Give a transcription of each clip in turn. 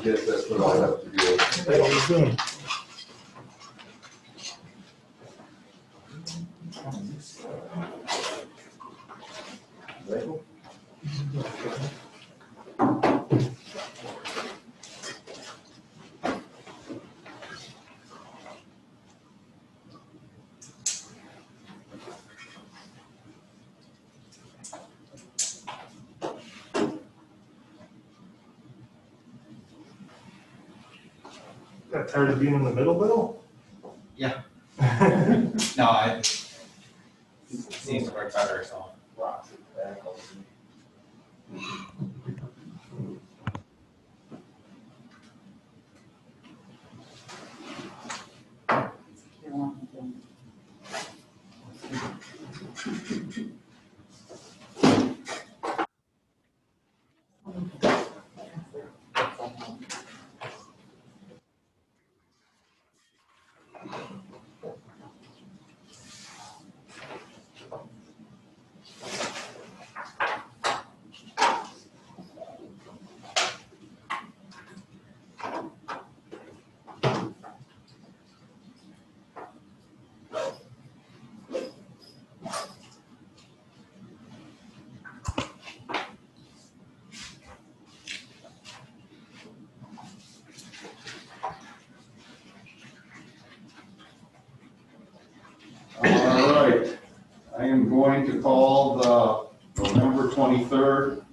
Yes, that's what I'll have to do. How you doing? Got tired of being in the middle, Bill? Yeah. No, it seems to work better, so. All right, I am going to call the November 23rd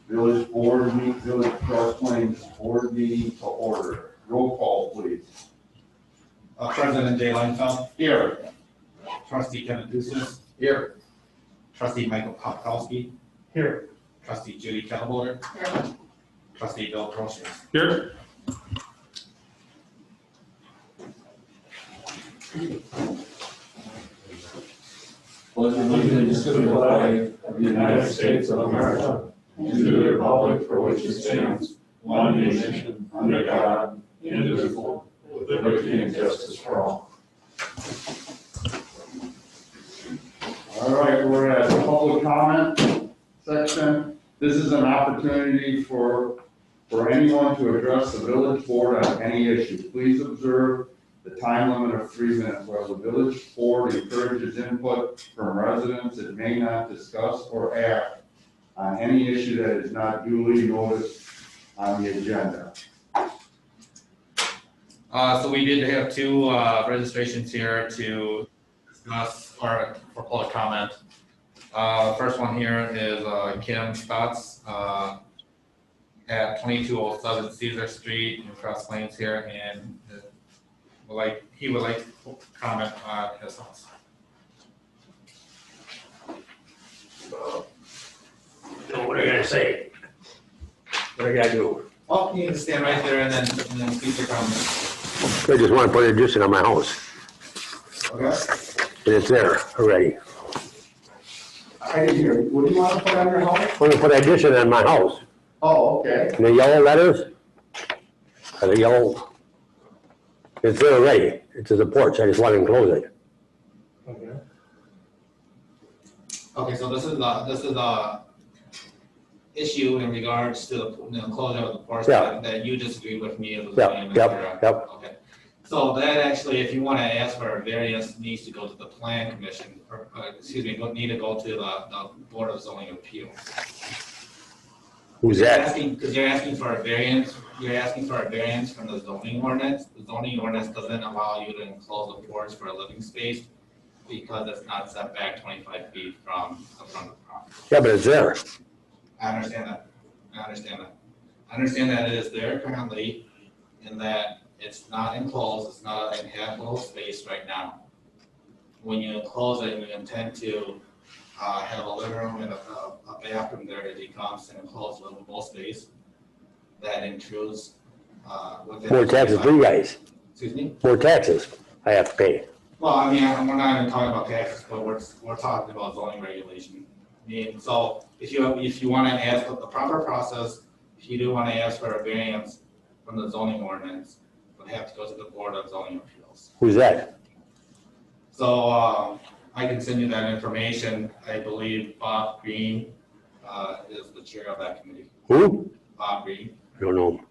Village Board meeting, Village Cross Plains Board meeting to order. Roll call, please. President Jay Leinfeld, Here. trustee Kevin Ducis, Here. trustee Michael Popkowski, Here. trustee Judy Kettlebolder, trustee Bill Procius. Here. Pledge allegiance to the flag of the United States of America and to the republic for which it stands, one nation, under God, indivisible, with liberty and justice for all. All right, we're at the public comment section. This is an opportunity for anyone to address the village board on any issue. Please observe the time limit of 3 minutes. While the village board encourages input from residents, it may not discuss or act on any issue that is not duly noticed on the agenda. So we did have two registrations here to discuss or for public comment. First one here is Kim Stotts at 2207 Caesar Street in Cross Plains here, and he would like to comment on his house. What are you gonna say? What do I gotta do? Oh, you can stand right there and then speak your comment. I just want to put an addition on my house, Okay. and it's there already. I didn't hear. What do you want to put on your house? I'm gonna put an addition on my house. Oh, okay. And the yellow letters, or the yellow, it's there already. It's as a porch. I just want to enclose it. Okay. Okay, so this is the issue in regards to the closure of the porch Yeah. that you disagreed with me as a Yep, zoning yep, administrator. yep. Okay. So that actually, if you want to ask for a variance, needs to go to the plan commission, or, need to go to the Board of Zoning Appeals. Who's that? Because you're asking for a variance, from the zoning ordinance. The zoning ordinance doesn't allow you to enclose a porch for a living space because it's not set back 25 feet from the front of the property. Yeah, but it's there. I understand that. I understand that it is there currently and that it's not enclosed, it's not an habitable space right now. When you enclose it, you intend to have a living room and a bathroom there that becomes an enclosed livable space that intrudes within. More taxes for you guys. Excuse me? More taxes I have to pay. Well, I mean, we're not even talking about taxes, but we're talking about zoning regulation. I mean, so if you want to ask for the proper process, if you do want to ask for a variance from the zoning ordinance, you'll have to go to the Board of Zoning Appeals. Who's that? So I can send you that information. I believe Bob Green is the chair of that committee. Who? Bob Green. I don't know.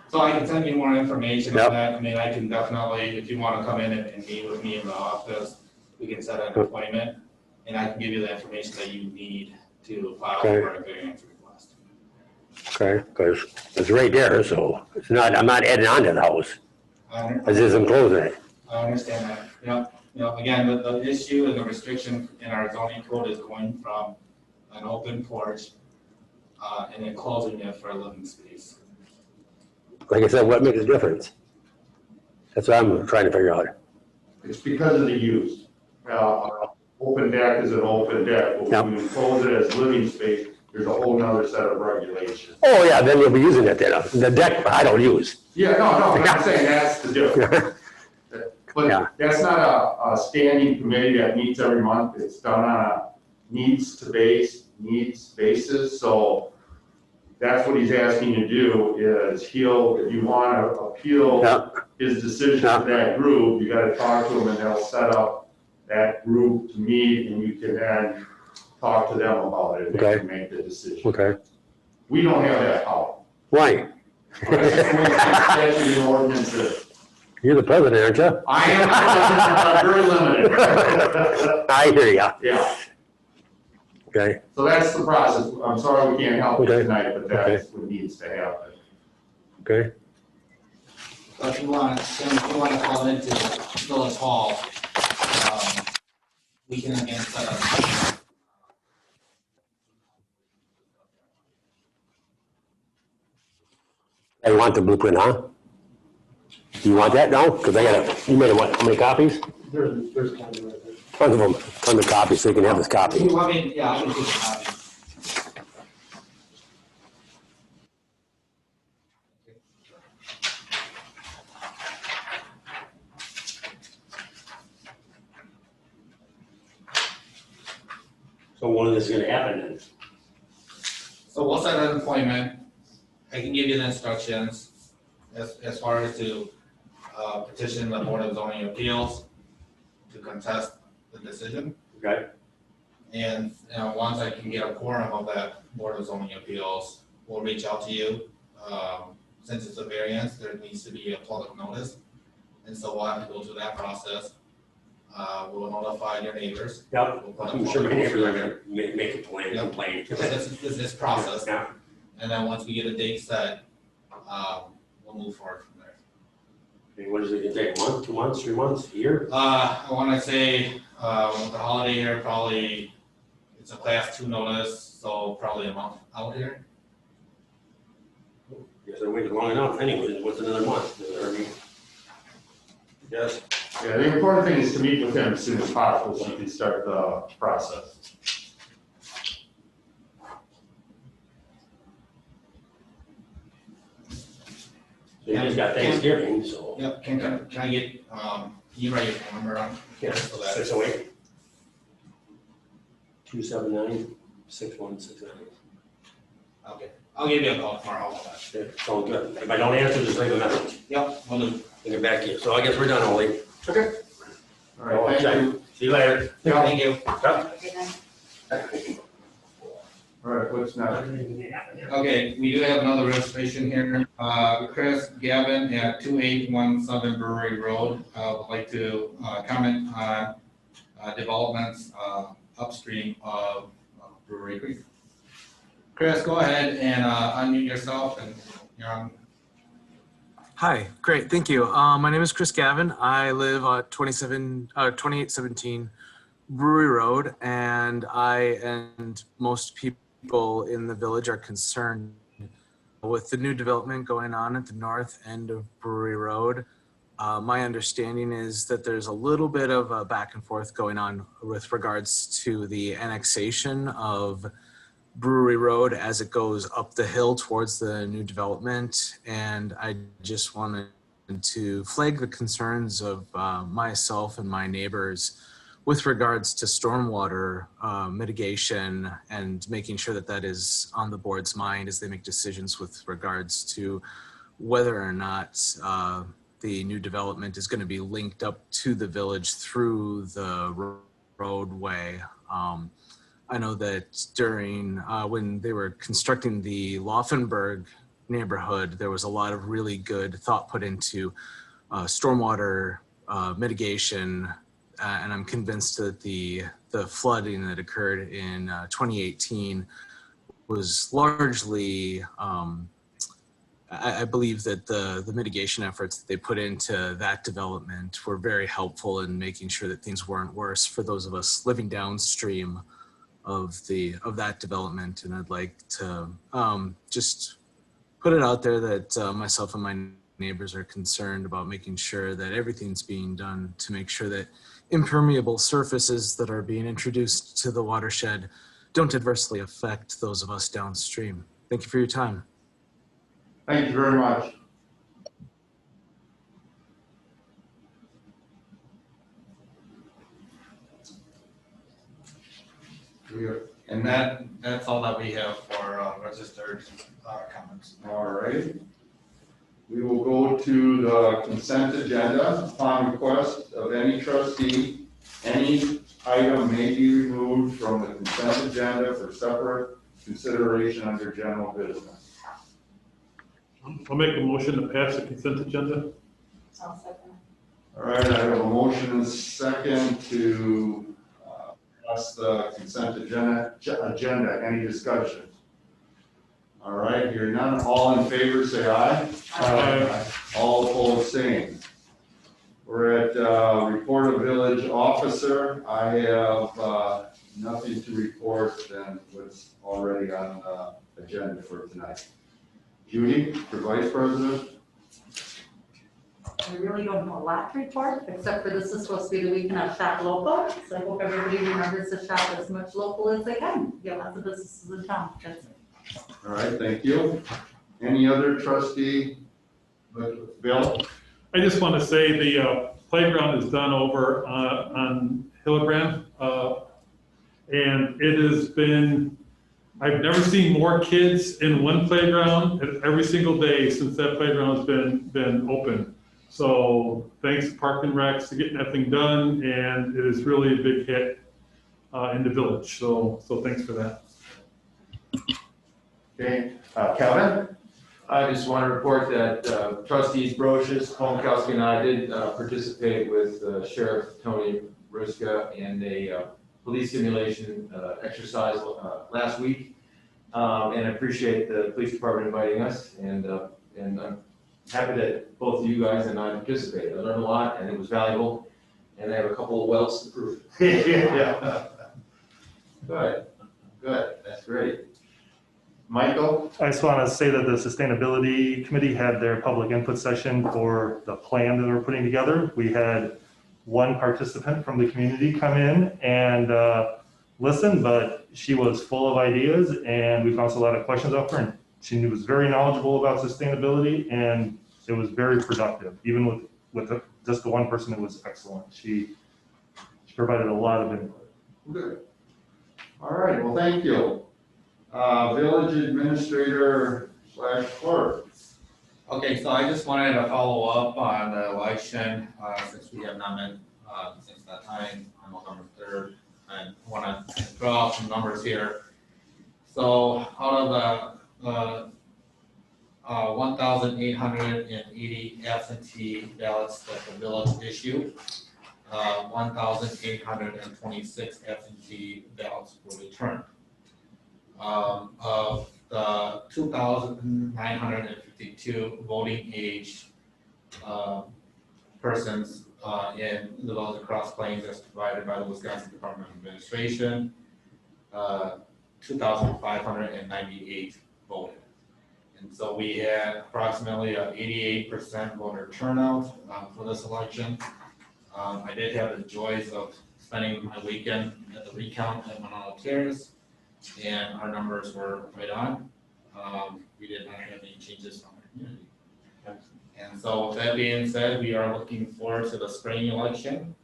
So I can send you more information Yep. on that. I mean, I can definitely, if you want to come in and meet with me in the office, we can set an appointment and I can give you the information that you need to file Okay. for a variance request. Okay, because it's right there, so it's not, I'm not adding on to the house. I I just enclosing it. understand that. Again, the issue and the restriction in our zoning code is going from an open porch and enclosing it for a living space. Like I said, what makes a difference? That's what I'm trying to figure out. It's because of the use. Open deck is an open deck, but Yep. when you close it as living space, there's a whole nother set of regulations. Oh, yeah, then you'll be using it then. The deck, I don't use. Yeah, no, I'm not saying that's the difference. Yeah. But that's not a standing committee that meets every month. It's done on a needs basis. So that's what he's asking you to do is if you want to appeal Yeah. his decision to that group, you got to talk to him and they'll set up that group to meet and you can then talk to them about it and they can make the decision. Okay. We don't have that power. Why? That's the way the statute and ordinance is. You're the president, aren't you? I am very limited. I hear ya. Yeah, Okay, so that's the process. I'm sorry we can't help you Okay. tonight, but that's what needs to happen. okay. So if you want to call into Village Hall, we can again set up. I want the blueprint, huh? Do you want that now? Because you made what, how many copies? There's kind of right there. Tons of them, tons of copies, so you can have this copy. I mean, yeah, I can do the copy. So when is this gonna happen then? So we'll set an appointment. I can give you the instructions as far as to petition the Board of Zoning Appeals to contest the decision. Okay. And, once I can get a quorum of that Board of Zoning Appeals, we'll reach out to you. Since it's a variance, there needs to be a public notice. And so we'll have to go through that process. We'll notify your neighbors. Yeah, We'll put a I'm sure my public- neighbors are gonna make a complaint. This process. Yeah. And then once we get a date set, we'll move forward from there. Okay, what is it gonna take, a month, 2 months, 3 months, a year? I wanna say, with the holiday here, probably, it's a class 2 notice, so probably a month out here. Yes, I waited long enough anyway, what's another month? Yes. Yeah, the important thing is to meet with him as soon as possible so you can start the process. So you just got Thanksgiving, so. Yep, can I get, you write your phone number on here for that? 608 279 6169. Okay, I'll give you a call tomorrow, how about that? Okay, sounds good. If I don't answer, just leave a message. Yep, we'll do. I'll get back to you. So I guess we're done, Ollie. Okay. All right, thank you. See you later. Thank you. All right, what's next? Okay, we do have another registration here. Chris Gavin at 2817 Brewery Road. Would like to comment on developments upstream of Brewery Creek. Chris, go ahead and unmute yourself and you're on. Hi, great, thank you. My name is Chris Gavin. I live at 2817 Brewery Road, and I and most people in the village are concerned with the new development going on at the north end of Brewery Road. My understanding is that there's a little bit of a back and forth going on with regards to the annexation of Brewery Road as it goes up the hill towards the new development. And I just wanted to flag the concerns of myself and my neighbors with regards to stormwater mitigation and making sure that that is on the board's mind as they make decisions with regards to whether or not the new development is going to be linked up to the village through the roadway. I know that during when they were constructing the Laufenberg neighborhood, there was a lot of really good thought put into stormwater mitigation, and I'm convinced that the flooding that occurred in 2018 was largely, I believe that the mitigation efforts that they put into that development were very helpful in making sure that things weren't worse for those of us living downstream of that development. And I'd like to just put it out there that myself and my neighbors are concerned about making sure that everything's being done to make sure that impermeable surfaces that are being introduced to the watershed don't adversely affect those of us downstream. Thank you for your time. Thank you very much. And that's all that we have for registered comments. All right. We will go to the consent agenda. Upon request of any trustee, any item may be removed from the consent agenda for separate consideration under general business. I'll make a motion to pass the consent agenda. I'll second. All right, I have a motion and a second to pass the consent agenda. Any discussion? All right, hearing none. All in favor, say aye. Aye. All opposed, same. We're at report of village officer. I have nothing to report than what's already on the agenda for tonight. Judy, for vice president. We really don't have a lot to report, except for this is supposed to be the weekend of shop local. So I hope everybody remembers to shop as much local as they can. Get lots of businesses in town. That's it. All right, thank you. Any other trustee? Bill? I just want to say the playground is done over on Hillebrand. And it has been, I've never seen more kids in one playground every single day since that playground has been open. So thanks to Park and Recs to getting that thing done, and it is really a big hit in the village. So thanks for that. Okay, Kevin? I just want to report that trustees Brochus, Holmkowski, and I did participate with Sheriff Tony Ruska in a police simulation exercise last week. And I appreciate the police department inviting us, and I'm happy that both of you guys and I participated. I learned a lot, and it was valuable, and I have a couple of wells to prove. Yeah. Good, that's great. Michael? I just want to say that the Sustainability Committee had their public input session for the plan that we're putting together. We had one participant from the community come in and listen, but she was full of ideas, and we bounced a lot of questions off her, and she was very knowledgeable about sustainability, and it was very productive. Even with just the one person, it was excellent. She provided a lot of input. Good. All right, well, thank you. Village administrator / clerk. Okay, so I just wanted to follow up on the election, since we have not met since that time on November 3rd. I want to throw out some numbers here. So out of the 1,880 absentee ballots that the village issued, 1,826 absentee ballots were returned. Of the 2,952 voting age persons, in the village of Cross Plains as provided by the Wisconsin Department of Administration. 2,598 voted. And so we had approximately an 88% voter turnout for this election. I did have the joys of spending my weekend at the recount at Monona Terrace, and our numbers were right on. We did not have any changes from the community. And so with that being said, we are looking forward to the spring election.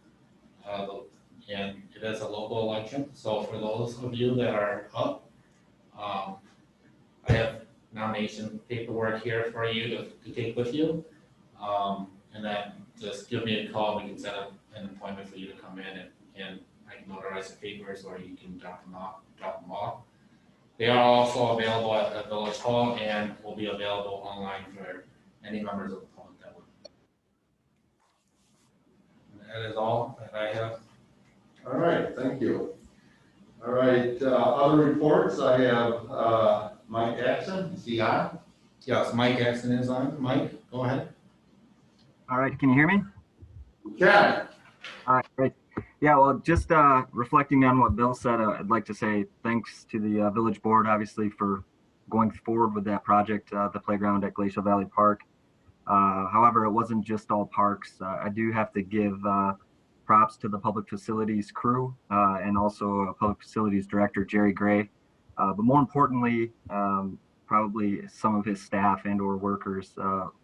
And it is a local election. So for those of you that are up, I have nomination paperwork here for you to take with you. And then just give me a call. We can set up an appointment for you to come in and I can notarize the papers or you can drop them off. They are also available at Village Hall and will be available online for any members of the public that would. That is all that I have. All right, thank you. All right, other reports, I have Mike Jackson, is he on? Yes, Mike Jackson is on. Mike, go ahead. All right, can you hear me? Yeah. All right, great. Yeah, well, just reflecting on what Bill said, I'd like to say thanks to the village board, obviously, for going forward with that project, the playground at Glacial Valley Park. However, it wasn't just all parks. I do have to give props to the public facilities crew and also public facilities director, Jerry Gray. But more importantly, probably some of his staff and or workers,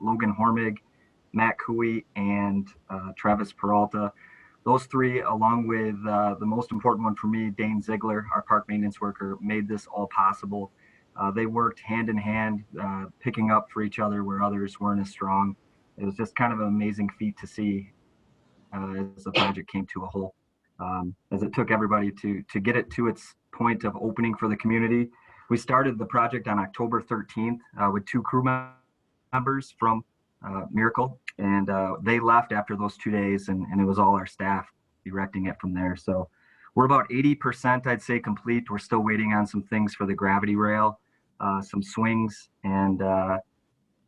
Logan Hormig, Matt Cooey, and Travis Peralta. Those three, along with the most important one for me, Dane Ziegler, our park maintenance worker, made this all possible. They worked hand in hand, picking up for each other where others weren't as strong. It was just kind of an amazing feat to see as the project came to a whole. As it took everybody to get it to its point of opening for the community. We started the project on October 13th with 2 crew members from Miracle, and they left after those 2 days, and it was all our staff erecting it from there. So we're about 80%, I'd say, complete. We're still waiting on some things for the gravity rail, some swings, and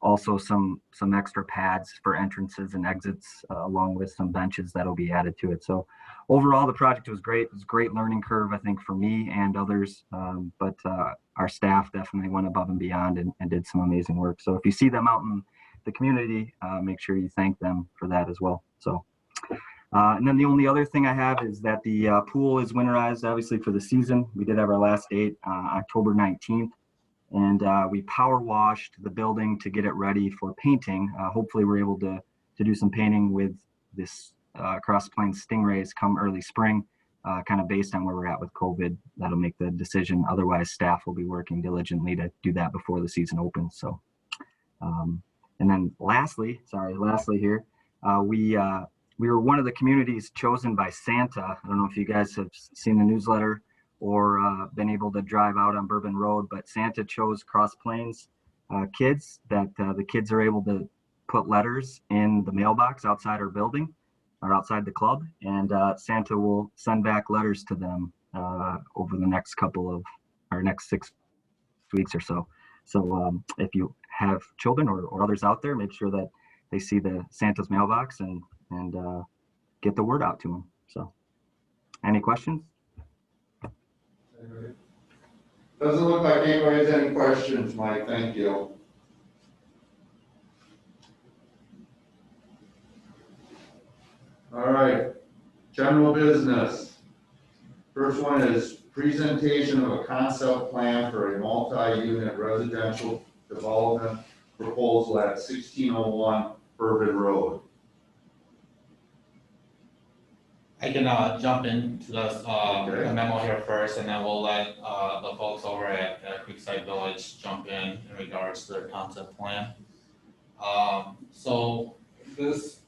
also some extra pads for entrances and exits, along with some benches that'll be added to it. So overall, the project was great. It was a great learning curve, I think, for me and others, but our staff definitely went above and beyond and did some amazing work. So if you see them out in the community, make sure you thank them for that as well. So, and then the only other thing I have is that the pool is winterized, obviously, for the season. We did have our last date, October 19th, and we power washed the building to get it ready for painting. Hopefully we're able to do some painting with this Cross Plains Stingrays come early spring, kind of based on where we're at with COVID. That'll make the decision. Otherwise, staff will be working diligently to do that before the season opens. So, and then lastly here, we were one of the communities chosen by Santa. I don't know if you guys have seen the newsletter or been able to drive out on Bourbon Road, but Santa chose Cross Plains kids, that the kids are able to put letters in the mailbox outside our building or outside the club, and Santa will send back letters to them over the next next 6 weeks or so. So if you have children or others out there, make sure that they see the Santa's mailbox and get the word out to them. So, any questions? Doesn't look like anybody has any questions, Mike, thank you. All right, general business. First one is presentation of a concept plan for a multi-unit residential development proposal at 1601 Bourbon Road. I can jump into this memo here first, and then we'll let the folks over at Creekside Village jump in regards to their concept plan. So this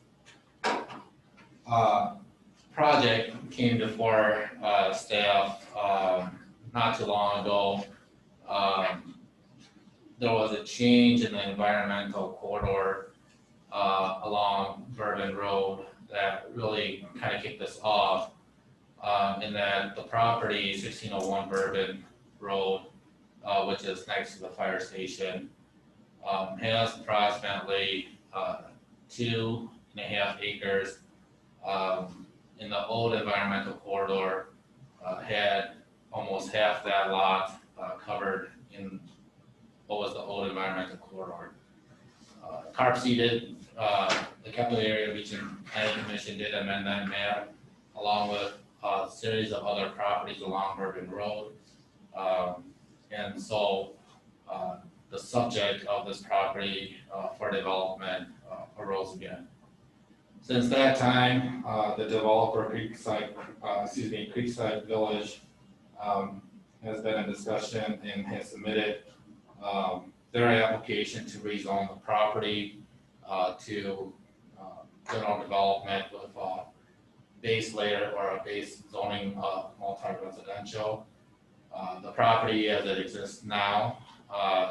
project came before staff not too long ago. There was a change in the environmental corridor along Bourbon Road that really kind of kicked us off, in that the property 1601 Bourbon Road, which is next to the fire station, has approximately 2.5 acres in the old environmental corridor, had almost half that lot covered in what was the old environmental corridor. CARP seeded, the capital area region planning commission did amend that map along with a series of other properties along Bourbon Road. And so the subject of this property for development arose again. Since that time, the developer Creekside Village has been in discussion and has submitted their application to rezone the property to general development with a base layer or a base zoning of multi-residential. The property as it exists now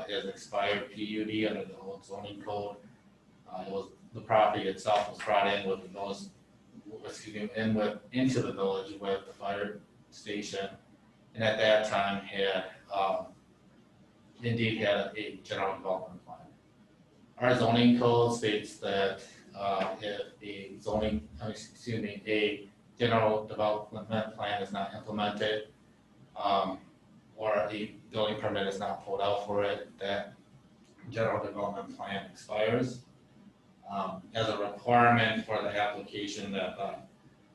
is expired PUD under the old zoning code. The property itself was brought in with the village, into the village with the fire station, and at that time had indeed had a general development plan. Our zoning code states that if a general development plan is not implemented, or a building permit is not pulled out for it, that general development plan expires. As a requirement for the application that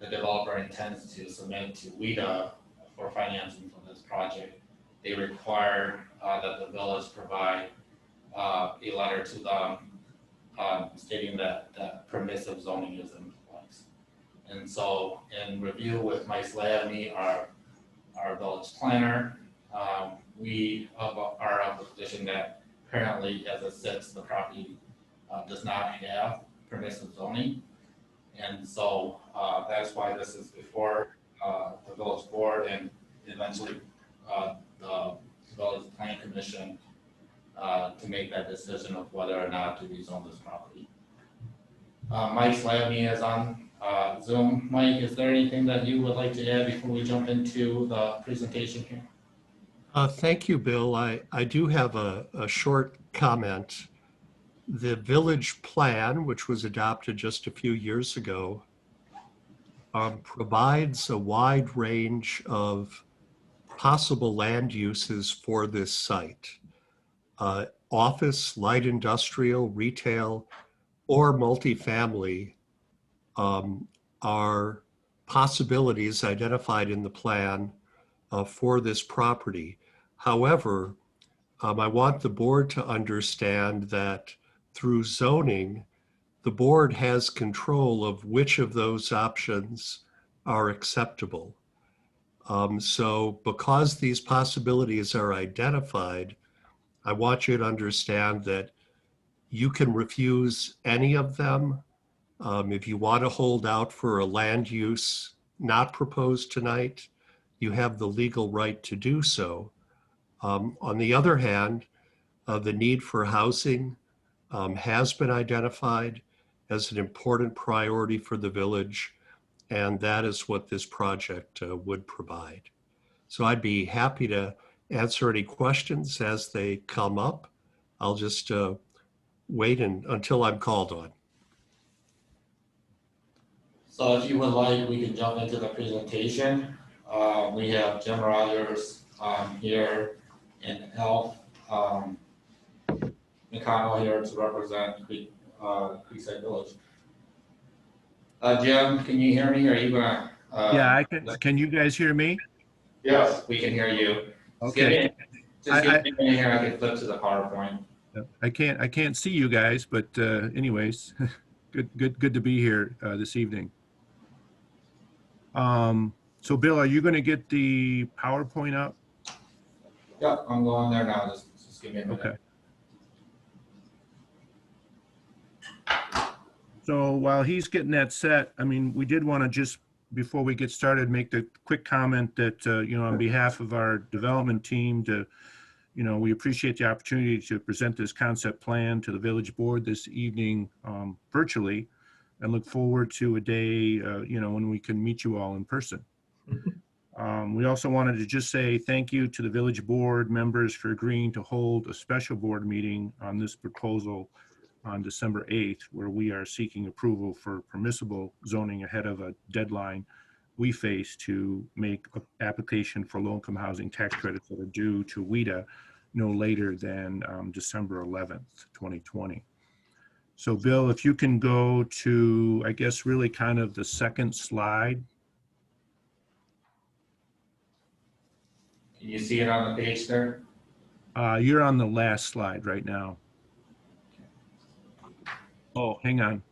the developer intends to submit to WIDA for financing for this project, they require that the village provide a letter to them stating that permissive zoning is in place. And so in review with Mike Slavny, our village planner, we are of the position that currently as it sits, the property does not have permissive zoning. And so that's why this is before the village board and eventually the village planning commission to make that decision of whether or not to rezone this property. Mike Slavny is on Zoom. Mike, is there anything that you would like to add before we jump into the presentation here? Thank you, Bill. I do have a short comment. The village plan, which was adopted just a few years ago, provides a wide range of possible land uses for this site. Office, light industrial, retail, or multifamily are possibilities identified in the plan for this property. However, I want the board to understand that through zoning, the board has control of which of those options are acceptable. So because these possibilities are identified, I want you to understand that you can refuse any of them. If you want to hold out for a land use not proposed tonight, you have the legal right to do so. On the other hand, the need for housing has been identified as an important priority for the village, and that is what this project would provide. So I'd be happy to answer any questions as they come up. I'll just wait until I'm called on. So if you would like, we can jump into the presentation. We have Jim Rogers here and Alf McConnell here to represent Creekside Village. Jim, can you hear me? Or are you gonna? Yeah, I can. Can you guys hear me? Yes, we can hear you. Okay. Just give me a minute here. I can flip to the PowerPoint. I can't see you guys, but anyways, good to be here this evening. So Bill, are you going to get the PowerPoint up? Yeah, I'm going there now. Just give me a minute. Okay. So while he's getting that set, I mean, we did want to just, before we get started, make the quick comment that, you know, on behalf of our development team we appreciate the opportunity to present this concept plan to the village board this evening virtually, and look forward to a day, when we can meet you all in person. We also wanted to just say thank you to the village board members for agreeing to hold a special board meeting on this proposal on December 8th, where we are seeking approval for permissible zoning ahead of a deadline we face to make an application for low-income housing tax credits that are due to WIDA no later than December 11th, 2020. So Bill, if you can go to, I guess, really kind of the second slide. Can you see it on the page there? You're on the last slide right now. Oh, hang on.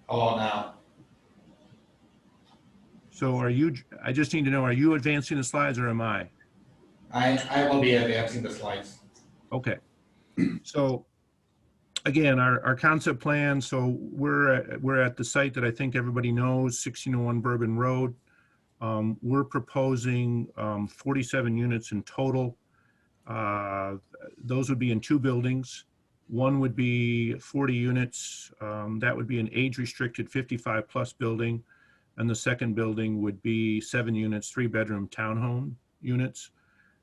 Oh, now. So are you, I just need to know, are you advancing the slides or am I? I will be advancing the slides. Okay. So again, our concept plan, so we're at the site that I think everybody knows, 1601 Bourbon Road. We're proposing 47 units in total. Those would be in 2 buildings. One would be 40 units. That would be an age-restricted 55-plus building. And the second building would be 7 units, 3-bedroom townhome units.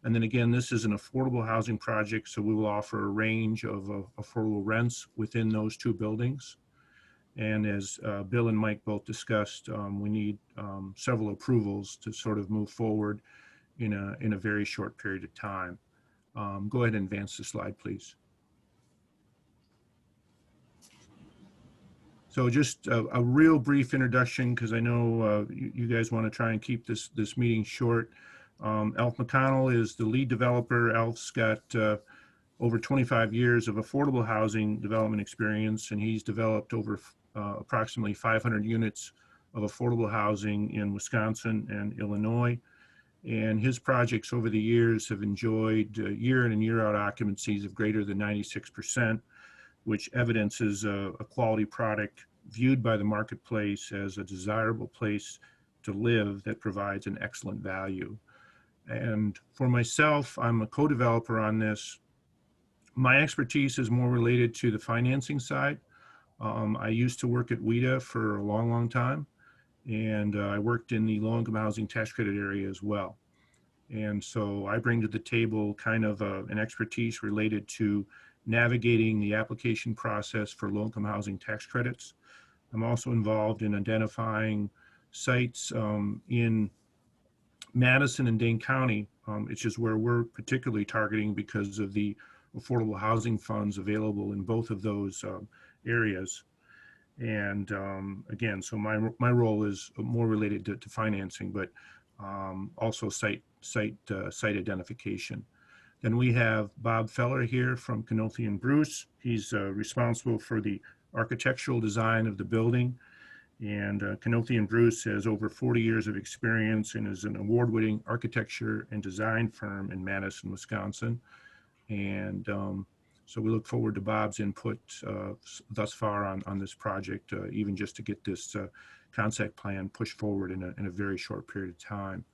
And then again, this is an affordable housing project, so we will offer a range of affordable rents within those 2 buildings. And as Bill and Mike both discussed, we need several approvals to sort of move forward in a very short period of time. Go ahead and advance the slide, please. So just a real brief introduction, because I know you guys want to try and keep this meeting short. Alf McConnell is the lead developer. Alf's got over 25 years of affordable housing development experience, and he's developed over approximately 500 units of affordable housing in Wisconsin and Illinois. And his projects over the years have enjoyed year in and year out occupancies of greater than 96%, which evidences a quality product viewed by the marketplace as a desirable place to live that provides an excellent value. And for myself, I'm a co-developer on this. My expertise is more related to the financing side. I used to work at WIDA for a long, long time, and I worked in the low-income housing tax credit area as well. And so I bring to the table kind of an expertise related to navigating the application process for low-income housing tax credits. I'm also involved in identifying sites in Madison and Dane County, which is where we're particularly targeting because of the affordable housing funds available in both of those areas. And again, so my role is more related to financing, but also site identification. Then we have Bob Feller here from Canothy and Bruce. He's responsible for the architectural design of the building. And Canothy and Bruce has over 40 years of experience and is an award-winning architecture and design firm in Madison, Wisconsin. And so we look forward to Bob's input thus far on this project, even just to get this concept plan pushed forward in a very short period of time.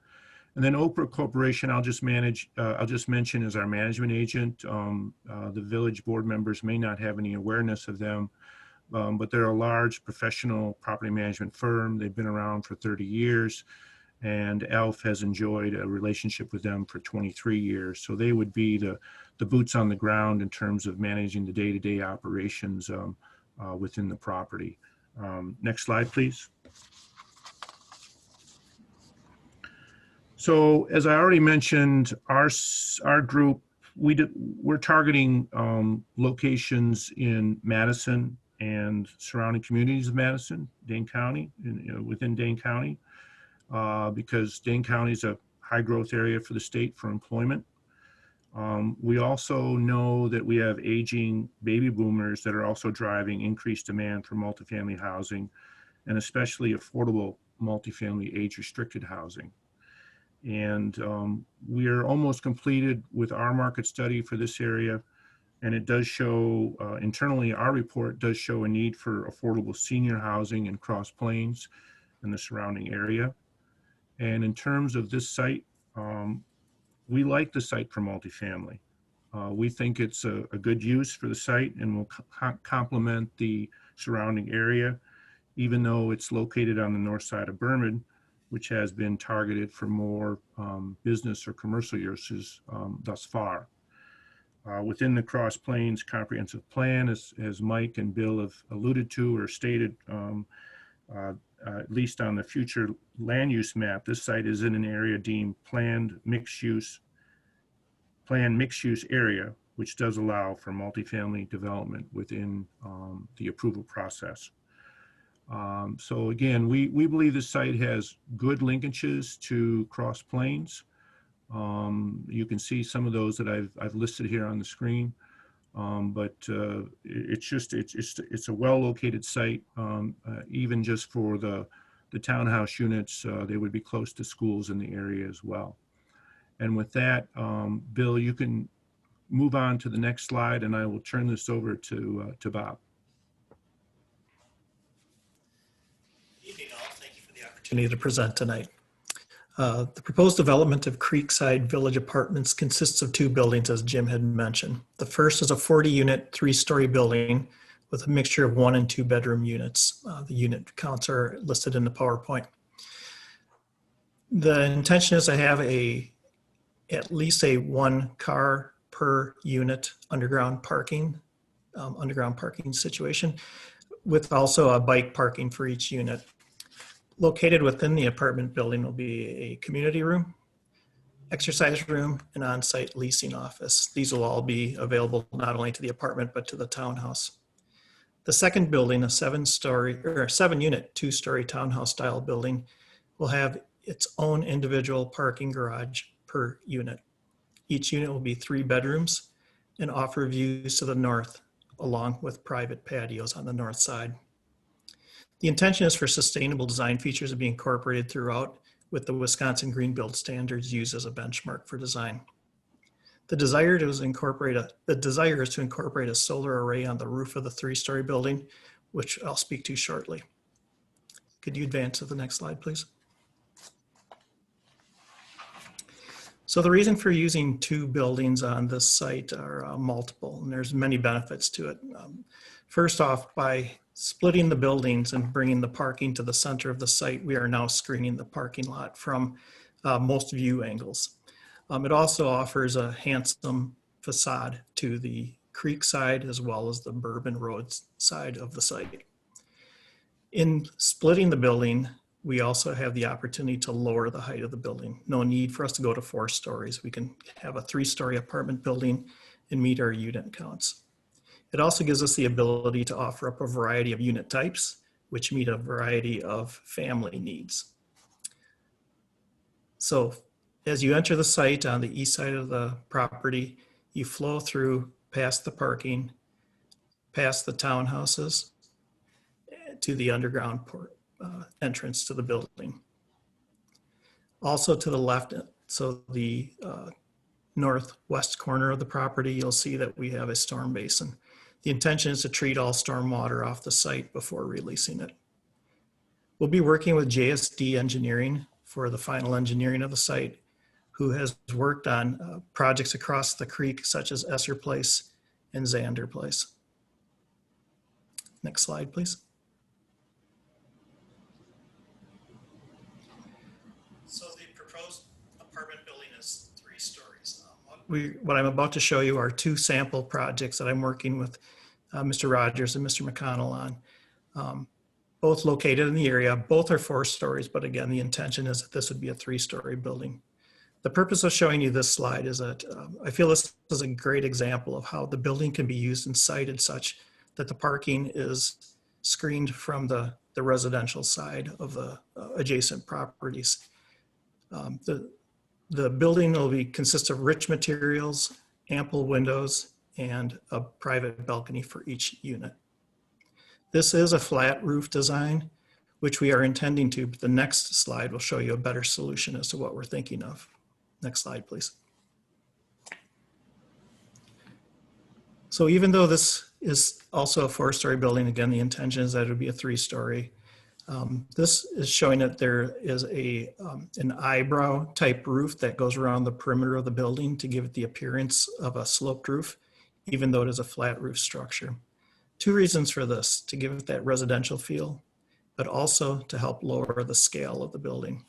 And then Oprah Corporation, I'll just mention as our management agent. The village board members may not have any awareness of them, but they're a large professional property management firm. They've been around for 30 years, and Alf has enjoyed a relationship with them for 23 years. So they would be the boots on the ground in terms of managing the day-to-day operations within the property. Next slide, please. So as I already mentioned, our group, we're targeting locations in Madison and surrounding communities of Madison, Dane County, within Dane County, because Dane County is a high growth area for the state for employment. We also know that we have aging baby boomers that are also driving increased demand for multifamily housing, and especially affordable multifamily age-restricted housing. And we are almost completed with our market study for this area. And it does show, internally, our report does show a need for affordable senior housing in Cross Plains and the surrounding area. And in terms of this site, we like the site for multifamily. We think it's a good use for the site and will complement the surrounding area. Even though it's located on the north side of Berman, which has been targeted for more business or commercial uses thus far. Within the Cross Plains Comprehensive Plan, as Mike and Bill have alluded to or stated, at least on the future land use map, this site is in an area deemed planned mixed use area, which does allow for multifamily development within the approval process. So again, we believe this site has good linkages to Cross Plains. You can see some of those that I've listed here on the screen, but it's a well-located site. Even just for the townhouse units, they would be close to schools in the area as well. And with that, Bill, you can move on to the next slide, and I will turn this over to Bob. Good evening, all. Thank you for the opportunity to present tonight. The proposed development of Creekside Village Apartments consists of 2 buildings, as Jim had mentioned. The first is a 40-unit, 3-story building with a mixture of 1 and 2 bedroom units. The unit counts are listed in the PowerPoint. The intention is to have at least a 1 car per unit underground parking situation, with also a bike parking for each unit. Located within the apartment building will be a community room, exercise room, and on-site leasing office. These will all be available not only to the apartment, but to the townhouse. The second building, a 7-unit, 2-story townhouse style building, will have its own individual parking garage per unit. Each unit will be 3 bedrooms and offer views to the north, along with private patios on the north side. The intention is for sustainable design features to be incorporated throughout, with the Wisconsin Green Build standards used as a benchmark for design. The desire is to incorporate a solar array on the roof of the 3-story building, which I'll speak to shortly. Could you advance to the next slide, please? So the reason for using 2 buildings on this site are multiple, and there's many benefits to it. First off, by splitting the buildings and bringing the parking to the center of the site, we are now screening the parking lot from most view angles. It also offers a handsome facade to the creek side as well as the Bourbon Road side of the site. In splitting the building, we also have the opportunity to lower the height of the building. No need for us to go to 4 stories. We can have a 3-story apartment building and meet our unit counts. It also gives us the ability to offer up a variety of unit types, which meet a variety of family needs. So as you enter the site on the east side of the property, you flow through past the parking, past the townhouses, to the underground entrance to the building. Also to the left, so the northwest corner of the property, you'll see that we have a storm basin. The intention is to treat all storm water off the site before releasing it. We'll be working with JSD Engineering for the final engineering of the site, who has worked on projects across the creek, such as Esser Place and Zander Place. Next slide, please. So the proposed apartment building is 3 stories. What I'm about to show you are 2 sample projects that I'm working with Mr. Rogers and Mr. McConnell on. Both located in the area. Both are 4 stories, but again, the intention is that this would be a 3-story building. The purpose of showing you this slide is that I feel this is a great example of how the building can be used and sited such that the parking is screened from the residential side of the adjacent properties. The building will consist of rich materials, ample windows, and a private balcony for each unit. This is a flat roof design, which we are intending to, but the next slide will show you a better solution as to what we're thinking of. Next slide, please. So even though this is also a 4-story building, again, the intention is that it would be a 3-story. This is showing that there is an eyebrow type roof that goes around the perimeter of the building to give it the appearance of a sloped roof, even though it is a flat roof structure. 2 reasons for this: to give it that residential feel, but also to help lower the scale of the building.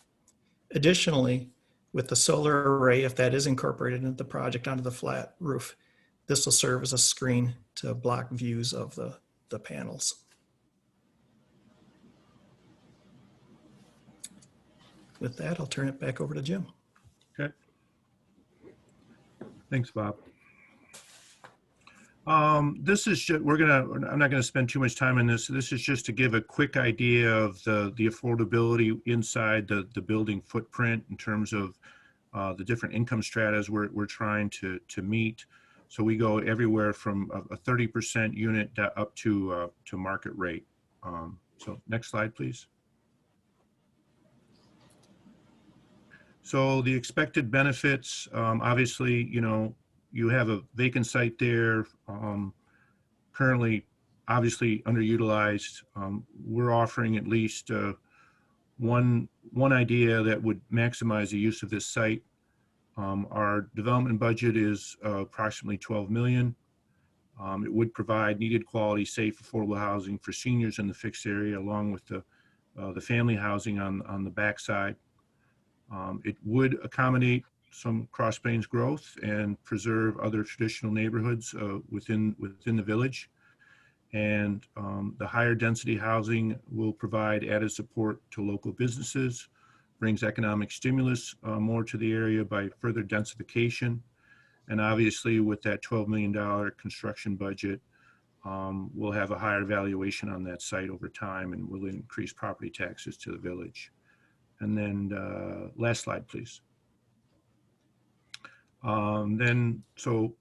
Additionally, with the solar array, if that is incorporated into the project onto the flat roof, this will serve as a screen to block views of the panels. With that, I'll turn it back over to Jim. Okay. Thanks, Bob. This is just, I'm not gonna spend too much time on this. This is just to give a quick idea of the affordability inside the building footprint in terms of the different income stratas we're trying to meet. So we go everywhere from a 30% unit up to market rate. So next slide, please. So the expected benefits, obviously, you know, you have a vacant site there, currently obviously underutilized. We're offering at least one idea that would maximize the use of this site. Our development budget is approximately 12 million. It would provide needed quality, safe, affordable housing for seniors in the fixed area, along with the family housing on the backside. It would accommodate some Cross Plains growth and preserve other traditional neighborhoods within the village. And the higher density housing will provide added support to local businesses, brings economic stimulus more to the area by further densification. And obviously with that $12 million construction budget, we'll have a higher valuation on that site over time and will increase property taxes to the village. And then last slide, please. So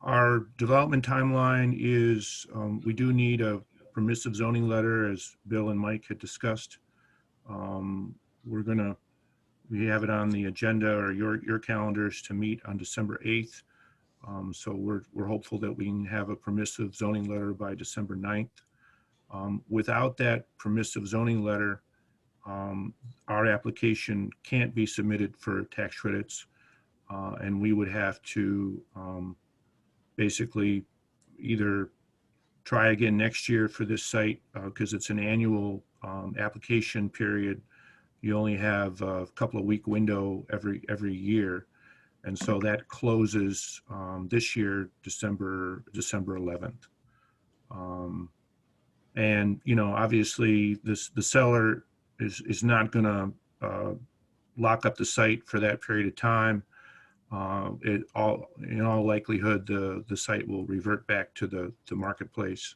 our development timeline is, we do need a permissive zoning letter, as Bill and Mike had discussed. We have it on the agenda or your calendars to meet on December 8th. So we're hopeful that we can have a permissive zoning letter by December 9th. Without that permissive zoning letter, our application can't be submitted for tax credits, and we would have to basically either try again next year for this site because it's an annual application period. You only have a couple of week window every year, and so that closes this year December 11th. And you know, obviously the seller is not going to lock up the site for that period of time. In all likelihood, the site will revert back to the marketplace,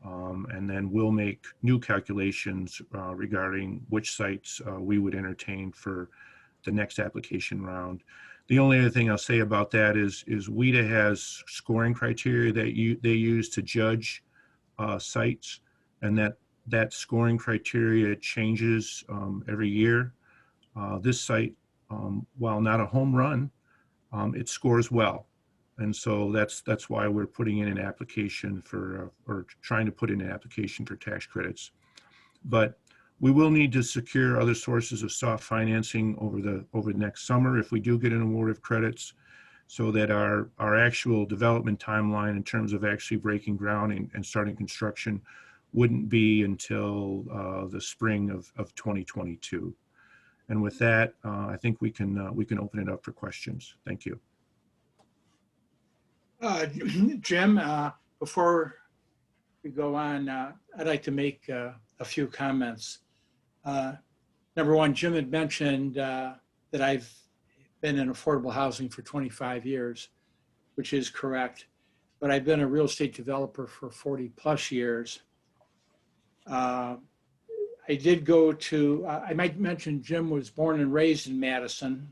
and then we'll make new calculations regarding which sites we would entertain for the next application round. The only other thing I'll say about that is WIDA has scoring criteria that they use to judge sites, and that scoring criteria changes every year. This site, while not a home run, it scores well. And so that's why we're putting in an application for, or trying to put in an application for tax credits. But we will need to secure other sources of soft financing over the next summer if we do get an award of credits, so that our actual development timeline in terms of actually breaking ground and starting construction wouldn't be until the spring of 2022. And with that, I think we can open it up for questions. Thank you. Jim, before we go on, I'd like to make a few comments. Number one, Jim had mentioned that I've been in affordable housing for 25 years, which is correct, but I've been a real estate developer for 40 plus years. I did go to, I might mention Jim was born and raised in Madison,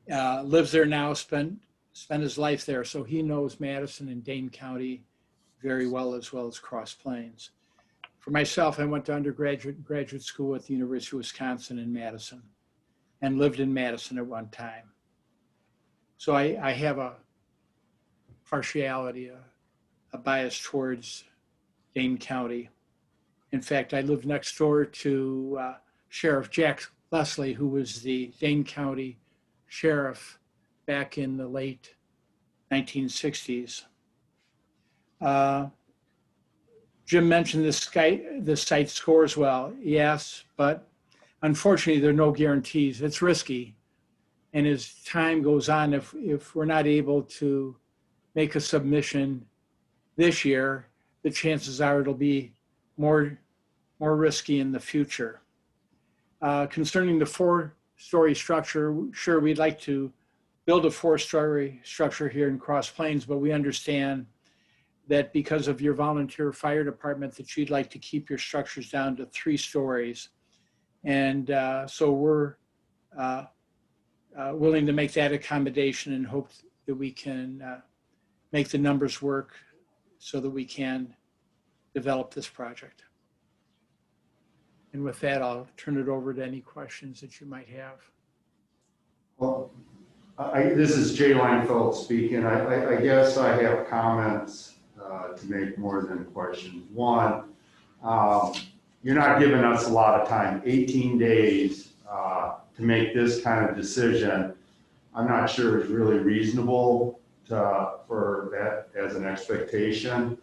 lives there now, spent his life there. So he knows Madison and Dane County very well as Cross Plains. For myself, I went to undergraduate and graduate school at the University of Wisconsin in Madison and lived in Madison at one time. So I have a partiality, a bias towards Dane County. In fact, I lived next door to Sheriff Jack Leslie, who was the Dane County Sheriff back in the late 1960s. Jim mentioned the site scores well. Yes, but unfortunately, there are no guarantees. It's risky. And as time goes on, if we're not able to make a submission this year, the chances are it'll be more risky in the future. Concerning the 4-story structure, sure, we'd like to build a 4-story structure here in Cross Plains, but we understand that because of your volunteer fire department that you'd like to keep your structures down to 3 stories. And so we're willing to make that accommodation and hope that we can make the numbers work so that we can develop this project. And with that, I'll turn it over to any questions that you might have. Well, this is Jay Langfeld speaking. I guess I have comments to make more than questions. One, you're not giving us a lot of time, 18 days to make this kind of decision. I'm not sure it's really reasonable for that as an expectation.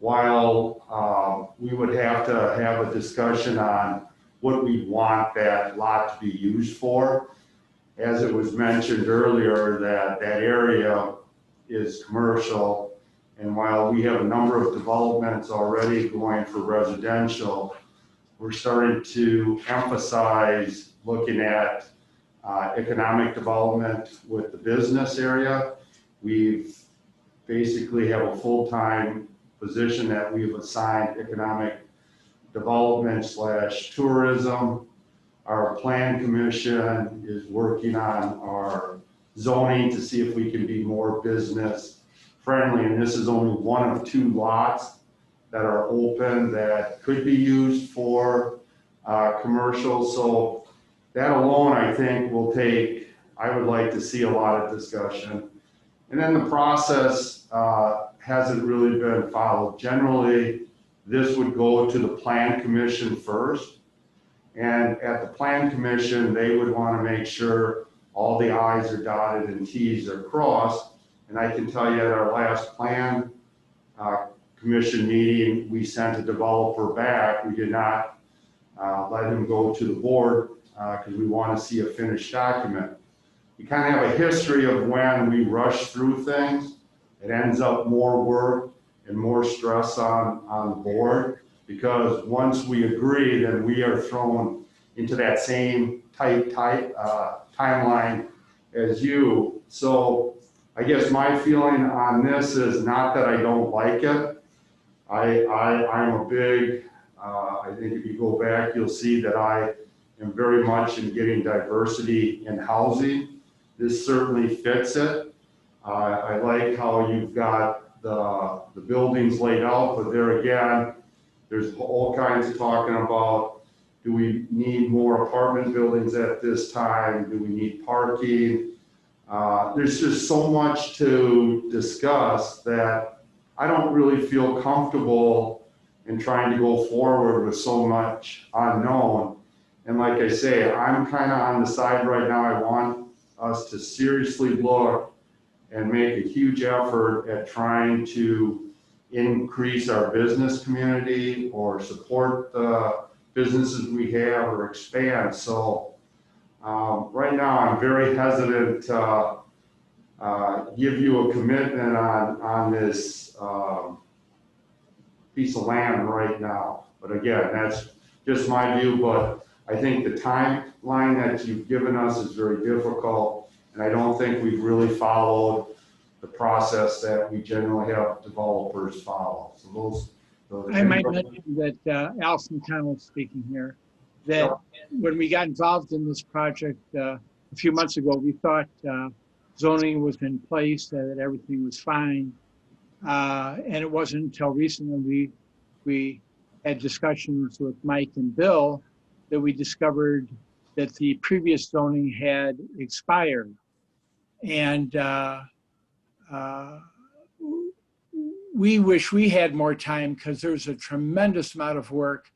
While we would have to have a discussion on what we want that lot to be used for. As it was mentioned earlier, that area is commercial, and while we have a number of developments already going for residential, we're starting to emphasize looking at economic development with the business area. We've basically have a full-time position that we've assigned economic development / tourism. Our plan commission is working on our zoning to see if we can be more business friendly. And this is only one of 2 lots that are open that could be used for commercial. So that alone, I think, will take, I would like to see a lot of discussion. And then the process hasn't really been followed. Generally, this would go to the plan commission first. And at the plan commission, they would want to make sure all the I's are dotted and T's are crossed. And I can tell you at our last plan commission meeting, we sent a developer back. We did not let him go to the board because we want to see a finished document. We kind of have a history of when we rush through things, it ends up more work and more stress on the board, because once we agree, then we are thrown into that same tight timeline as you. So I guess my feeling on this is not that I don't like it. I'm a big, I think if you go back, you'll see that I am very much in getting diversity in housing. This certainly fits it. I like how you've got the buildings laid out, but there again, there's all kinds of talking about, do we need more apartment buildings at this time? Do we need parking? There's just so much to discuss that I don't really feel comfortable in trying to go forward with so much unknown. And like I say, I'm kind of on the side right now. I want us to seriously look and make a huge effort at trying to increase our business community or support the businesses we have or expand. So right now I'm very hesitant to give you a commitment on this piece of land right now. But again, that's just my view, but I think the timeline that you've given us is very difficult, and I don't think we've really followed the process that we generally have developers follow. So those I might mention that Alison Connell speaking here, that when we got involved in this project a few months ago, we thought zoning was in place, that everything was fine. And it wasn't until recently we had discussions with Mike and Bill that we discovered that the previous zoning had expired. And we wish we had more time, because there's a tremendous amount of work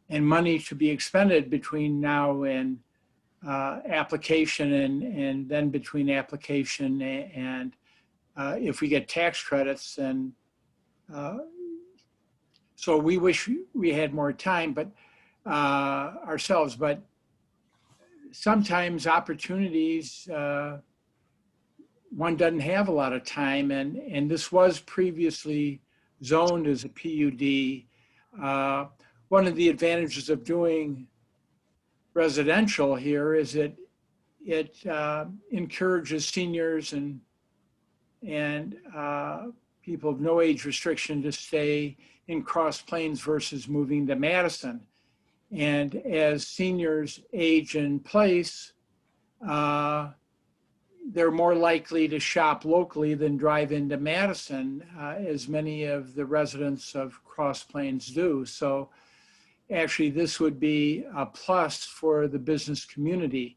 and money to be expended between now and application, and then between application and if we get tax credits. And so we wish we had more time, but ourselves, but sometimes opportunities, one doesn't have a lot of time, and this was previously zoned as a PUD. One of the advantages of doing residential here is that it encourages seniors and people of no age restriction to stay in Cross Plains versus moving to Madison. And as seniors age in place, they're more likely to shop locally than drive into Madison, as many of the residents of Cross Plains do. So actually, this would be a plus for the business community.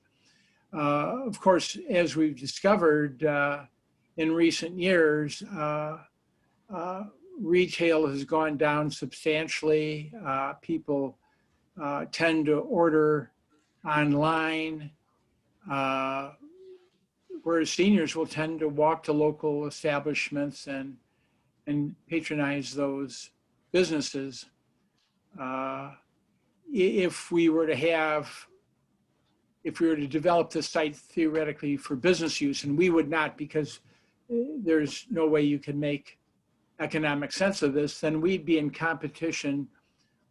Of course, as we've discovered in recent years, retail has gone down substantially. People tend to order online, whereas seniors will tend to walk to local establishments and patronize those businesses. If we were to develop this site theoretically for business use, and we would not because there's no way you can make economic sense of this, then we'd be in competition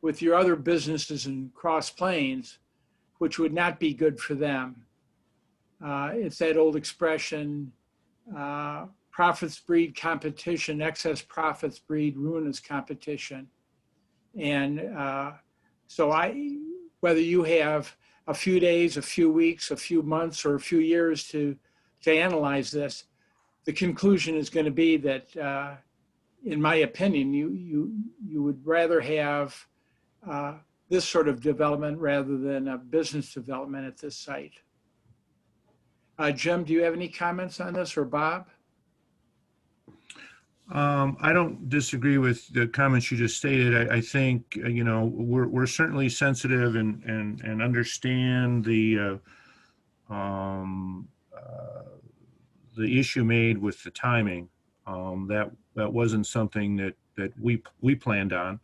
with your other businesses in Cross Plains, which would not be good for them. It's that old expression, profits breed competition, excess profits breed ruinous competition. And so whether you have a few days, a few weeks, a few months, or a few years to analyze this, the conclusion is going to be that, in my opinion, you would rather have this sort of development rather than a business development at this site. Jim, do you have any comments on this, or Bob? I don't disagree with the comments you just stated. I think, you know, we're certainly sensitive and understand the issue made with the timing. That wasn't something that we planned on.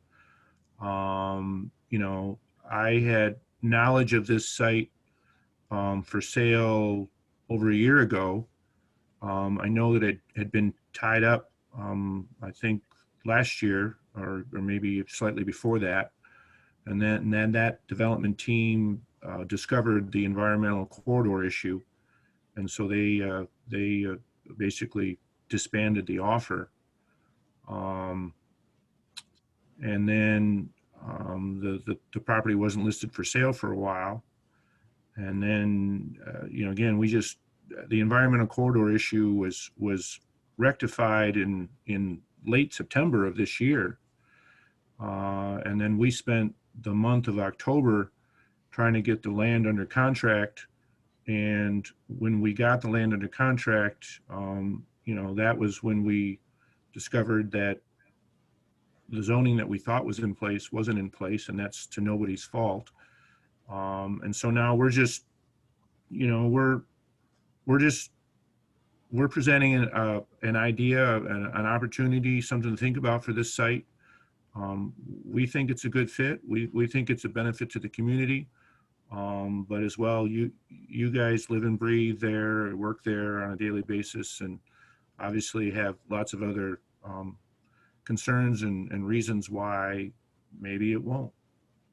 You know, I had knowledge of this site for sale over a year ago. I know that it had been tied up, I think last year or maybe slightly before that. And then that development team discovered the environmental corridor issue. And so they basically disbanded the offer. And then the property wasn't listed for sale for a while. And then, you know, again, the environmental corridor issue was rectified in late September of this year. And then we spent the month of October trying to get the land under contract. And when we got the land under contract, you know, that was when we discovered that the zoning that we thought was in place wasn't in place, and that's to nobody's fault. And so now we're just, you know, we're presenting an idea, an opportunity, something to think about for this site. We think it's a good fit. We think it's a benefit to the community. But as well, you guys live and breathe there, work there on a daily basis, and obviously have lots of other concerns and reasons why maybe it won't.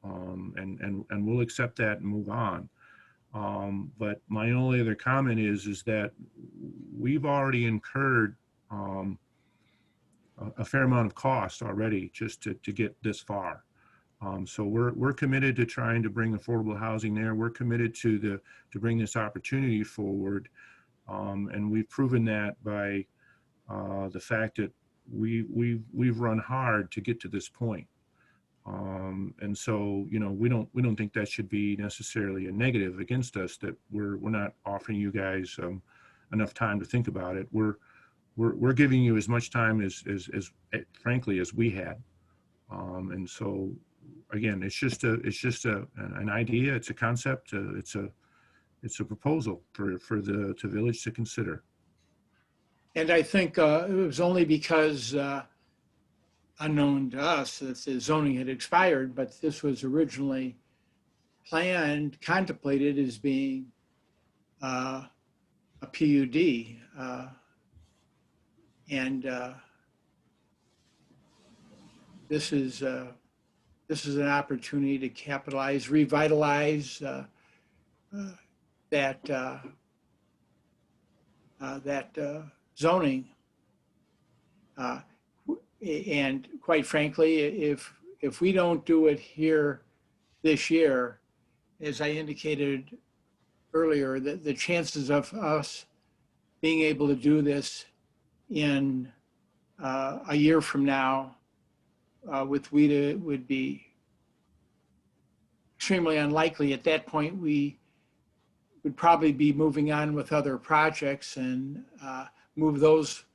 And we'll accept that and move on. But my only other comment is that we've already incurred a fair amount of cost already just to get this far. So we're committed to trying to bring affordable housing there. We're committed to bring this opportunity forward. And we've proven that by the fact that we've run hard to get to this point. And so, you know, we don't think that should be necessarily a negative against us, that we're not offering you guys enough time to think about it. We're giving you as much time as frankly as we had. And so again, it's just an idea, it's a concept, it's a proposal for the village to consider. And I think it was only because unknown to us that the zoning had expired, but this was originally planned, contemplated as being a PUD. And this is an opportunity to capitalize, revitalize that zoning. And quite frankly, if we don't do it here this year, as I indicated earlier, the chances of us being able to do this in a year from now with WIDA would be extremely unlikely. At that point, we would probably be moving on with other projects and move those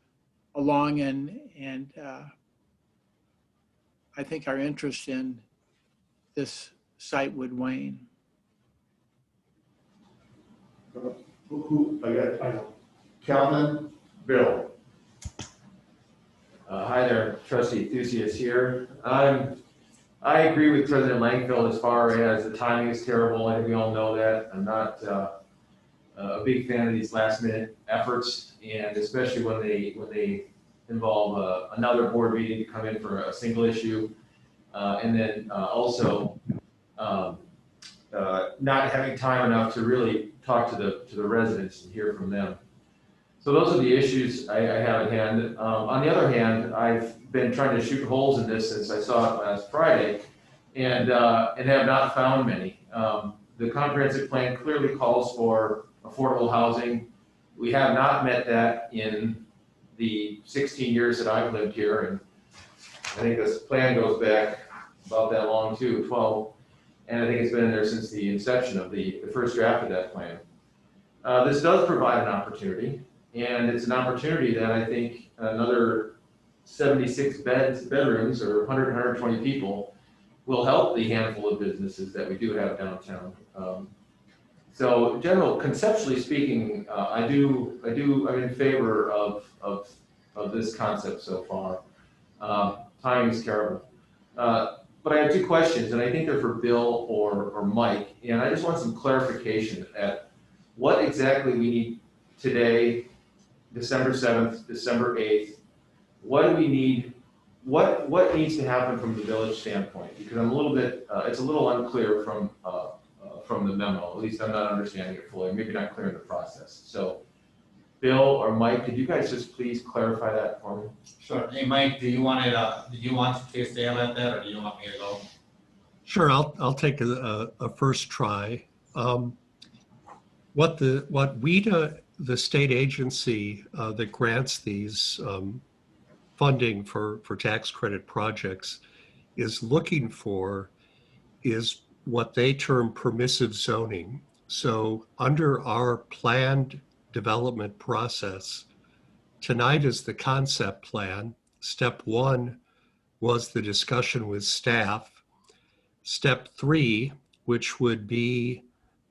along, and I think our interest in this site would wane. I got Calvin, Bill. Hi there, trustee Thusius here. I agree with President Langfield as far as the timing is terrible. I think we all know that. I'm not a big fan of these last minute efforts, and especially when they involve another board meeting to come in for a single issue. And then also not having time enough to really talk to the residents and hear from them. So those are the issues I have at hand. On the other hand, I've been trying to shoot holes in this since I saw it last Friday, and have not found many. The comprehensive plan clearly calls for affordable housing. We have not met that in the 16 years that I've lived here, and I think this plan goes back about that long too, 12. And I think it's been in there since the inception of the first draft of that plan. This does provide an opportunity, and it's an opportunity that I think another 76 bedrooms or 100, 120 people will help the handful of businesses that we do have downtown. So conceptually speaking, I'm in favor of this concept so far. Timing is terrible. But I have two questions, and I think they're for Bill or Mike, and I just want some clarification at what exactly we need today, December 7th, December 8th. What do we need? What needs to happen from the village standpoint? Because I'm a little bit, it's a little unclear from the memo. At least I'm not understanding it fully. Maybe not clear in the process. So, Bill or Mike, could you guys just please clarify that for me? Sure. Hey, Mike, did you want to take a stab at that, or do you want me to go? Sure, I'll take a first try. What WIDA, the state agency that grants these funding for tax credit projects, is looking for is what they term permissive zoning. So under our planned development process, tonight is the concept plan. Step 1 was the discussion with staff. Step 3, which would be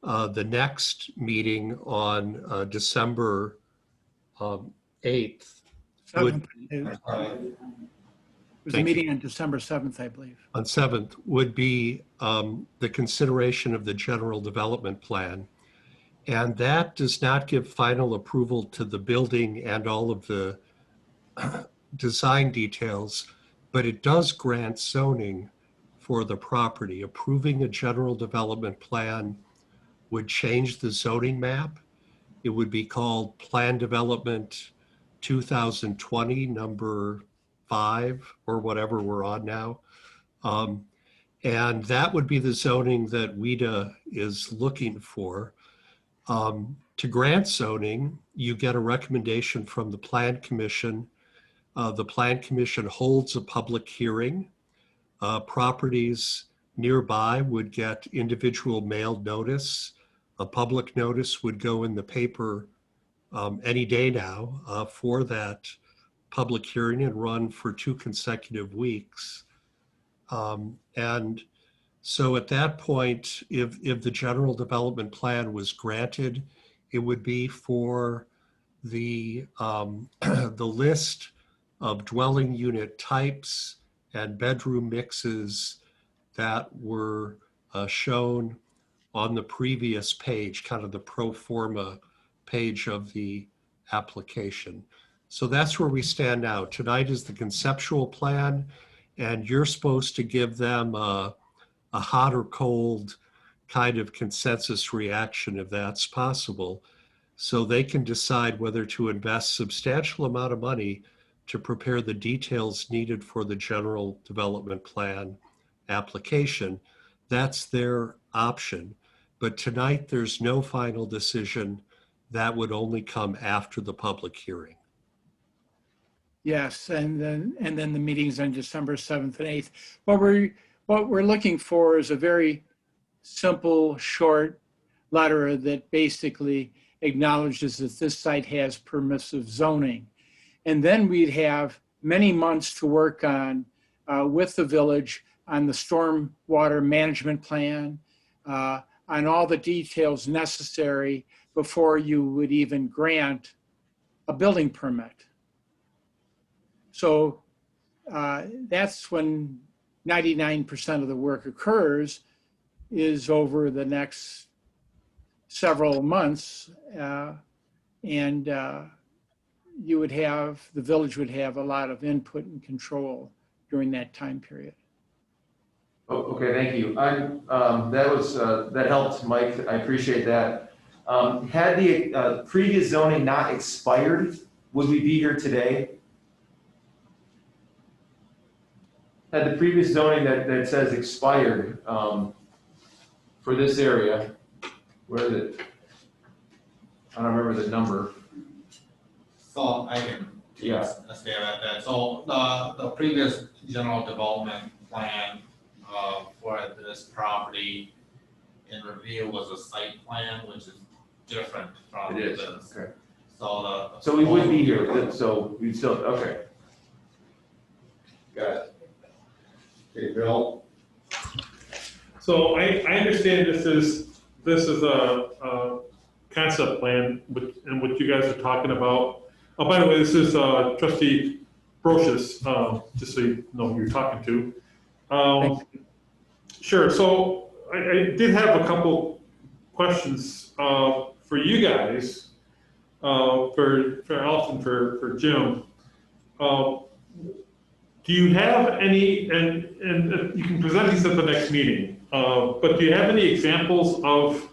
the next meeting on December 8th. It was a meeting on December 7th, I believe. On 7th would be the consideration of the general development plan. And that does not give final approval to the building and all of the design details, but it does grant zoning for the property. Approving a general development plan would change the zoning map. It would be called Plan Development 2020, number 5, or whatever we're on now. And that would be the zoning that WIDA is looking for. To grant zoning, you get a recommendation from the Plan Commission. The Plan Commission holds a public hearing. Properties nearby would get individual mailed notice. A public notice would go in the paper any day now for that public hearing and run for 2 consecutive weeks. And so at that point, if the general development plan was granted, it would be for the the list of dwelling unit types and bedroom mixes that were shown on the previous page, kind of the pro forma page of the application. So that's where we stand now. Tonight is the conceptual plan, and you're supposed to give them a hot or cold kind of consensus reaction, if that's possible, so they can decide whether to invest substantial amount of money to prepare the details needed for the general development plan application. That's their option. But tonight, there's no final decision. That would only come after the public hearing. Yes, and then the meetings on December 7th and 8th. What we're looking for is a very simple, short letter that basically acknowledges that this site has permissive zoning. And then we'd have many months to work on with the village on the stormwater management plan, on all the details necessary before you would even grant a building permit. So that's when 99% of the work occurs, is over the next several months. And you would have, the village would have a lot of input and control during that time period. Oh, okay, thank you. That helped, Mike. I appreciate that. Had the previous zoning not expired, would we be here today? Had the previous zoning that says expired for this area, where is it? I don't remember the number. So I can say about that. So the previous general development plan for this property in review was a site plan, which is different from It is, this. okay. So we would be here, so we'd still, okay. Got it. Okay, Bill? So I understand this is a concept plan, and what you guys are talking about. Oh, by the way, this is Trustee Brochus, just so you know who you're talking to. Sure, so I did have a couple questions for you guys, for Alton, for Jim. Do you have any, and you can present these at the next meeting, but do you have any examples of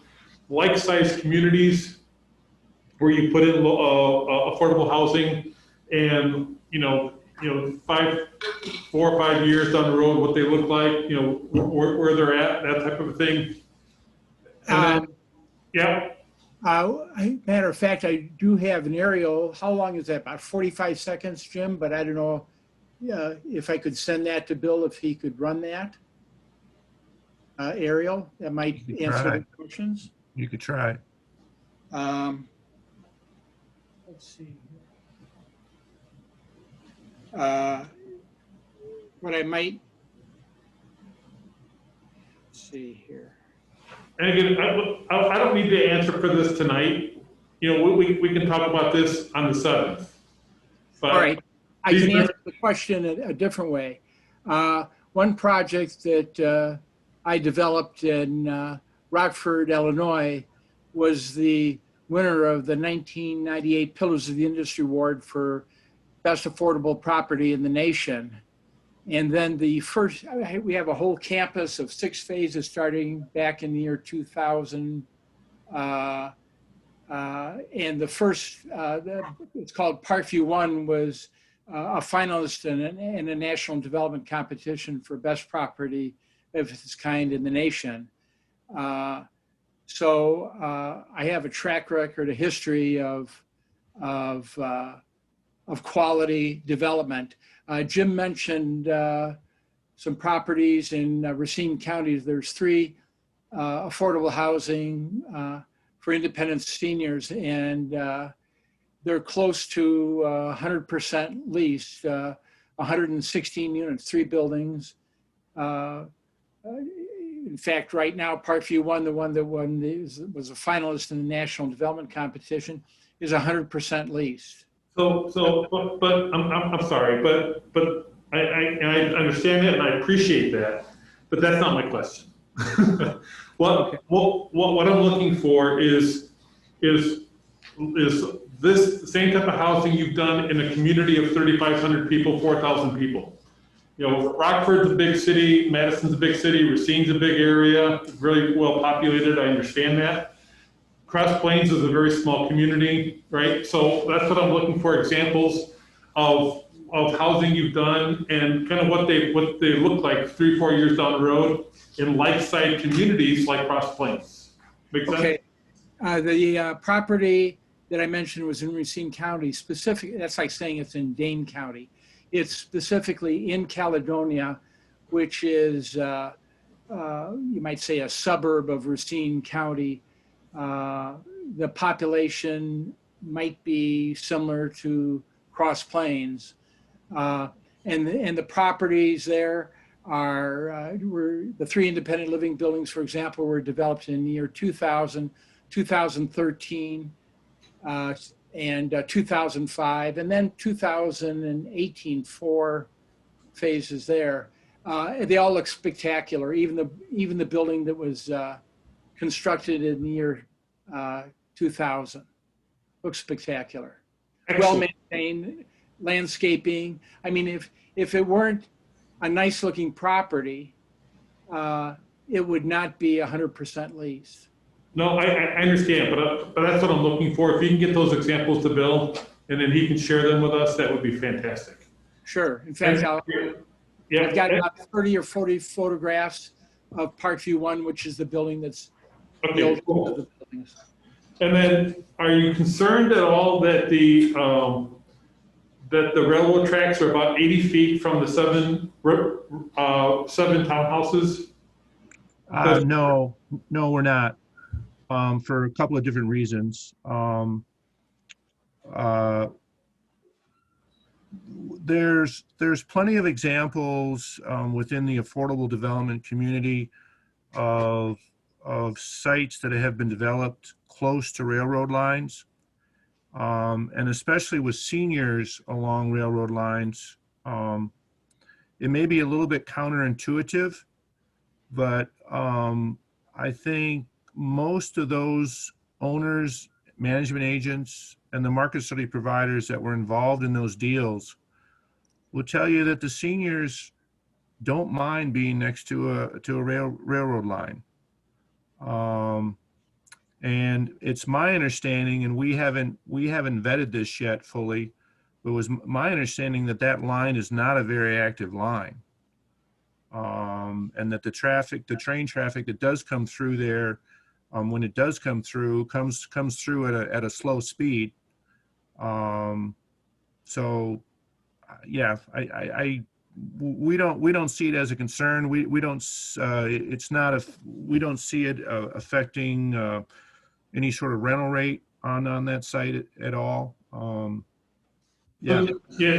like-sized communities where you put in affordable housing and, 4 or 5 years down the road, what they look like, where they're at, that type of a thing? And then, yeah. Matter of fact, I do have an aerial. How long is that? About 45 seconds, Jim, but I don't know if I could send that to Bill, if he could run that aerial. That might answer the questions. You could try. Let's see. What I might, let's see here. And again, I don't need the answer for this tonight. We can talk about this on the 7th. All right, I can answer the question a different way. One project that I developed in Rockford, Illinois, was the winner of the 1998 Pillars of the Industry Award for Best Affordable Property in the nation. And then we have a whole campus of 6 phases starting back in the year 2000. And the first, it's called Parkview 1, was a finalist in a national development competition for best property of its kind in the nation. So I have a track record, a history of quality development. Jim mentioned some properties in Racine County. There's 3 affordable housing for independent seniors, and they're close to 100% leased, 116 units, 3 buildings. In fact, right now, Parkview 1, the one that was a finalist in the national development competition, is 100% leased. But I'm sorry, but I understand that and I appreciate that, but that's not my question. What I'm looking for is this the same type of housing you've done in a community of 3,500 people, 4,000 people? You know, Rockford's a big city, Madison's a big city, Racine's a big area, really well populated, I understand that. Cross Plains is a very small community, right? So that's what I'm looking for, examples of housing you've done and kind of what they look like 3-4 years down the road in like-sized communities like Cross Plains. Make sense? Okay. The property that I mentioned was in Racine County, specific. That's like saying it's in Dane County. It's specifically in Caledonia, which is, you might say, a suburb of Racine County. The population might be similar to Cross Plains. And the properties there are, the 3 independent living buildings, for example, were developed in the year 2000, 2013, and 2005, and then 2018, 4 phases there. They all look spectacular. Even the building that was constructed in the year 2000 looks spectacular. Well maintained, landscaping. I mean, if it weren't a nice looking property, it would not be 100% leased. No, I understand, but that's what I'm looking for. If you can get those examples to Bill, and then he can share them with us, that would be fantastic. Sure. In fact, I've got about 30 or 40 photographs of Parkview 1, which is the building that's the old of the buildings. And then, are you concerned at all that the railroad tracks are about 80 feet from the 7 townhouses? No, we're not. For a couple of different reasons. There's plenty of examples within the affordable development community of sites that have been developed close to railroad lines, and especially with seniors along railroad lines. It may be a little bit counterintuitive, but I think most of those owners, management agents, and the market study providers that were involved in those deals will tell you that the seniors don't mind being next to a railroad line. And it's my understanding, and we haven't vetted this yet fully, but it was my understanding that that line is not a very active line. And that the train traffic that does come through there, when it does come through, comes through at a slow speed. So, yeah, we don't see it as a concern. We don't see it affecting any sort of rental rate on that site at all. Yeah.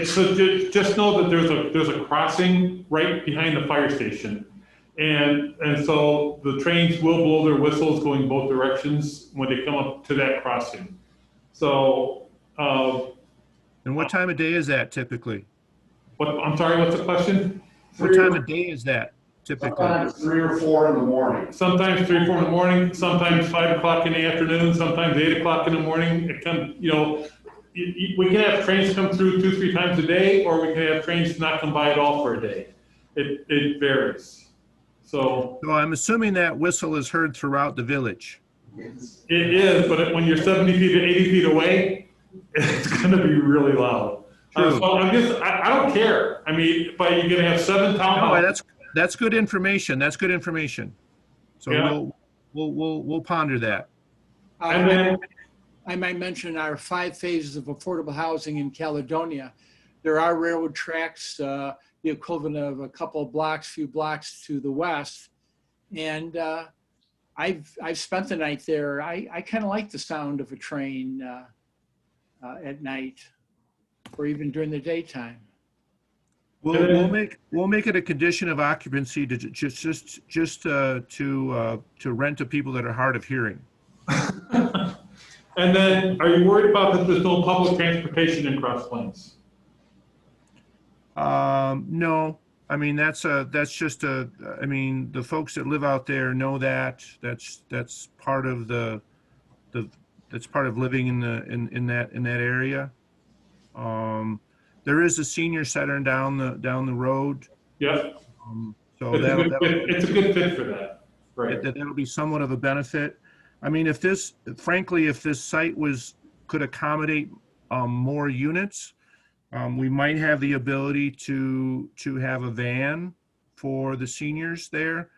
So just know that there's a crossing right behind the fire station. And so the trains will blow their whistles going both directions when they come up to that crossing. So. And what time of day is that typically? I'm sorry, what's the question? What time of day is that typically? Sometimes 3 or 4 in the morning. Sometimes 3 or 4 in the morning, sometimes 5 o'clock in the afternoon, sometimes 8 o'clock in the morning. It comes, we can have trains come through 2-3 times a day, or we can have trains not come by at all for a day. It varies. So I'm assuming that whistle is heard throughout the village. It is, but when you're 70 feet to 80 feet away, it's going to be really loud. So I don't care. I mean, but you're going to have 7 townhouses. No, that's good information. That's good information. So yeah. We'll ponder that. And then I might mention our 5 phases of affordable housing in Caledonia. There are railroad tracks, the equivalent of a couple of few blocks to the west. And I've spent the night there. I kind of like the sound of a train at night, or even during the daytime. We'll make it a condition of occupancy to just to rent to people that are hard of hearing. And then, are you worried about that there's no public transportation in Cross Plains? No, I mean, that's just I mean, the folks that live out there know that. That's part of that's part of living in that area. There is a senior center down the road. Yep. So it's a good fit for that. Right. That'll be somewhat of a benefit. I mean, frankly, if this site could accommodate more units, we might have the ability to have a van for the seniors there.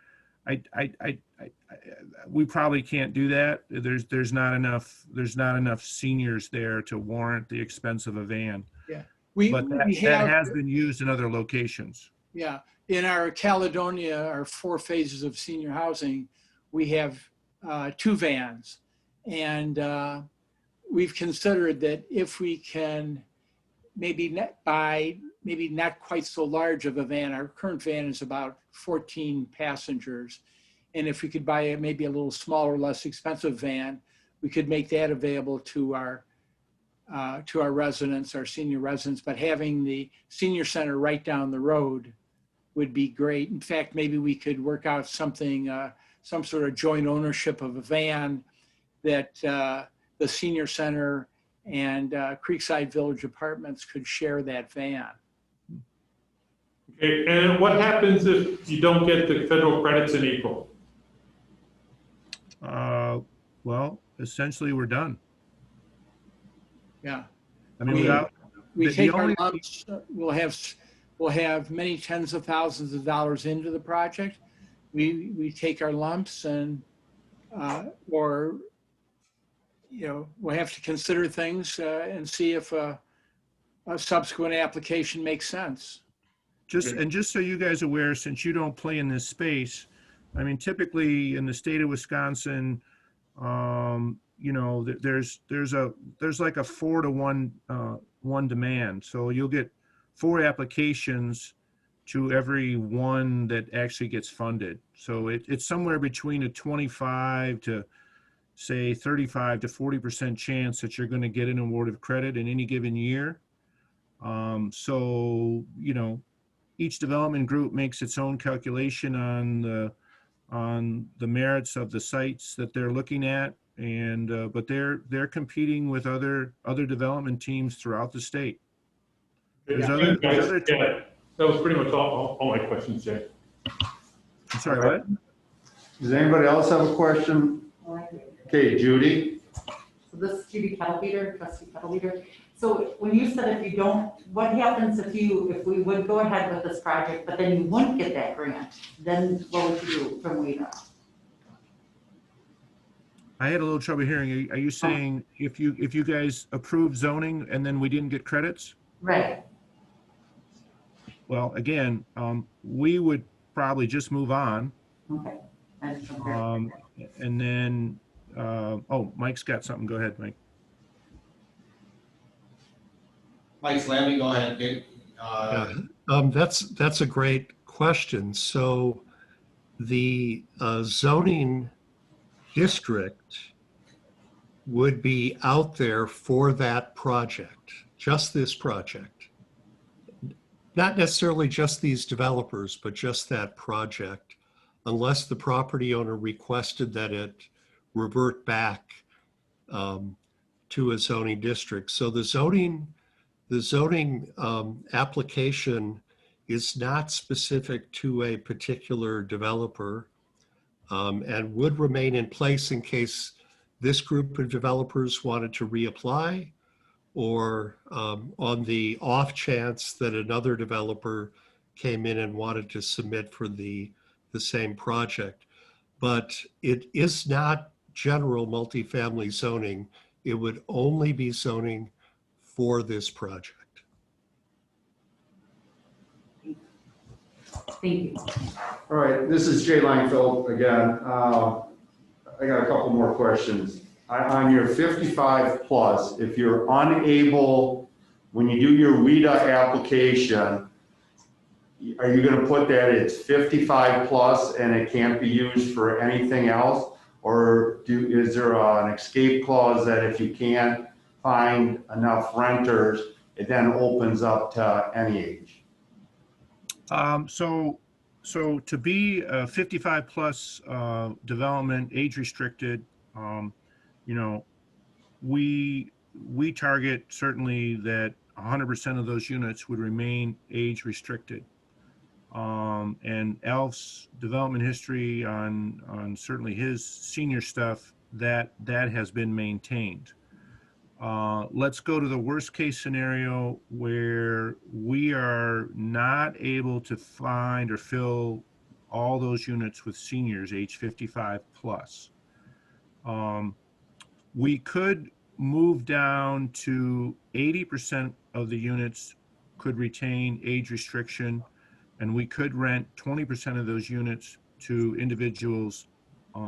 We probably can't do that. There's not enough seniors there to warrant the expense of a van. Yeah, But that has been used in other locations. Yeah, in our Caledonia, our 4 phases of senior housing, we have 2 vans, and we've considered that if we can maybe not quite so large of a van. Our current van is about 14 passengers. And if we could buy maybe a little smaller, less expensive van, we could make that available to our residents, our senior residents. But having the senior center right down the road would be great. In fact, maybe we could work out something, some sort of joint ownership of a van that the senior center and Creekside Village Apartments could share that van. Okay, and what happens if you don't get the federal credits in April? Well, essentially we're done. Yeah. I mean, we take our lumps, we'll have many tens of thousands of dollars into the project. We take our lumps and, or, you know, we'll have to consider things and see if a subsequent application makes sense. Just so you guys are aware, since you don't play in this space, I mean, typically in the state of Wisconsin, you know, there's like a 4-to-1 demand. So you'll get 4 applications to every one that actually gets funded. So it's somewhere between a 25 to say 35 to 40% chance that you're going to get an award of credit in any given year. So, you know, each development group makes its own calculation on the merits of the sites that they're looking at, and but they're competing with other development teams throughout the state. Yeah, that was pretty much all my questions, Jay. I'm sorry, what? Does anybody else have a question? Okay, Judy. So this is Judy Kettlebeater, trustee Kettlebeater. So when you said if you don't, what happens if we would go ahead with this project, but then you wouldn't get that grant? Then what would you do from WIDA? I had a little trouble hearing. Are you saying if you guys approved zoning and then we didn't get credits? Right. Well, again, we would probably just move on. Okay. And then, oh, Mike's got something. Go ahead, Mike. Mike Slammy, go ahead. That's a great question. So the zoning district would be out there for that project, just this project. Not necessarily just these developers, but just that project, unless the property owner requested that it revert back to a zoning district. So the zoning application is not specific to a particular developer and would remain in place in case this group of developers wanted to reapply, or on the off chance that another developer came in and wanted to submit for the same project. But it is not general multifamily zoning. It would only be zoning for this project. Thank you. All right, this is Jay Langfeld again. I got a couple more questions. On your 55 plus, if you're unable, when you do your WIDA application, are you going to put that it's 55 plus and it can't be used for anything else? Or is there an escape clause that if you can't find enough renters, it then opens up to any age? So to be a 55 plus development, age restricted, you know, we target certainly that 100% of those units would remain age restricted. And Alf's development history on certainly his senior stuff, that has been maintained. Let's go to the worst case scenario where we are not able to find or fill all those units with seniors age 55 plus. We could move down to 80% of the units could retain age restriction, and we could rent 20% of those units to individuals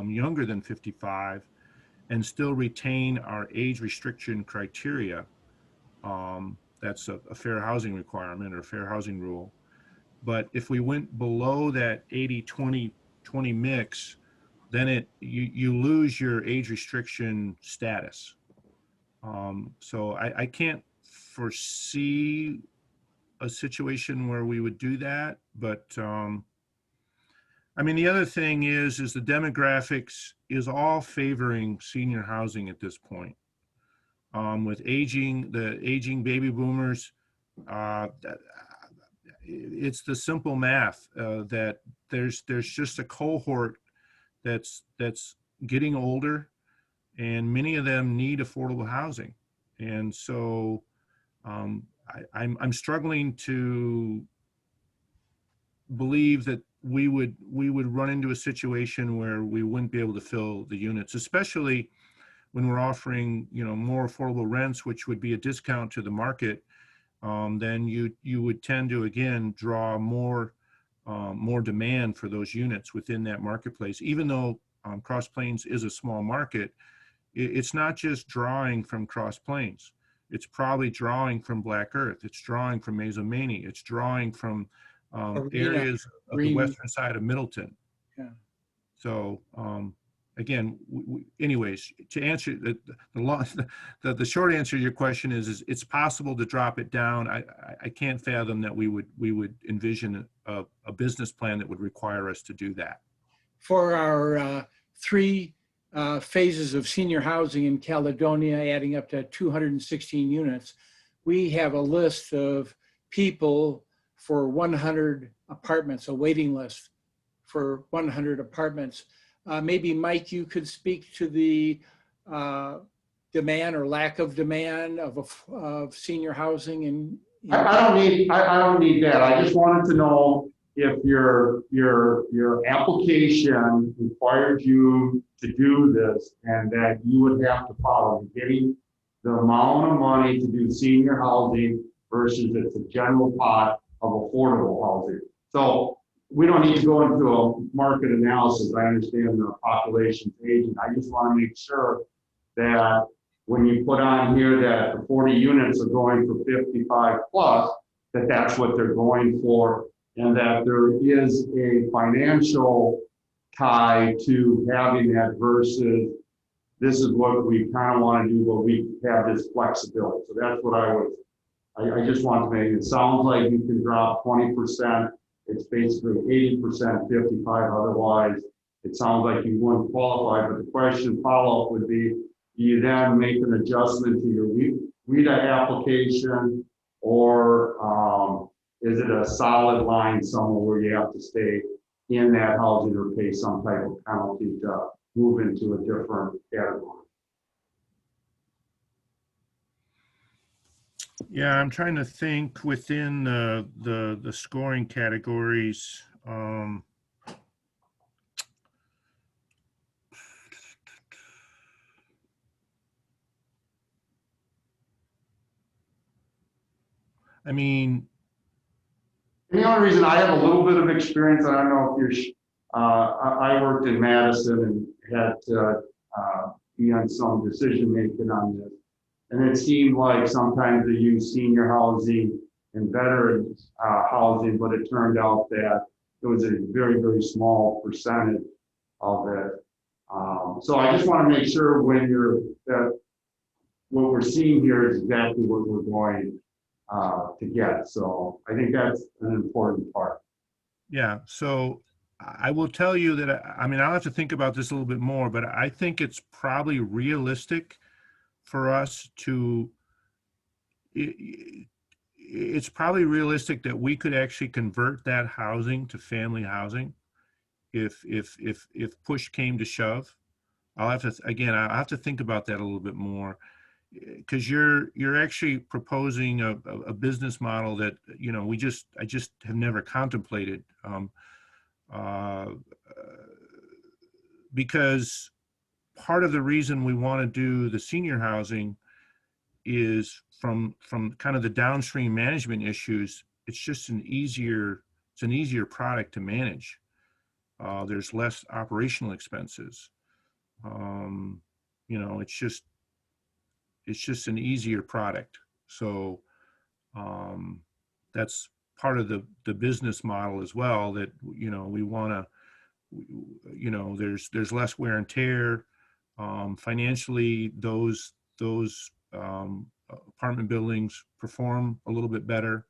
younger than 55 and still retain our age restriction criteria. That's a fair housing requirement or fair housing rule. But if we went below that 80-20 mix, then you lose your age restriction status. So I can't foresee a situation where we would do that, but I mean, the other thing is the demographics is all favoring senior housing at this point. With the aging baby boomers, it's the simple math that there's just a cohort that's getting older, and many of them need affordable housing, and so I'm struggling to believe that we would run into a situation where we wouldn't be able to fill the units, especially when we're offering, you know, more affordable rents, which would be a discount to the market. Then you would tend to again draw more demand for those units within that marketplace. Even though Cross Plains is a small market, it's not just drawing from Cross Plains. It's probably drawing from Black Earth. It's drawing from Mazomanie. It's drawing from areas of the western side of Middleton. Yeah. So again, anyways, to answer the short answer to your question is it's possible to drop it down. I can't fathom that we would envision a business plan that would require us to do that. For our 3 phases of senior housing in Caledonia, adding up to 216 units, we have a list of people for 100 apartments, a waiting list for 100 apartments. Maybe Mike, you could speak to the demand or lack of demand of senior housing in. I don't need that. I just wanted to know if your application required you to do this and that you would have to follow getting the amount of money to do senior housing versus it's a general pot of affordable housing. So we don't need to go into a market analysis. I understand the population's aging. I just want to make sure that when you put on here that the 40 units are going for 55 plus, that's what they're going for, and that there is a financial tie to having that versus this is what we kind of want to do, but we have this flexibility. So that's what I just want to make. It sounds like you can drop 20%. It's basically 80%, 55 otherwise. It sounds like you wouldn't qualify, but the question follow-up would be, do you then make an adjustment to your WIDA application, or is it a solid line somewhere where you have to stay in that housing or pay some type of penalty to move into a different category? Yeah, I'm trying to think within the scoring categories. I mean, the only reason I have a little bit of experience, I don't know if you're, I worked in Madison and had to be on some decision making on this. And it seemed like sometimes they use senior housing and veterans housing, but it turned out that it was a very, very small percentage of it. So I just want to make sure when that what we're seeing here is exactly what we're going to get. So I think that's an important part. Yeah, so I will tell you that, I mean, I'll have to think about this a little bit more, but I think it's probably realistic for us to, it's probably realistic that we could actually convert that housing to family housing if push came to shove. I'll have to, again, I'll have to think about that a little bit more, because you're actually proposing a business model that, you know, I just have never contemplated. Because part of the reason we want to do the senior housing is from kind of the downstream management issues. It's just an easier product to manage. There's less operational expenses. You know, it's just an easier product. So that's part of the business model as well, that, you know, we want to, you know, there's less wear and tear. Financially, those apartment buildings perform a little bit better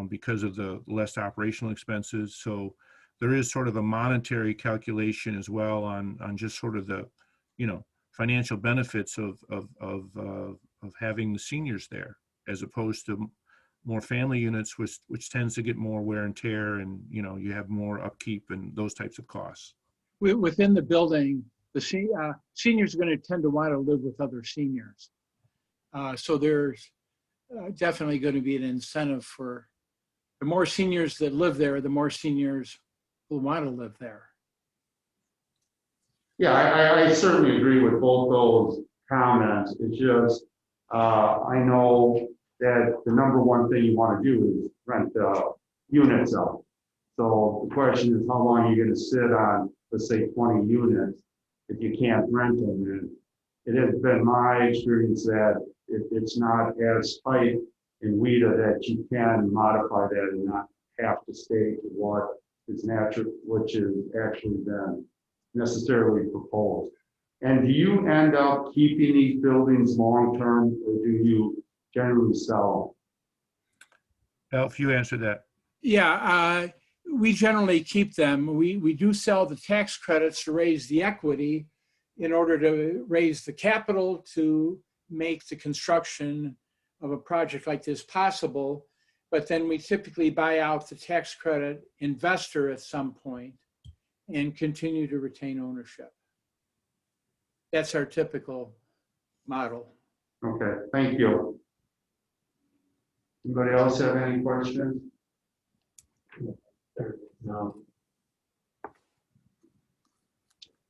because of the less operational expenses. So there is sort of a monetary calculation as well on just sort of the, you know, financial benefits of having the seniors there, as opposed to more family units, which tends to get more wear and tear, and, you know, you have more upkeep and those types of costs. Within the building, the seniors are going to tend to want to live with other seniors. So there's definitely going to be an incentive for the more seniors that live there, the more seniors will want to live there. Yeah, I certainly agree with both those comments. It's just, I know that the number one thing you want to do is rent the units out. So the question is, how long are you going to sit on, let's say, 20 units if you can't rent them? And it has been my experience that it's not as tight in WIDA that you can modify that and not have to stay to what is natural, which is actually been necessarily proposed. And do you end up keeping these buildings long-term, or do you generally sell? If you answer that. Yeah, we generally keep them. We do sell the tax credits to raise the equity in order to raise the capital to make the construction of a project like this possible. But then we typically buy out the tax credit investor at some point and continue to retain ownership. That's our typical model. Okay, thank you. Anybody else have any questions? No.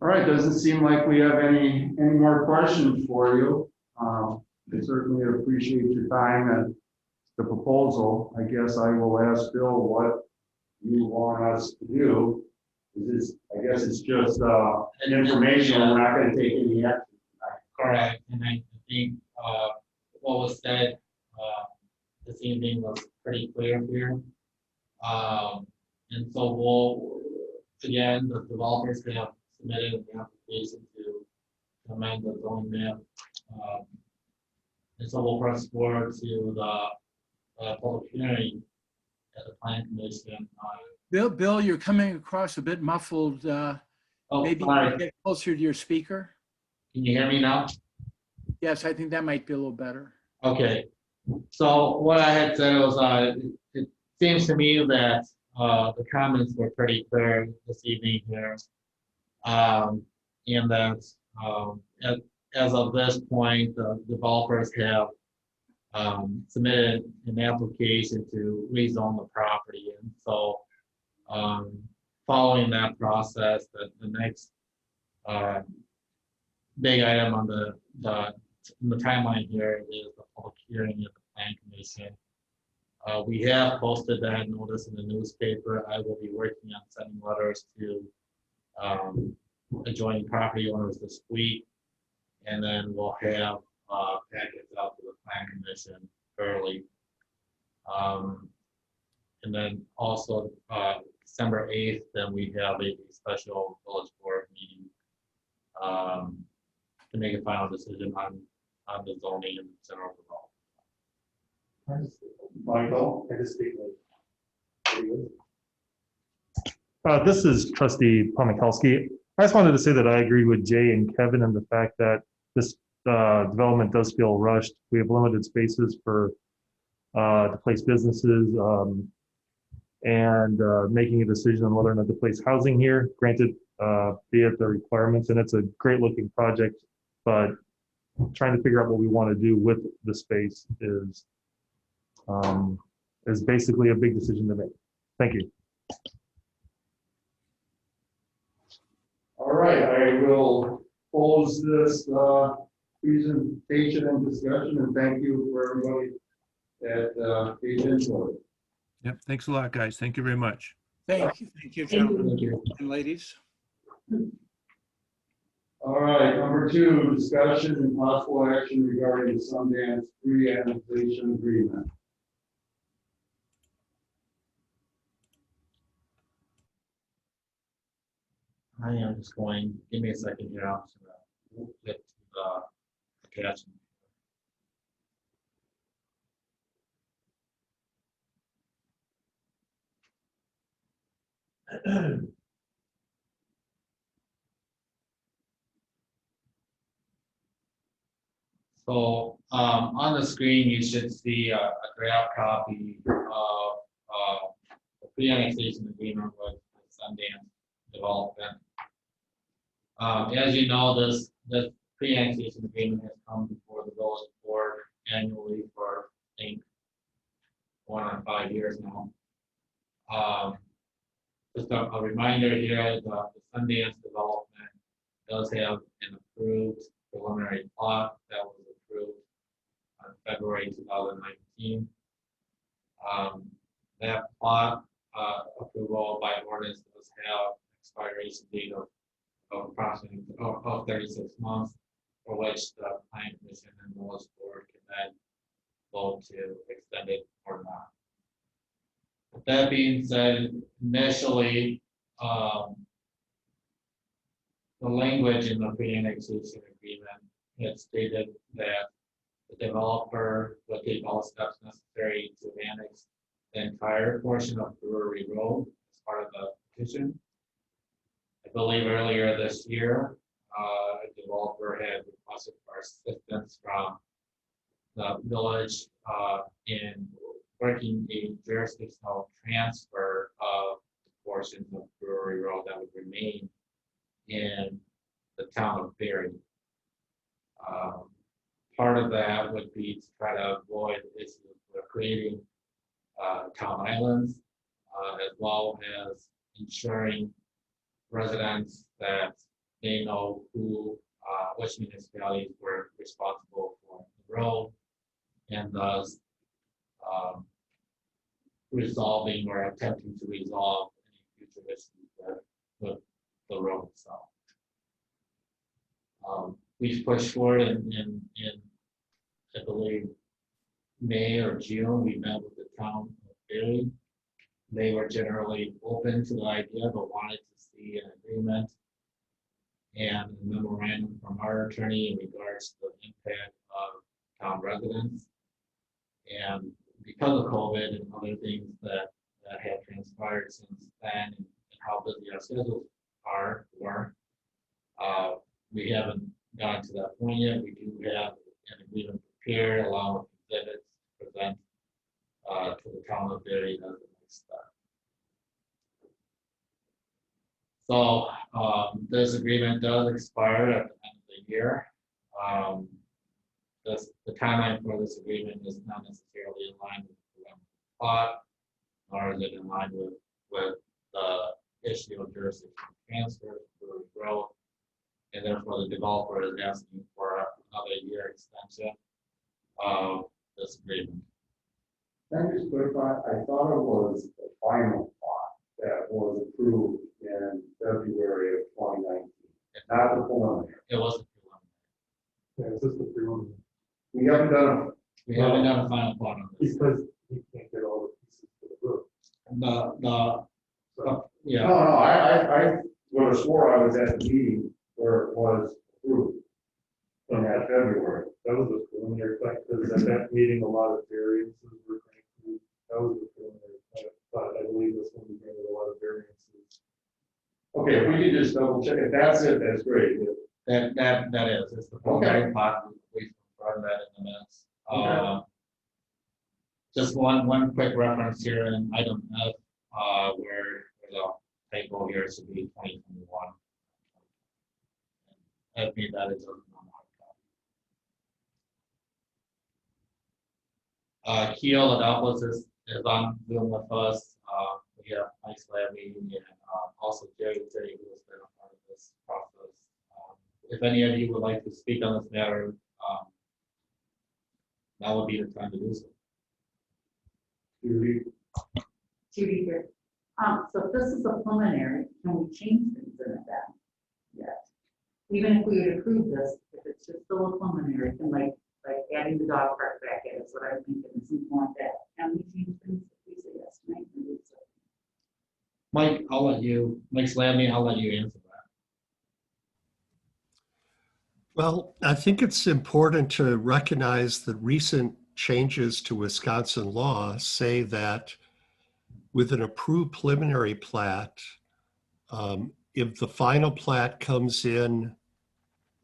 All right, doesn't seem like we have any more questions for you. I certainly appreciate your time and the proposal. I guess I will ask Bill what you want us to do. I guess it's just information. We're not going to take any action. Correct, and I think what was said this evening was pretty clear here. And so we'll, again, the developers have submitted an application to amend the zoning map. And so we'll press forward to the public hearing at the Planning Commission. Bill, you're coming across a bit muffled. Maybe you can get closer to your speaker. Can you hear me now? Yes, I think that might be a little better. Okay. So what I had said was, it seems to me that the comments were pretty clear this evening here, and that as of this point, the developers have submitted an application to rezone the property, and so following that process, the next big item on the timeline here is the public hearing at the Planning Commission. We have posted that notice in the newspaper. I will be working on sending letters to adjoining property owners this week, and then we'll have packets out to the Planning Commission early. And then also December 8th, then we have a special village board meeting to make a final decision on the zoning and general development. Michael? This is trustee Pomikowski. I just wanted to say that I agreed with Jay and Kevin in the fact that this development does feel rushed. We have limited spaces for to place businesses and making a decision on whether or not to place housing here. Granted, be it the requirements, and it's a great looking project, but trying to figure out what we want to do with the space is basically a big decision to make. Thank you. All right, I will close this presentation and discussion, and thank you for everybody that paid into it. Yep, thanks a lot, guys. Thank you very much. Thank you, gentlemen and ladies. All right, number 2, discussion and possible action regarding the Sundance pre-annexation agreement. I am just going, give me a second here, I'm just gonna get to the attachment. So on the screen, you should see a draft copy of the pre-annexation agreement with Sundance Development. As you know, this pre-annexation agreement has come before the village board annually for, I think, 1 or 5 years now. Just a reminder here, the Sundance Development does have an approved preliminary plot that was approved on February 2019. That plot approval by ordinance does have expiration date of approximately 36 months, for which the planning commission and the village board can then vote to extend it or not. With that being said, initially, the language in the pre-annexation agreement had stated that the developer would take all steps necessary to annex the entire portion of Brewery Road as part of the petition. I believe earlier this year, a developer had requested for assistance from the village in working a jurisdictional transfer of portions of Brewery Road that would remain in the town of Berry. Part of that would be to try to avoid issues with creating town islands, as well as ensuring residents that they know which municipalities were responsible for the road, and thus resolving or attempting to resolve any future issues with the road itself. We've pushed forward in I believe May or June. We met with the town of Berry. They were generally open to the idea, but wanted to see an agreement and a memorandum from our attorney in regards to the impact of town residents. And because of COVID and other things that have transpired since then, and how busy our schedules were, we haven't gotten to that point yet. We do have an agreement prepared along with exhibits to present to the town of Berry as the next step. So this agreement does expire at the end of the year. The timeline for this agreement is not necessarily in line with the plot, nor is it in line with the issue of jurisdiction transfer to growth, and therefore the developer is asking for another year extension of this agreement. Can I just clarify? I thought it was the final plot that was approved in February of 2019, not the preliminary. It wasn't preliminary. Yeah, it's just the preliminary. We haven't done a final plot on this. Because you can't get all the pieces for the road. Yeah. No, I would have swore I was at the meeting where it was approved in that February. That was the preliminary plan, because at that meeting, a lot of variances were granted. That was the preliminary plan, but I believe this one was granted a lot of variances Okay, if we could just double check, if that's it, that's great. That is, it's the preliminary plot, we confirmed that in the minutes. Just one quick reference here in item F, where there's a typo here, it should be 2021. I mean, that is on the hard copy. Keel Adopoulos is on Zoom with us. We have Mike Slavy and also Jerry Terry, who has been a part of this process. If any of you would like to speak on this matter, that would be the time to do so. Judy? Judy here. So if this is a preliminary, can we change things in it then? Yes. Even if we would approve this, if it's just still a preliminary, can like adding the dog park back in, is what I'm thinking, something like that. Can we change things if we say yes tonight? Mike, Mike Slavy, I'll let you answer that. Well, I think it's important to recognize that recent changes to Wisconsin law say that with an approved preliminary plat, if the final plat comes in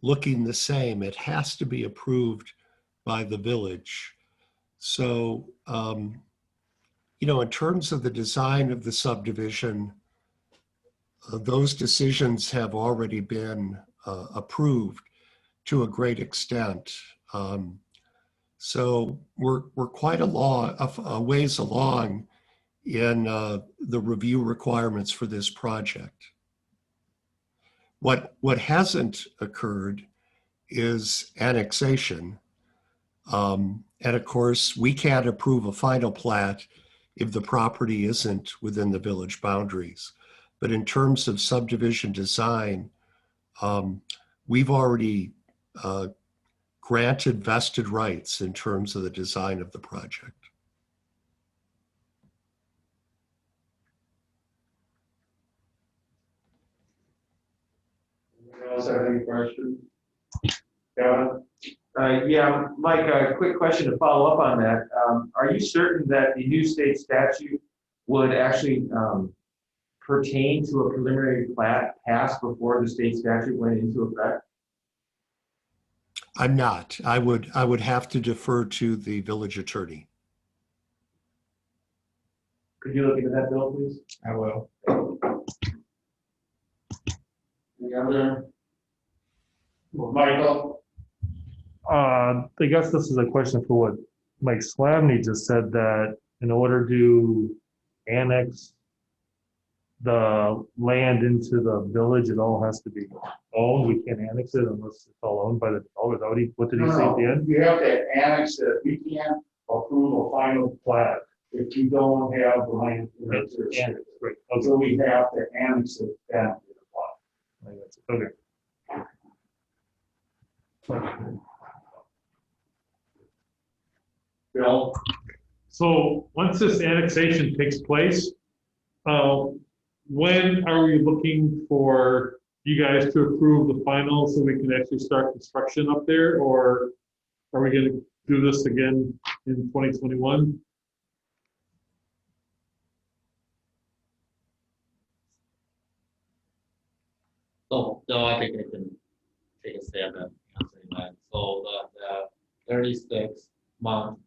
looking the same, it has to be approved by the village. So, in terms of the design of the subdivision, those decisions have already been approved to a great extent. So we're quite a ways along in the review requirements for this project. What hasn't occurred is annexation. And of course, we can't approve a final plat if the property isn't within the village boundaries. But in terms of subdivision design, we've already granted vested rights in terms of the design of the project. Anyone else have any questions? Kevin? Yeah, Mike, a quick question to follow up on that. Are you certain that the new state statute would actually pertain to a preliminary plat passed before the state statute went into effect? I'm not. I would have to defer to the village attorney. Could you look into that, Bill, please? I will. Any other? Michael? I guess this is a question for what Mike Slavny just said, that in order to annex the land into the village, it all has to be owned. We can't annex it unless it's all owned by the developer. What did he say at the end? You have to annex it. We can't approve a final plat if you don't have the land. Right. So we have to annex it back to the plot. Okay. Bill? So once this annexation takes place, when are we looking for you guys to approve the final so we can actually start construction up there? Or are we going to do this again in 2021? So I think I can take a stab at answering that. So the 36-month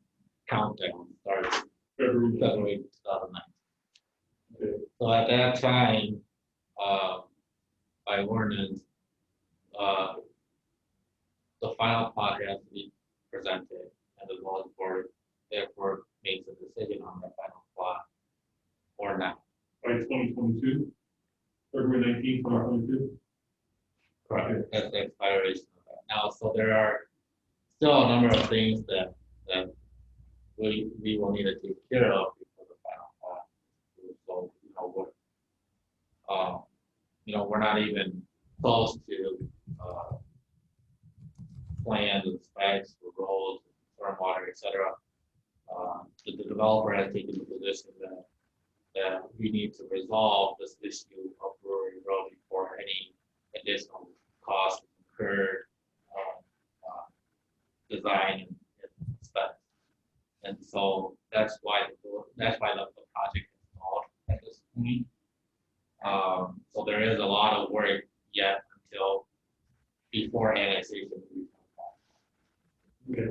countdown starts February 2009. Okay. So at that time, by ordinance, the final plot has to be presented, and the village board therefore makes a decision on the final plot or not. By 2022? February 19th, 2022? Correct. That's the expiration of that. Now, so there are still a number of things that we will need to take care of before the final plot. So, we're not even close to plans and specs for roads, stormwater, et cetera. The developer has taken the position that we need to resolve this issue of Brewery Road before any additional costs incurred, design and specs. And so that's why the project is stalled at this point. So there is a lot of before annexation. Okay.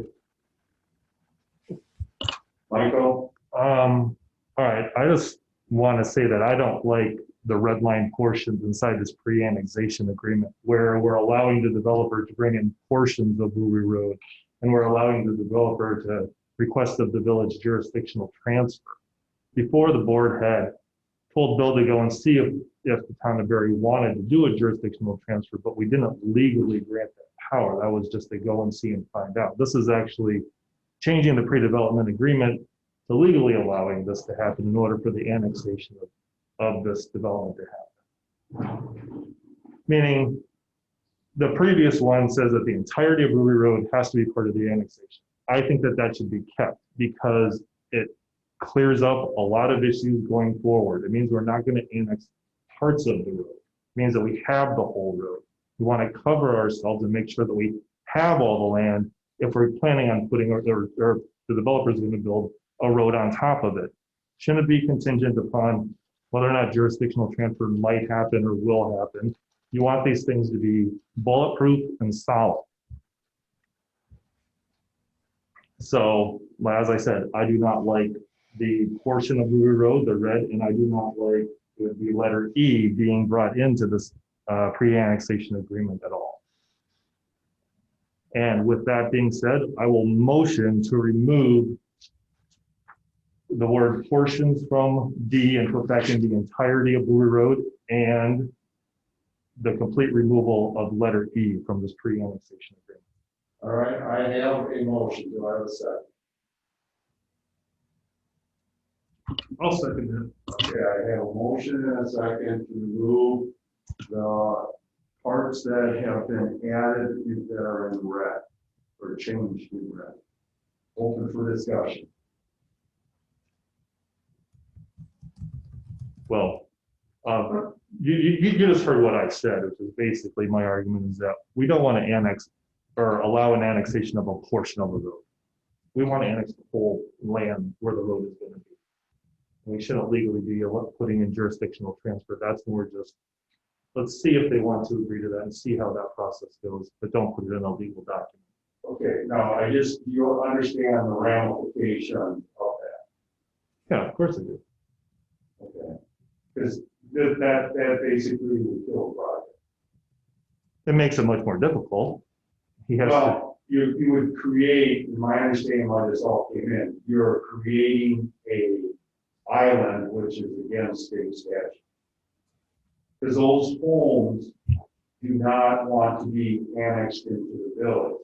Michael? All right, I just want to say that I don't like the red line portions inside this pre-annexation agreement where we're allowing the developer to bring in portions of Brewery Road and we're allowing the developer to request of the village jurisdictional transfer. Before, the board had told Bill to go and see if the town of Berry wanted to do a jurisdictional transfer, but we didn't legally grant that power. That was just to go and see and find out. This is actually changing the pre-development agreement to legally allowing this to happen in order for the annexation of this development to happen. Meaning, the previous one says that the entirety of Brewery Road has to be part of the annexation. I think that that should be kept because it clears up a lot of issues going forward. It means we're not going to annex parts of the road. It means that we have the whole road. We want to cover ourselves and make sure that we have all the land if we're planning on putting, or the developer is going to build a road on top of it. Shouldn't be contingent upon whether or not jurisdictional transfer might happen or will happen. You want these things to be bulletproof and solid. So, as I said, I do not like the portion of Brewery Road, the red, and I do not like the letter E being brought into this pre-annexation agreement at all. And with that being said, I will motion to remove the word portions from D and put back in the entirety of Brewery Road and the complete removal of letter E from this pre-annexation agreement. All right, I have a motion. Do I have a second? I'll second it. Okay, I have a motion and a second to remove the parts that have been added that are in red or changed in red. Open for discussion. Well, you just heard what I said, which is basically my argument is that we don't want to annex or allow an annexation of a portion of the road. We want to annex the whole land where the road is going to be. We shouldn't legally be putting in jurisdictional transfer. That's more just, let's see if they want to agree to that and see how that process goes, but don't put it in a legal document. Okay, now you understand the ramification of that. Yeah, of course I do. Okay, because that basically would kill the project. It makes it much more difficult. He has you would create, in my understanding why this all came in, you're creating a island which is against state statute. Because those homes do not want to be annexed into the village.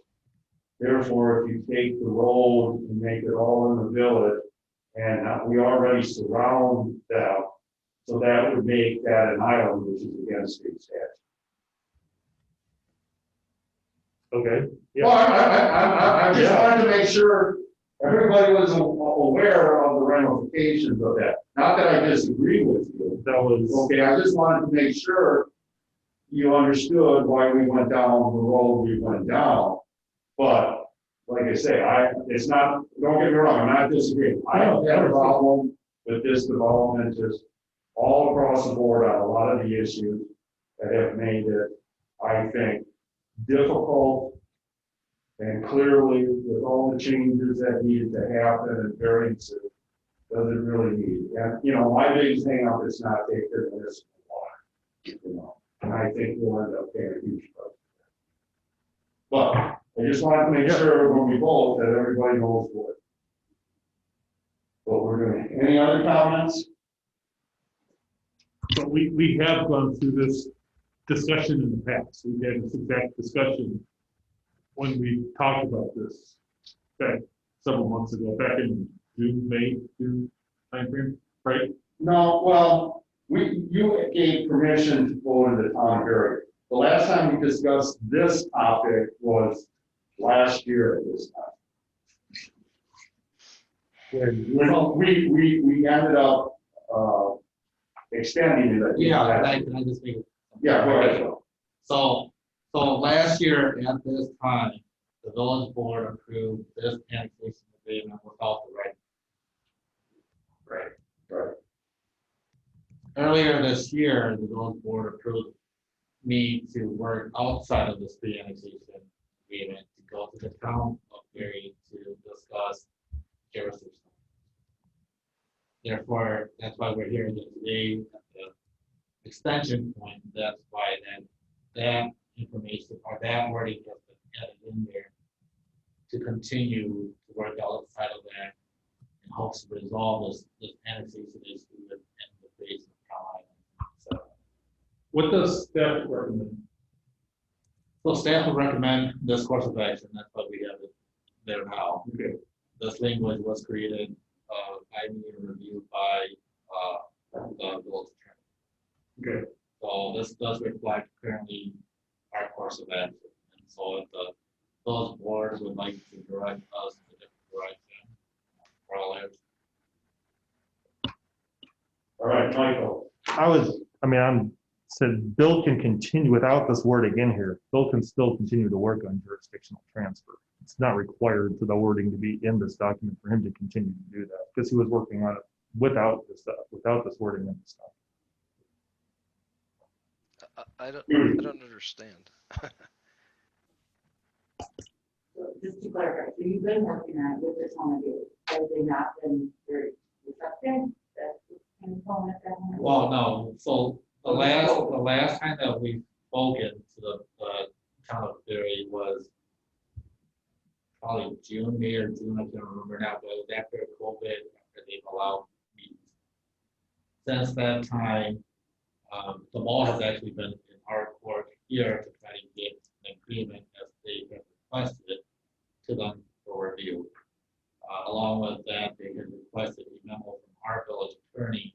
Therefore, if you take the road and make it all in the village, and we already surround them, so that would make that an island which is against state statute. Okay. Yeah. Well, I just wanted to make sure everybody was aware of the ramifications of that. Not that I disagree with you. That was okay. I just wanted to make sure you understood why we went down the road we went down. But like I say, it's not. Don't get me wrong. I'm not disagreeing. I don't have a problem with this development just all across the board on a lot of the issues that have made it, I think, difficult. And clearly, with all the changes that needed to happen and variances, does it really need? And my biggest hang up is not taking the municipal water. And I think we'll end up paying a huge price. But I just wanted to make sure when we vote that everybody knows what we're doing. Any other comments? But we have gone through this discussion in the past. We've had this exact discussion when we talked about this back several months ago, back in June timeframe, right? No, well, you gave permission to go into the town of Berry. The last time we discussed this topic was last year at this time. When we ended up extending it. Yeah, can I just make it? Yeah, go ahead. So last year at this time, the village board approved this annexation agreement without the right. Right. Earlier this year, the village board approved me to work outside of this pre-annexation agreement to go to the town of Gary to discuss jurisdiction. Therefore, that's why we're here today at the extension point. That's why that information or that wording has been added in there to continue to work outside of that in hopes to resolve this annexation issue and the base of Cow Island. So, What does staff recommend? so staff will recommend this course of action. That's what we have it there now. Okay. This language was created by me and reviewed by the village attorney. Okay. So this does reflect currently our course of action. And so if the village board would like to direct us in a different direction, we're all ears. All right, Michael. I'm said Bill can continue without this wording in here. Bill can still continue to work on jurisdictional transfer. It's not required for the wording to be in this document for him to continue to do that because he was working on it without this wording in this document. I don't understand. Just to clarify, so you've been working on it with this one of you. Have they not been very receptive? That's kind of calling it that one? Well, no, so the last time that we spoken to the town of Berry was probably June, May or June, I can't remember now, but it was after COVID, after they've allowed meetings. Since that time, the ball has actually been in our court here to try to get an agreement as they have requested to them for review. Along with that, they had requested a memo from our village attorney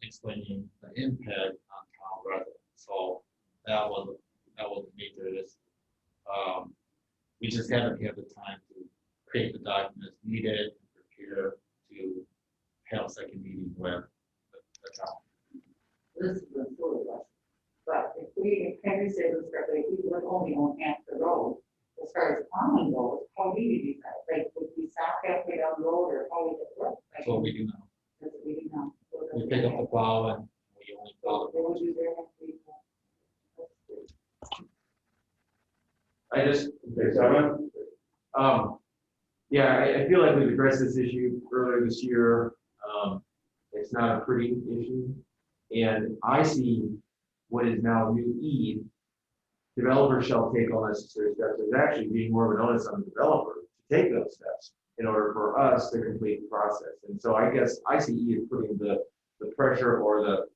explaining the impact on town residents. So that was a major issue. We just haven't had the time to create the documents needed and prepare to have a second meeting with the town. This is a sort of lesson. But if Henry said this correctly, if we would only own half the road, as far as common goes, how do you do that? Like, would we stop halfway down the road or how would it work? Like, That's what we do now. that's what we do now. We pick up the plow and we only plow. They would do their half the I just, yeah, I feel like we've addressed this issue earlier this year. It's not a pretty issue. And I see what is now new E, developers shall take all necessary steps, is actually being more of an onus on the developer to take those steps in order for us to complete the process. And so I guess ICE is putting the pressure or the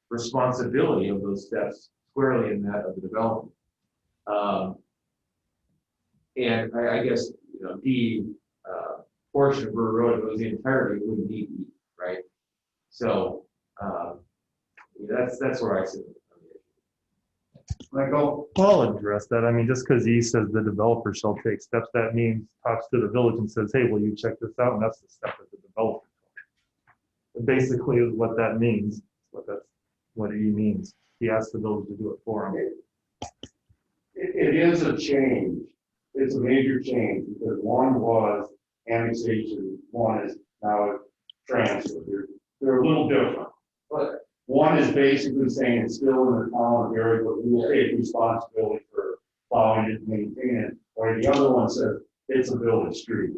responsibility of those steps squarely in that of the development. And I guess, D portion of Brewer Road, if it was the entirety, it wouldn't need E, right? So that's where I see it. Michael? I'll address that. I mean, just because he says the developer shall take steps, that means talks to the village and says, hey, will you check this out? And that's the step that the developer took. It basically is what that means. What he means. He asked the village to do it for him. It is a change. It's a major change because one was annexation, one is now transfer. They're a little different. But one is basically saying it's still in the town of Gary, but we will take responsibility for plowing it and maintaining it. Or the other one says it's a village street.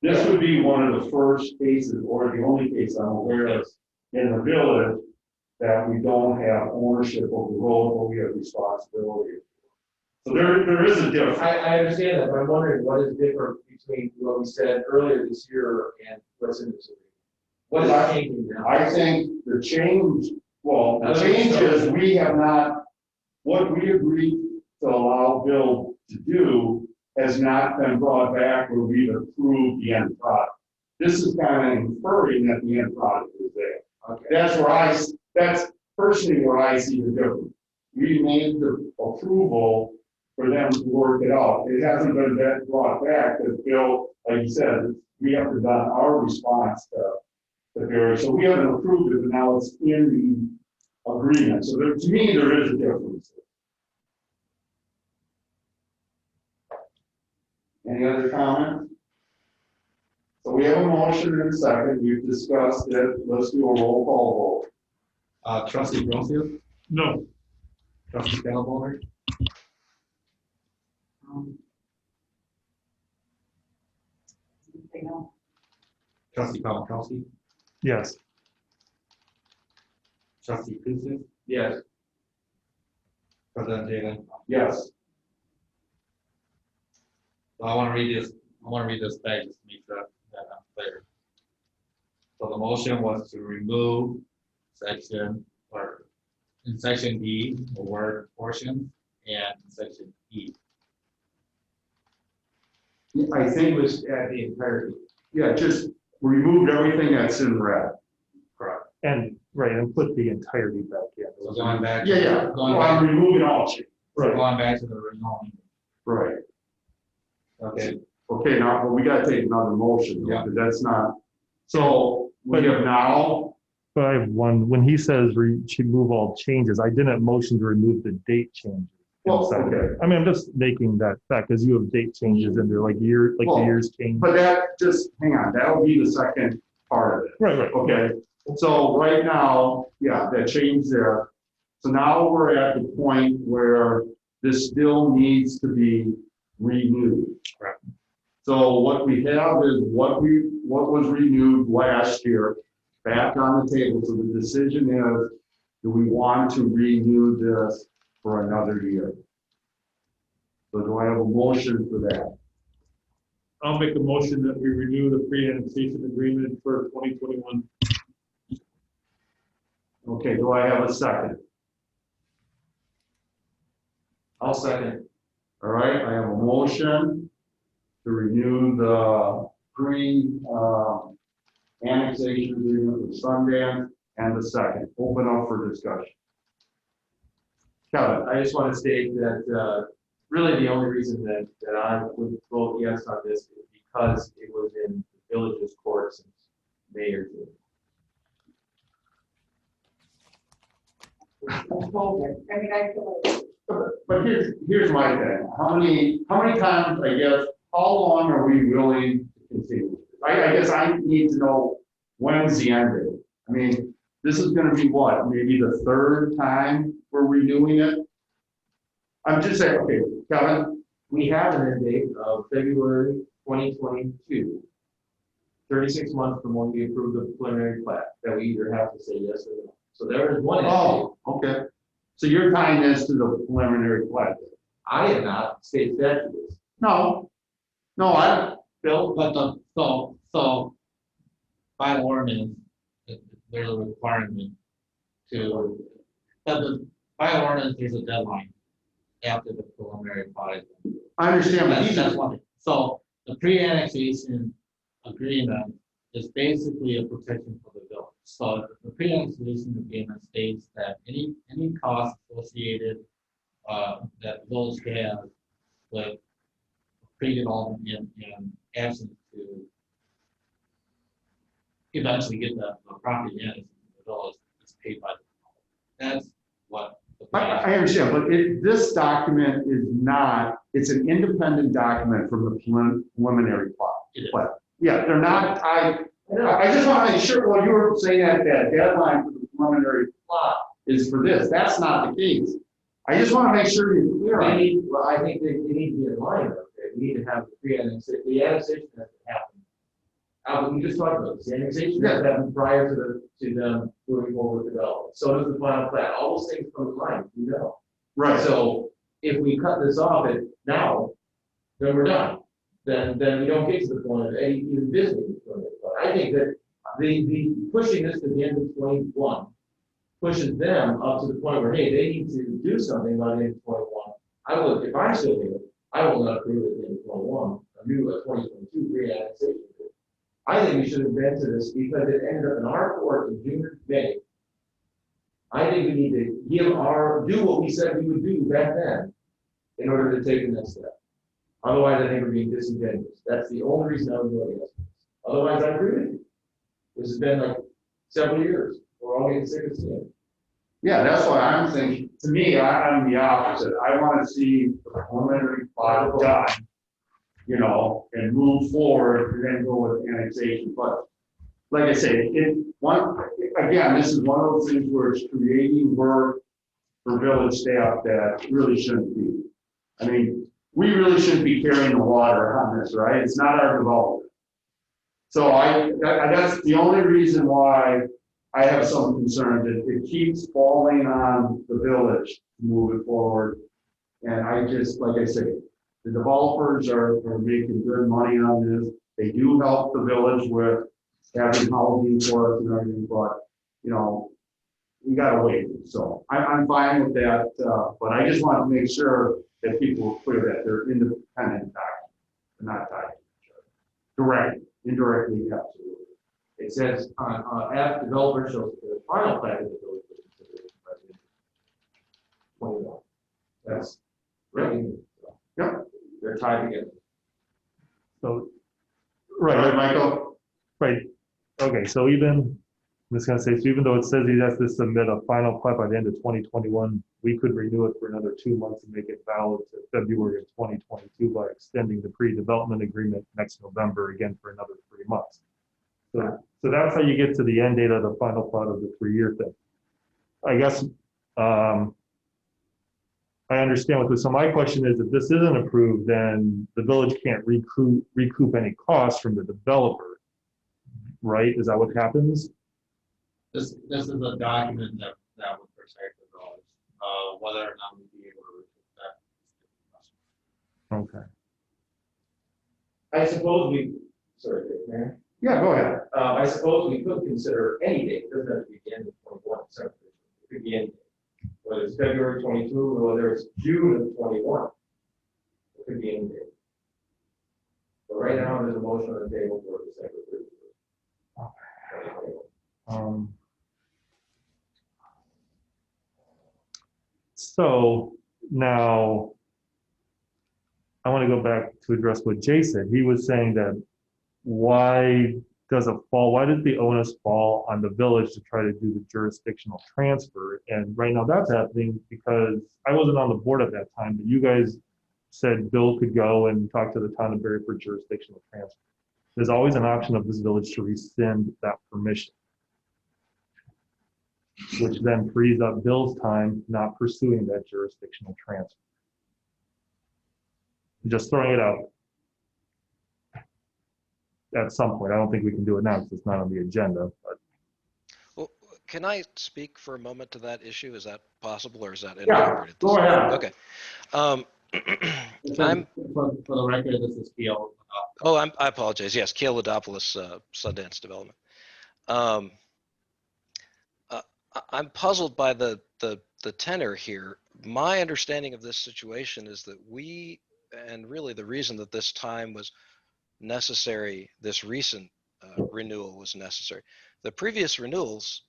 This would be one of the first cases, or the only case I'm aware of in the village, that we don't have ownership of the road, but we have responsibility. So there is a difference. I understand that, but I'm wondering what is different between what we said earlier this year and what's in this agreement. What is changing now? I think the change, the change is we have not, what we agreed to allow Bill to do has not been brought back where we've approved the end product. This is kind of inferring that the end product is there. Okay. That's personally where I see the difference. We made the approval for them to work it out. It hasn't been brought back because Bill, like you said, we have to done our response to Barry. So we haven't approved it, but now it's in the agreement. So to me, there is a difference. Any other comments? So we have a motion and a second. We've discussed it. Let's do a roll call vote. Trustee Brumfield? No. Trustee Calhoun, trustee Palmkowski, Yes. trustee Kuzis, Yes. President Taylor. Yes. So I want to read this back just to make sure that I'm clear. So the motion was to remove section, or in section D, the word portion, and in section E. I think It was at the entirety. yeah, just removed everything that's in red. Correct. And, right, and put the entirety back in. So going back. Yeah, yeah, Going well, I'm back, removing all change. so going back to the original. Right. Okay. Okay, now, but we gotta take another motion, Yeah. because that's not, so we have now, But I have one, when he says remove all changes, I didn't motion to remove the date changes. well, okay, I mean, I'm just making that fact, because you have date changes in there, like the years change. but that, just, hang on, that'll be the second part of it. Right, right. Okay, so right now, yeah, that changed there. So now we're at the point where this still needs to be renewed. Correct. So what we have is what was renewed last year, back on the table. So the decision is, do we want to renew this for another year? So do I have a motion for that? I'll make a motion that we renew the pre-annexation agreement for 2021. Okay, do I have a second? I'll second. All right, I have a motion to renew the annexation agreement with Sundance, and the second. Open up for discussion. Kevin? I just want to state that, really the only reason that I would vote yes on this is because it was in the village's court since May or June. I mean, I feel like. But here's my thing. How many times, I guess, how long are we willing to continue? I guess I need to know when's the end date. I mean, this is gonna be what, maybe the third time we're renewing it? I'm just saying, okay, Kevin, We have an end date of February 2022, 36 months from when we approve the preliminary plat, that we either have to say yes or no. So there is one end date. oh, okay. So you're tying this to the preliminary plat? I am not, state statute is. No, I, Bill, but so by ordinance, there's a requirement to, by ordinance, there's a deadline after the preliminary plat. understand, but That's one thing. So the pre-annexation agreement is basically a protection for the village. So the pre-annexation agreement states that any cost associated that the village has with pre-development and absence to eventually get the property in the village is paid by the village. That's what the I understand, but this document is not, it's an independent document from the preliminary plat. Yeah, they're not tied. I just want to make sure, well, you were saying that deadline for the preliminary plat is for this. That's not the case. I just want to make sure you're clear on it. Well, I think they need to be in line with it. We need to have the pre-annexation, the annexation has to happen. We just talked about this, the annexation has to happen prior to them moving forward with development. So does the final plat. All those things come in line, you know. Right. So if we cut this off at now, then we're done. Then we don't get to the point of any even visiting. I think that the pushing this to the end of 21 pushes them up to the point where, hey, they need to do something by the end of 21. I will, if I'm still here, I will not approve it at the end of 21, a new 2022 pre-annexation. I think we should have been to this because it ended up in our court in June or May. I think we need to do what we said we would do back then in order to take the next step. Otherwise, I think we're being disingenuous. That's the only reason I would vote yes. Otherwise, I agree with you. This has been like several years. We're all getting sick of seeing it. Yeah, that's why I'm thinking, to me, I'm the opposite. I want to see the preliminary plat done, you know, and move forward and then go with annexation. But like I say, again, this is one of those things where it's creating work for village staff that really shouldn't be. I mean, we really shouldn't be carrying the water on this, right? It's not our development. So that's the only reason why I have some concern that it keeps falling on the village to move it forward. And I just, like I say, the developers are making good money on this. They do help the village with having housing for us and everything, but, you know, we gotta wait. So I'm fine with that, but I just want to make sure that people are clear that they're independent documents, they're not tied to each other. Direct, indirectly, absolutely. It says, app developer shall the final plan of the village for consideration by the end of 21. That's really, Yep. They're tied together. So, Right, right, Michael? right. Okay, so even, I'm just gonna say, so even though it says he has to submit a final plat by the end of 2021, we could renew it for another 2 months and make it valid to February of 2022 by extending the pre-development agreement next November again for another 3 months. So that's how you get to the end date of the final plat of the 3-year thing. I guess, I understand what this, so my question is, if this isn't approved, then the village can't recoup any costs from the developer, right? Is that what happens? This is a document that would protect the village, whether or not we'd be able to recoup that. Okay. I suppose sorry, Mayor. Yeah, go ahead. I suppose we could consider any date, it doesn't have to be the end of 21, it could be any date. Whether it's February 22 or whether it's June of 21, it could be any date. But right now, there's a motion on the table for December 31st. So now I want to go back to address what Jay said. He was saying that why does the onus fall on the village to try to do the jurisdictional transfer? And right now that's happening because I wasn't on the board at that time, but you guys said Bill could go and talk to the town of Berry for jurisdictional transfer. There's always an option of this village to rescind that permission, which then frees up Bill's time not pursuing that jurisdictional transfer. Just throwing it out. At some point, I don't think we can do it now because it's not on the agenda, but. Well, can I speak for a moment to that issue? Is that possible, or is that Yeah, inappropriate? go ahead. Okay. For the record, this is Keel. I apologize. Yes, Keel Ladopoulos, Sundance Development. I'm puzzled by the tenor here. My understanding of this situation is that and really the reason that this time was necessary, this recent renewal was necessary. The previous renewals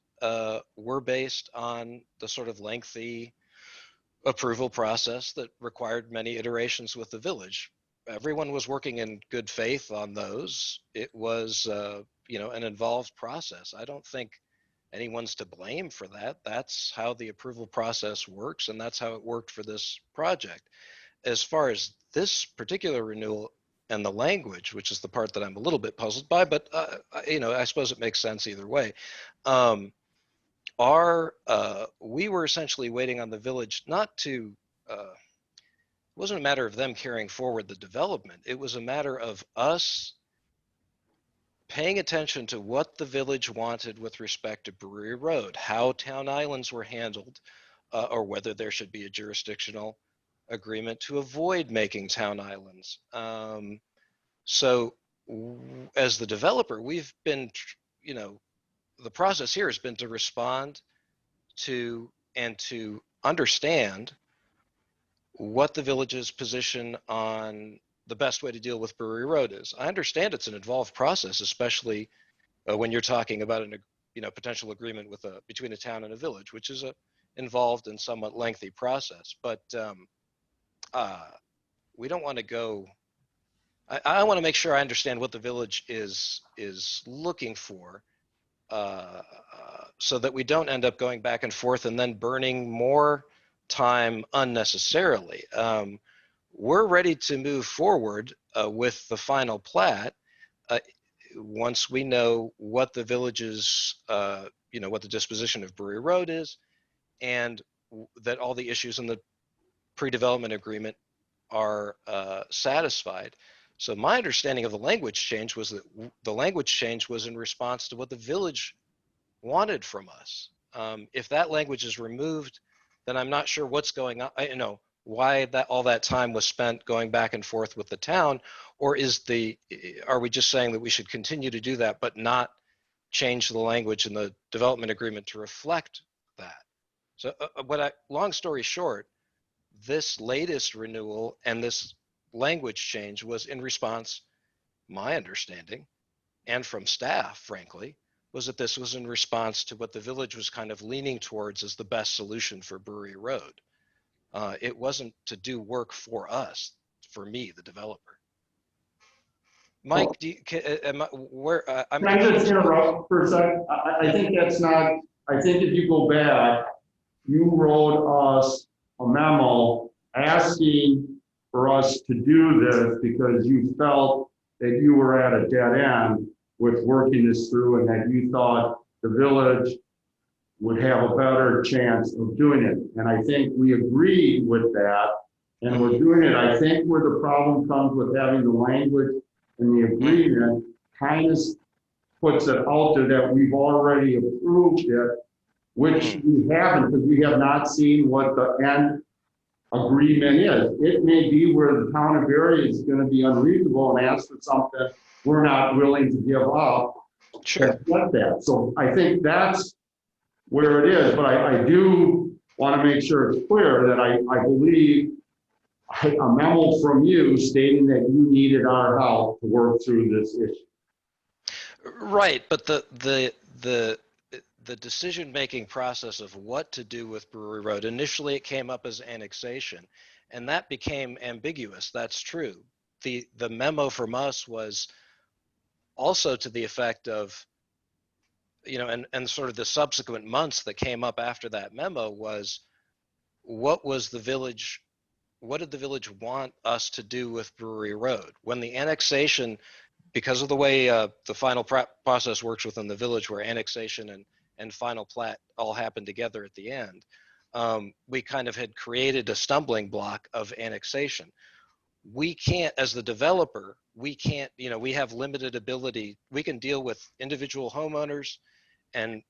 were based on the sort of lengthy approval process that required many iterations with the village. Everyone was working in good faith on those. It was, an involved process. I don't think anyone's to blame for that. That's how the approval process works, and that's how it worked for this project. As far as this particular renewal and the language, which is the part that I'm a little bit puzzled by, but I suppose it makes sense either way. We were essentially waiting on the village not to. It wasn't a matter of them carrying forward the development. It was a matter of us paying attention to what the village wanted with respect to Brewery Road, how town islands were handled, or whether there should be a jurisdictional agreement to avoid making town islands. So as the developer, we've been, the process here has been to respond to and to understand what the village's position on the best way to deal with Brewery Road is. I understand it's an involved process, especially when you're talking about a potential agreement between a town and a village, which is a involved and somewhat lengthy process. But we don't want to go. I want to make sure I understand what the village is looking for, so that we don't end up going back and forth and then burning more time unnecessarily. We're ready to move forward with the final plat once we know what the village's, what the disposition of Brewery Road is, and that all the issues in the pre-development agreement are satisfied. So my understanding of the language change was that the language change was in response to what the village wanted from us. If that language is removed, then I'm not sure what's going on, why that all that time was spent going back and forth with the town, or are we just saying that we should continue to do that, but not change the language in the development agreement to reflect that? So long story short, this latest renewal and this language change was in response, my understanding, and from staff, frankly, was that this was in response to what the village was kind of leaning towards as the best solution for Brewery Road. It wasn't to do work for us, for me, the developer. Mike, Can I just interrupt for a second? I think that's not, I think if you go back, you wrote us a memo asking for us to do this because you felt that you were at a dead end with working this through and that you thought the village would have a better chance of doing it. And I think we agreed with that and we're doing it. I think where the problem comes with having the language in the agreement kind of puts it out there that we've already approved it, which we haven't, because we have not seen what the end agreement is. It may be where the town of Erie is going to be unreasonable and ask for something we're not willing to give up. Sure. Get that. So I think that's where it is, but I do want to make sure it's clear that I believe a memo from you stating that you needed our help to work through this issue. Right, but the decision-making process of what to do with Brewery Road, initially it came up as annexation, and that became ambiguous. That's true. The memo from us was also to the effect of, and sort of the subsequent months that came up after that memo was, what did the village want us to do with Brewery Road? When the annexation, because of the way the final process works within the village, where annexation and final plat all happen together at the end, we kind of had created a stumbling block of annexation. We can't, as the developer, we can't, we have limited ability. We can deal with individual homeowners and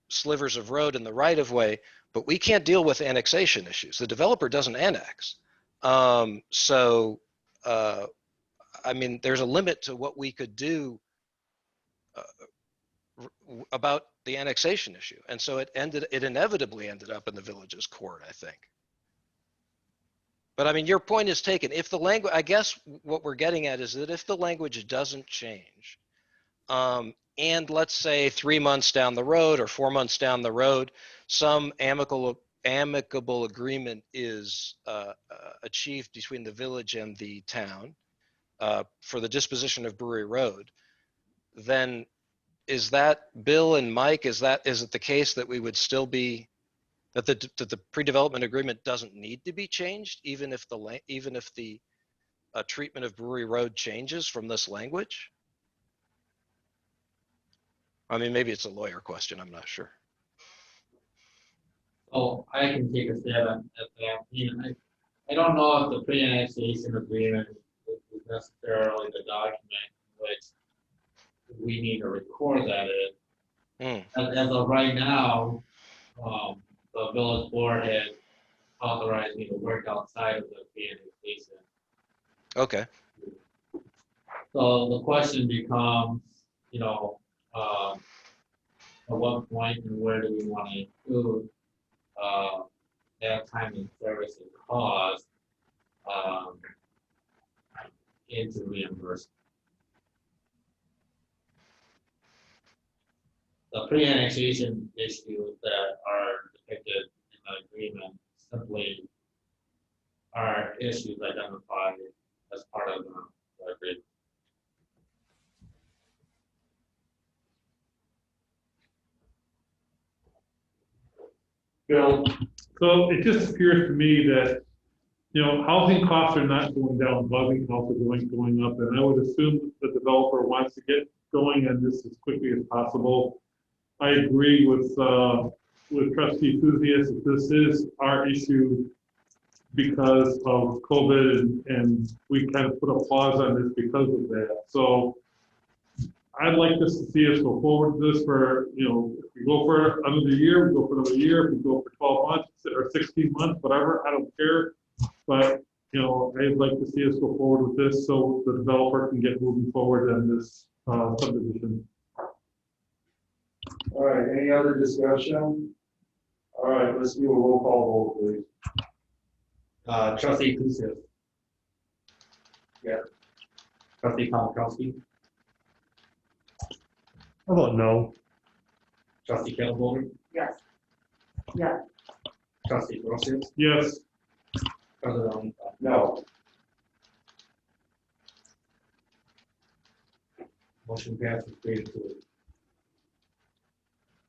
slivers of road in the right of way, but we can't deal with annexation issues. The developer doesn't annex. I mean, there's a limit to what we could do about the annexation issue. And so it inevitably ended up in the village's court, I think. But I mean, your point is taken. If the language, I guess what we're getting at is that if the language doesn't change, and let's say 3 months down the road or 4 months down the road, some amicable agreement is achieved between the village and the town for the disposition of Brewery Road, then is that, Bill and Mike, is it the case that we would still be, that the pre-development agreement doesn't need to be changed, even if the treatment of Brewery Road changes from this language? I mean, maybe it's a lawyer question, I'm not sure. Oh, I can take a stab at that. I don't know if the pre-annexation agreement is necessarily the document which we need to record that in. As of right now, the village board has authorized me to work outside of the pre-annexation. Okay. So the question becomes, at what point and where do we want to include that time and service and cost into reimbursement? The pre-annexation issues that are depicted in the agreement simply are issues identified as part of the agreement. Bill, so it just appears to me that, housing costs are not going down, housing costs are going up, and I would assume the developer wants to get going on this as quickly as possible. I agree with with trustee Thuzius that this is our issue because of COVID, and we kind of put a pause on this because of that. So I'd like this to see us go forward with this for, if we go for another year, we go for another year. If we go for 12 months or 16 months, whatever, I don't care. But, I'd like to see us go forward with this so the developer can get moving forward on this subdivision. All right, any other discussion? All right, let's do a roll call vote, please. Trustee Kusick. Yeah. Trustee Palmkowski. How about no? Trustee Calhoun. Yes. Yes. Trustee Brochus. Yes. President. No. Motion passes 3-2.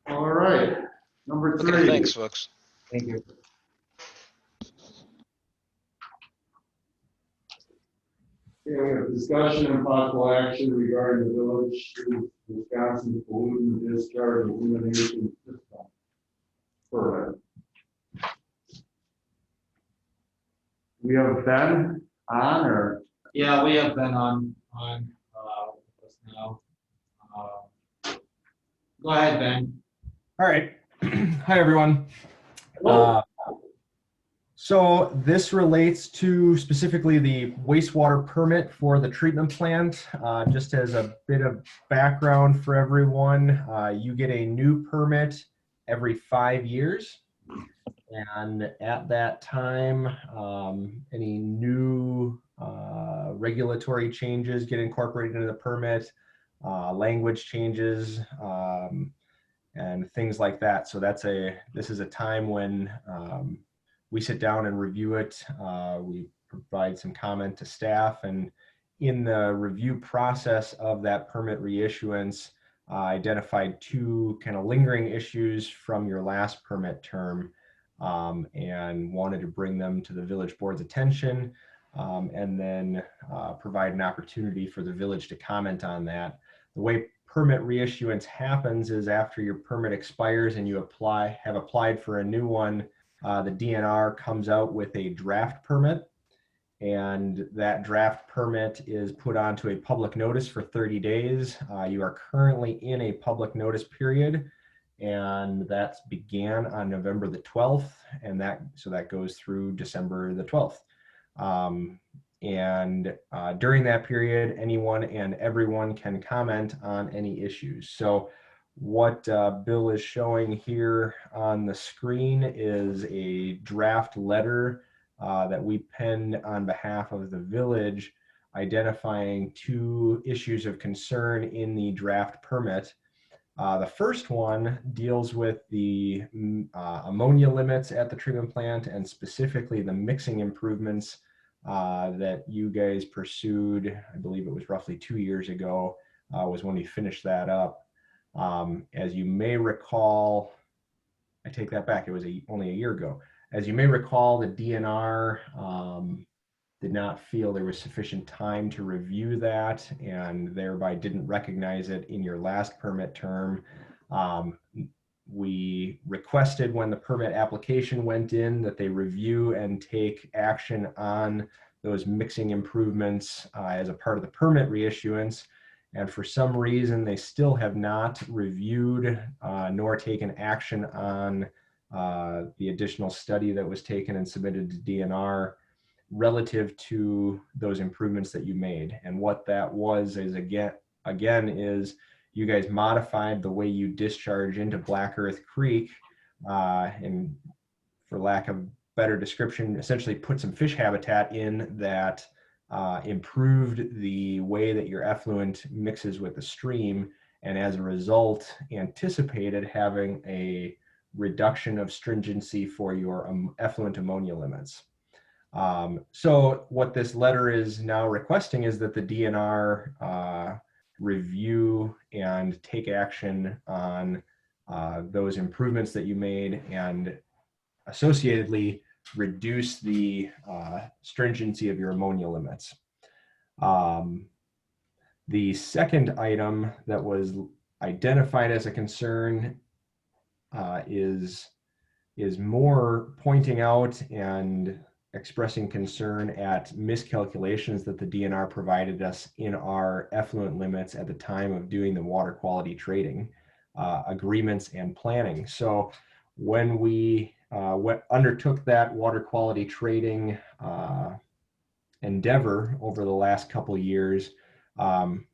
All right, number Okay, 3. thanks, folks. Thank you. Okay, we have discussion and possible action regarding the village of Wisconsin pollutant discharge elimination system. Permit. We have Ben on, or? Yeah, we have been on with us now. Go ahead, Ben. All right. Hi, everyone. So this relates to specifically the wastewater permit for the treatment plant. Just as a bit of background for everyone, you get a new permit every 5 years. And at that time, any new regulatory changes get incorporated into the permit, language changes, and things like that. So this is a time when we sit down and review it. We provide some comment to staff, and in the review process of that permit reissuance, identified 2 kind of lingering issues from your last permit term, and wanted to bring them to the village board's attention, and then provide an opportunity for the village to comment on that. The way permit reissuance happens is after your permit expires and you have applied for a new one, the DNR comes out with a draft permit, and that draft permit is put onto a public notice for 30 days. You are currently in a public notice period, and that began on November the 12th, and so that goes through December the 12th. During that period, anyone and everyone can comment on any issues. So what Bill is showing here on the screen is a draft letter that we penned on behalf of the village, identifying 2 issues of concern in the draft permit. The first one deals with the ammonia limits at the treatment plant, and specifically the mixing improvements that you guys pursued. I believe it was roughly 2 years ago was when we finished that up. As you may recall, I take that back, it was only a year ago. As you may recall, the DNR did not feel there was sufficient time to review that, and thereby didn't recognize it in your last permit term. We requested when the permit application went in that they review and take action on those mixing improvements as a part of the permit reissuance. And for some reason, they still have not reviewed nor taken action on the additional study that was taken and submitted to DNR relative to those improvements that you made. And what that was is, again is you guys modified the way you discharge into Black Earth Creek, and for lack of better description, essentially put some fish habitat in that improved the way that your effluent mixes with the stream, and as a result anticipated having a reduction of stringency for your effluent ammonia limits. So what this letter is now requesting is that the DNR review and take action on those improvements that you made, and associatedly reduce the stringency of your ammonia limits. The second item that was identified as a concern is more pointing out and expressing concern at miscalculations that the DNR provided us in our effluent limits at the time of doing the water quality trading agreements and planning. So when we undertook that water quality trading endeavor over the last couple years,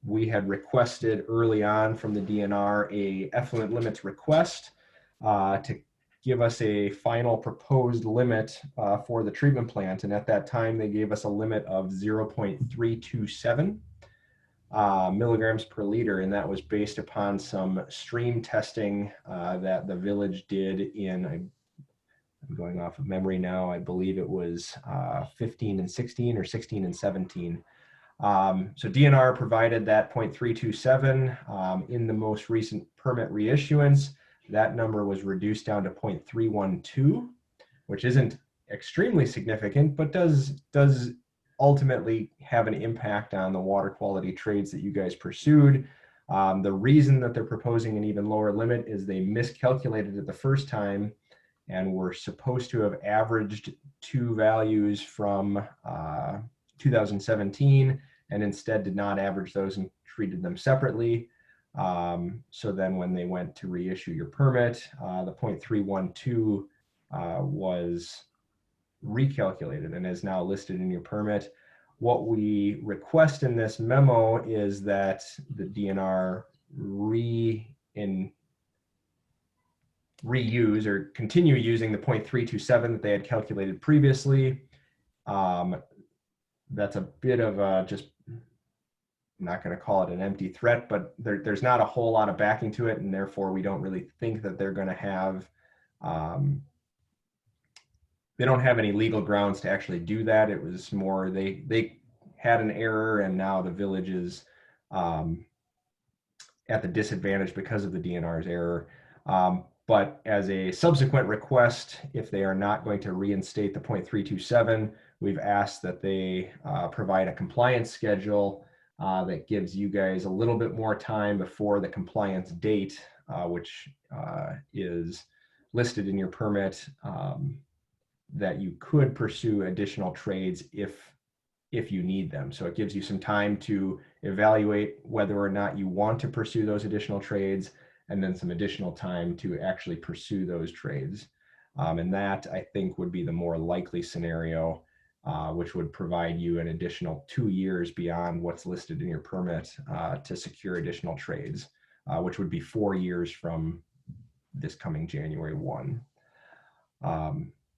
we had requested early on from the DNR a effluent limits request to give us a final proposed limit for the treatment plant. And at that time, they gave us a limit of 0.327 milligrams per liter. And that was based upon some stream testing that the village did in, I'm going off of memory now, I believe it was 15 and 16 or 16 and 17. So DNR provided that 0.327 in the most recent permit reissuance. That number was reduced down to 0.312, which isn't extremely significant, but does ultimately have an impact on the water quality trades that you guys pursued. The reason that they're proposing an even lower limit is they miscalculated it the first time and were supposed to have averaged two values from 2017 and instead did not average those and treated them separately. So then when they went to reissue your permit, the 0.312 was recalculated and is now listed in your permit. What we request in this memo is that the DNR reuse or continue using the 0.327 that they had calculated previously. That's a bit of a just, I'm not going to call it an empty threat, but there's not a whole lot of backing to it, and therefore we don't really think that they're going to have, they don't have any legal grounds to actually do that. It was more they had an error, and now the village is at the disadvantage because of the DNR's error. But as a subsequent request, if they are not going to reinstate the 0.327, we've asked that they provide a compliance schedule that gives you guys a little bit more time before the compliance date, which is listed in your permit, that you could pursue additional trades if you need them. So it gives you some time to evaluate whether or not you want to pursue those additional trades, and then some additional time to actually pursue those trades. And that, I think, would be the more likely scenario, which would provide you an additional 2 years beyond what's listed in your permit to secure additional trades, which would be 4 years from this coming January 1.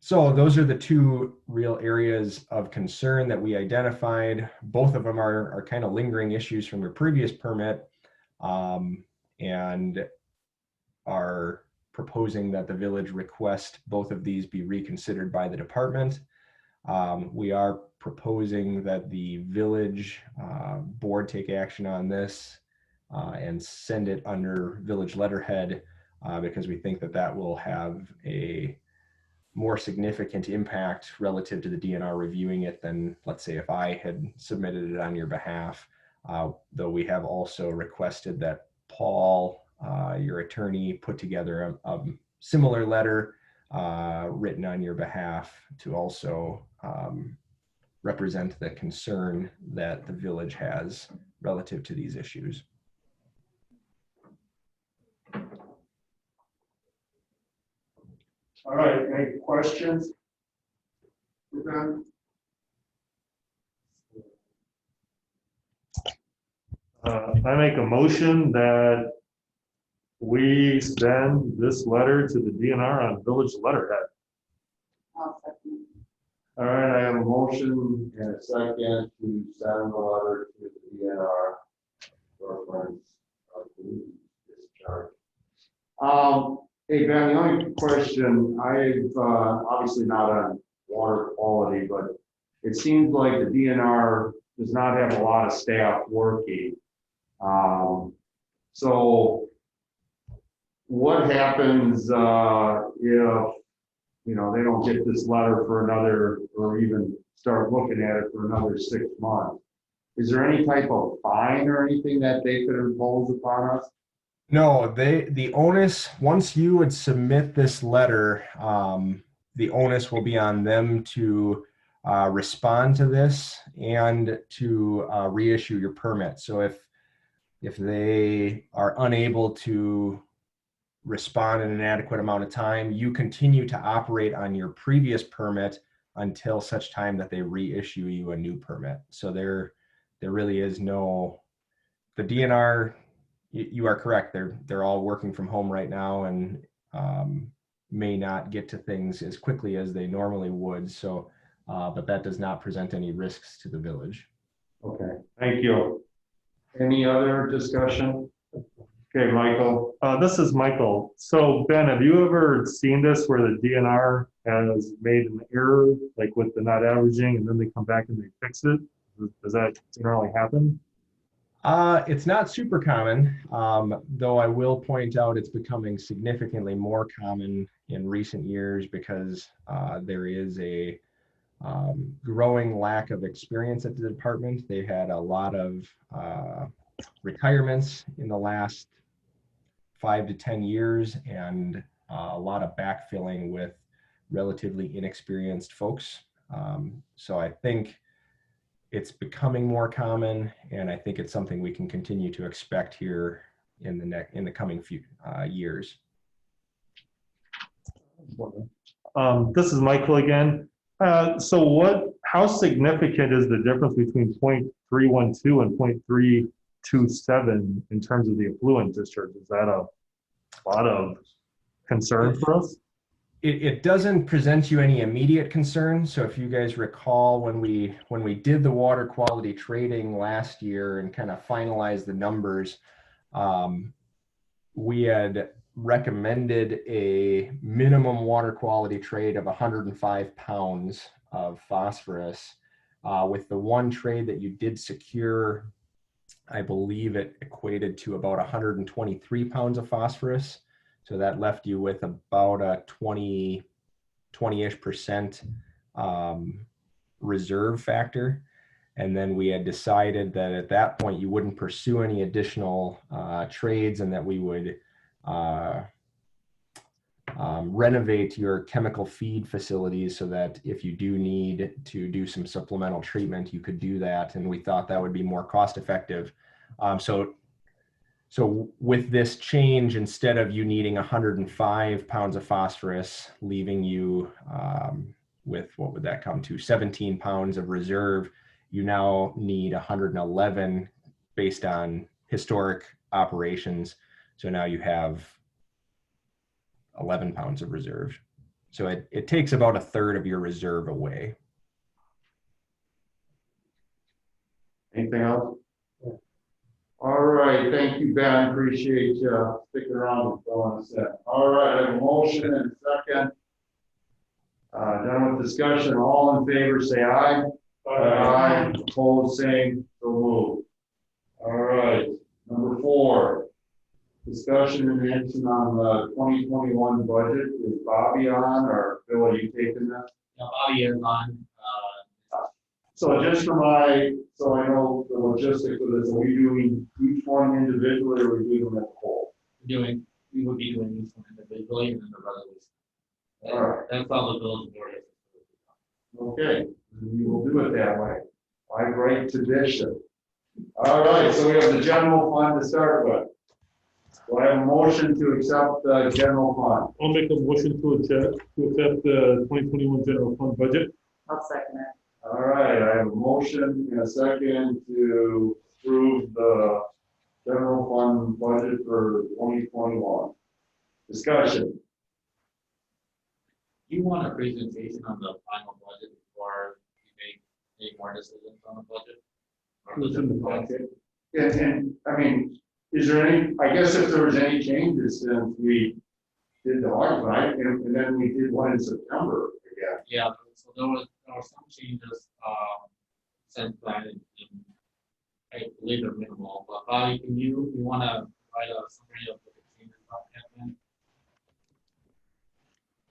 So those are the two real areas of concern that we identified. Both of them are kind of lingering issues from your previous permit, and are proposing that the village request both of these be reconsidered by the department. We are proposing that the village board take action on this and send it under village letterhead because we think that that will have a more significant impact relative to the DNR reviewing it than, let's say, if I had submitted it on your behalf. Though we have also requested that Paul, your attorney, put together a similar letter written on your behalf to also represent the concern that the village has relative to these issues. All right, any questions? I make a motion that we send this letter to the DNR on village letterhead. All right, I have a motion and a second to send the letter to the DNR for reference of the discharge. Hey, Ben, the only question, I've obviously not on water quality, but it seems like the DNR does not have a lot of staff working. So what happens if, you know, they don't get this letter for another, or even start looking at it for another 6 months? Is there any type of fine or anything that they could impose upon us? No, the onus, once you would submit this letter, the onus will be on them to respond to this and to reissue your permit. So if they are unable to respond in an adequate amount of time, you continue to operate on your previous permit until such time that they reissue you a new permit. So there really is no, the DNR, you are correct. They're all working from home right now and may not get to things as quickly as they normally would. So, but that does not present any risks to the village. Okay, thank you. Any other discussion? Okay, Michael. This is Michael. So Ben, have you ever seen this where the DNR has made an error, like with the not averaging, and then they come back and they fix it? Does that generally happen? It's not super common, though I will point out it's becoming significantly more common in recent years because there is a growing lack of experience at the department. They had a lot of retirements in the last 5 to 10 years and a lot of backfilling with relatively inexperienced folks. So I think it's becoming more common, and I think it's something we can continue to expect here in the coming few years. This is Michael again. So how significant is the difference between 0.312 and 0.327 in terms of the effluent discharge? Is that a lot of concern for us? It doesn't present you any immediate concern. So if you guys recall, when we did the water quality trading last year and kind of finalized the numbers, we had recommended a minimum water quality trade of 105 pounds of phosphorus. With the one trade that you did secure, I believe it equated to about 123 pounds of phosphorus. So that left you with about a 20-ish% reserve factor. And then we had decided that at that point you wouldn't pursue any additional trades and that we would renovate your chemical feed facilities so that if you do need to do some supplemental treatment, you could do that. And we thought that would be more cost effective. So with this change, instead of you needing 105 pounds of phosphorus, leaving you with, what would that come to, 17 pounds of reserve, you now need 111 based on historic operations. So now you have 11 pounds of reserve. So it takes about a third of your reserve away. Anything else? All right, thank you, Ben. Appreciate you sticking around and filling us in. All right, I have a motion and a second. Done with discussion. All in favor, say aye. Aye. Opposed, same. So moved. All right, number 4. Discussion and action on the 2021 budget. Is Bobby on, or Phil, are you taking that? Yeah, Bobby is on. So just for so I know the logistics of this, are we doing each one individually or are we doing them as a whole? We would be doing each one individually and then the resolution. All right. That's all the bills board is. Okay, we will do it that way. By great tradition. All right, so we have the general fund to start with. Do I have a motion to accept the general fund? I'll make a motion to accept the 2021 general fund budget. I'll second it. All right, I have a motion and a second to approve the general fund budget for 2021. Discussion. Do you want a presentation on the final budget before you make more decisions on the budget? And I mean, is there any, I guess if there was any changes since we did the August, right? And then we did one in September again. Yeah, so there were some changes since then, and I believe they're minimal. But Bobby, you want to write a summary of the changes that happened?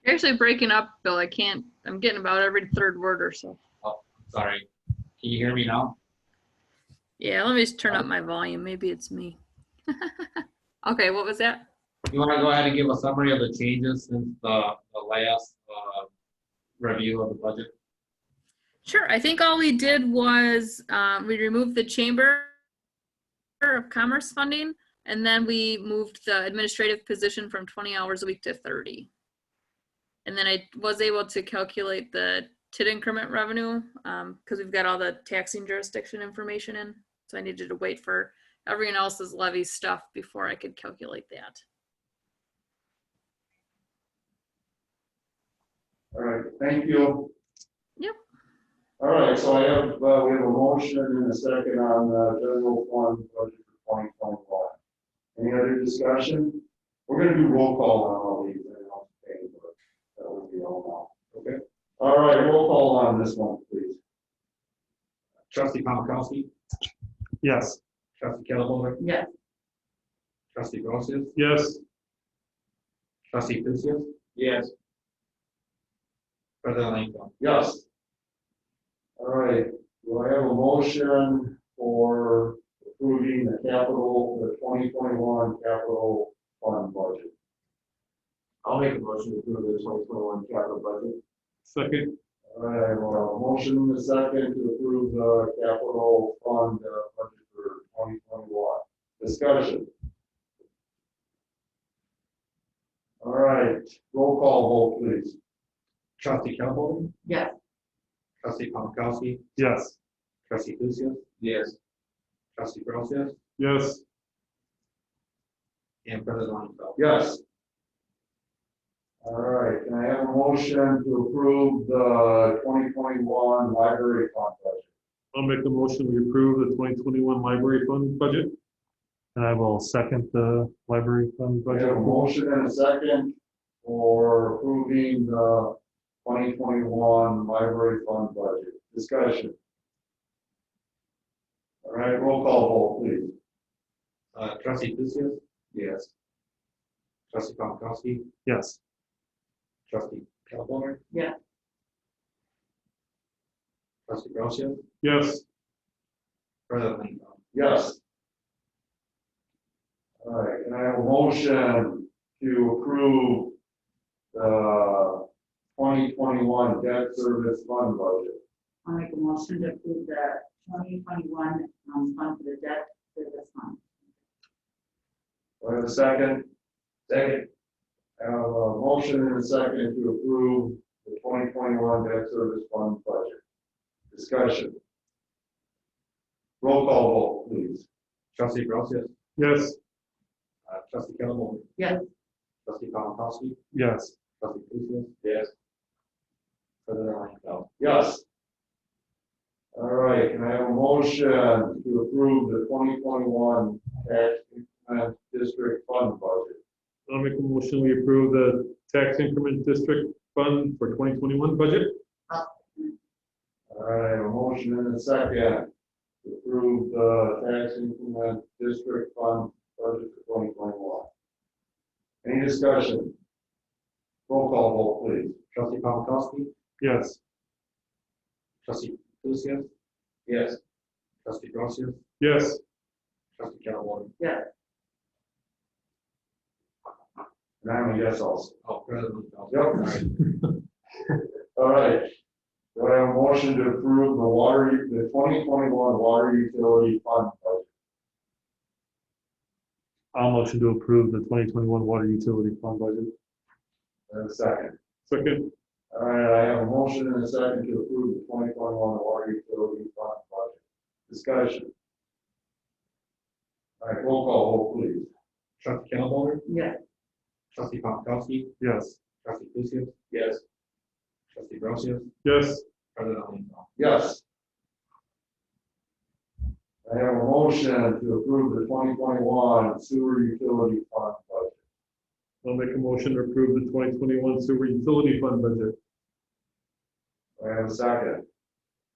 You're actually breaking up, Bill. I'm getting about every third word or so. Oh, sorry. Can you hear me now? Yeah, let me just turn up my volume. Maybe it's me. Okay, what was that? You want to go ahead and give a summary of the changes since the last review of the budget? Sure. I think all we did was we removed the Chamber of Commerce funding, and then we moved the administrative position from 20 hours a week to 30. And then I was able to calculate the TID increment revenue because we've got all the taxing jurisdiction information in. So I needed to wait for everyone else's levy stuff before I could calculate that. All right, thank you. Yep. All right, so we have a motion and a second on the general fund budget for 2021. Any other discussion? We're gonna do roll call on all these. That would be all now. Okay. All right, roll call on this one, please. Trustee Pomakowski, Yes. trustee Kettlebaum, Yes. trustee Grossius, Yes. trustee Lucius, Yes. president Langfeld. Yes. All right, do I have a motion for approving the 2021 capital fund budget? I'll make a motion to approve the 2021 capital budget. Second. All right, I have a motion and a second to approve the capital fund budget for 2021. Discussion. All right, roll call vote, please. Trustee Kettlebaum, Yes. trustee Pomakowski, Yes. trustee Lucius, Yes. trustee Grossius, Yes. and president Langfeld. Yes. All right, can I have a motion to approve the 2021 library fund budget? I'll make the motion we approve the 2021 library fund budget. And I will second the library fund I budget. have a motion and a second for approving the 2021 library fund budget. Discussion. All right, roll call vote, please. Trustee Lucius, Yes. trustee Pomakowski, Yes. trustee Kettlebaum, Yes. trustee Grossius, Yes. president Langfeld. Yes. All right, can I have a motion to approve the 2021 debt service fund budget? I'll make a motion to approve the 2021 fund for the debt service fund. Do I have a second? Second. I have a motion and a second to approve the 2021 debt service fund budget. Discussion. Roll call vote, please. Trustee Grossius, Yes. trustee Kettlebaum, Yes. trustee Pomakowski, Yes. trustee Lucius, Yes. president Langfeld. Yes. All right, can I have a motion to approve the 2021 tax increment district fund budget? I'll make a motion we approve the tax increment district fund for 2021 budget. All right, I have a motion and a second to approve the tax increment district fund budget for 2021. Any discussion? Roll call vote, please. Trustee Pomakowski, Yes. trustee Lucius, Yes. trustee Grossius, Yes. trustee Kettlebaum. Yes. And I'm a yes also. Oh, president Langfeld. Yep. All right. Do I have a motion to approve the 2021 water utility fund budget? I'll motion to approve the 2021 water utility fund budget. And a second. Second. All right, I have a motion and a second to approve the 2021 water utility fund budget. Discussion. All right, roll call vote, please. Trustee Kettlebaum, Yes. trustee Pomakowski, Yes. trustee Lucius, Yes. trustee Grossius, Yes. president Langfeld. Yes. I have a motion to approve the 2021 sewer utility fund budget. I'll make a motion to approve the 2021 sewer utility fund budget. I have a second.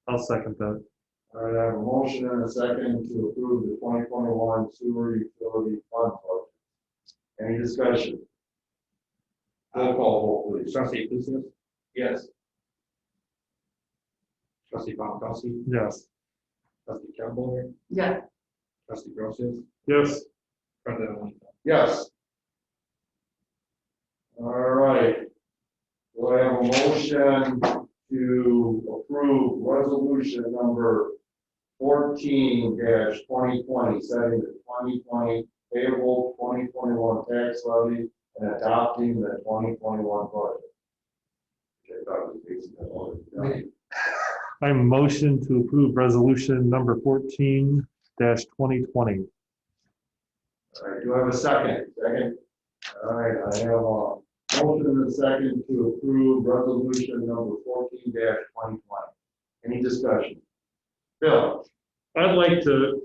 I'll second that. All right, I have a motion and a second to approve the 2021 sewer utility fund budget. Any discussion? Roll call vote, please. Trustee Lucius, Yes. trustee Pomakowski, Yes. trustee Kettlebaum, Yes. trustee Grossius, Yes. president Langfeld. Yes. All right. Do I have a motion to approve resolution number 14-2020, setting the 2020 payable 2021 tax levy and adopting the 2021 budget? Okay, that was basically all it was. I motion to approve resolution number 14-2020. All right, do I have a second? Second. All right, I have a motion and a second to approve resolution number 14-2020. Any discussion? Bill? I'd like to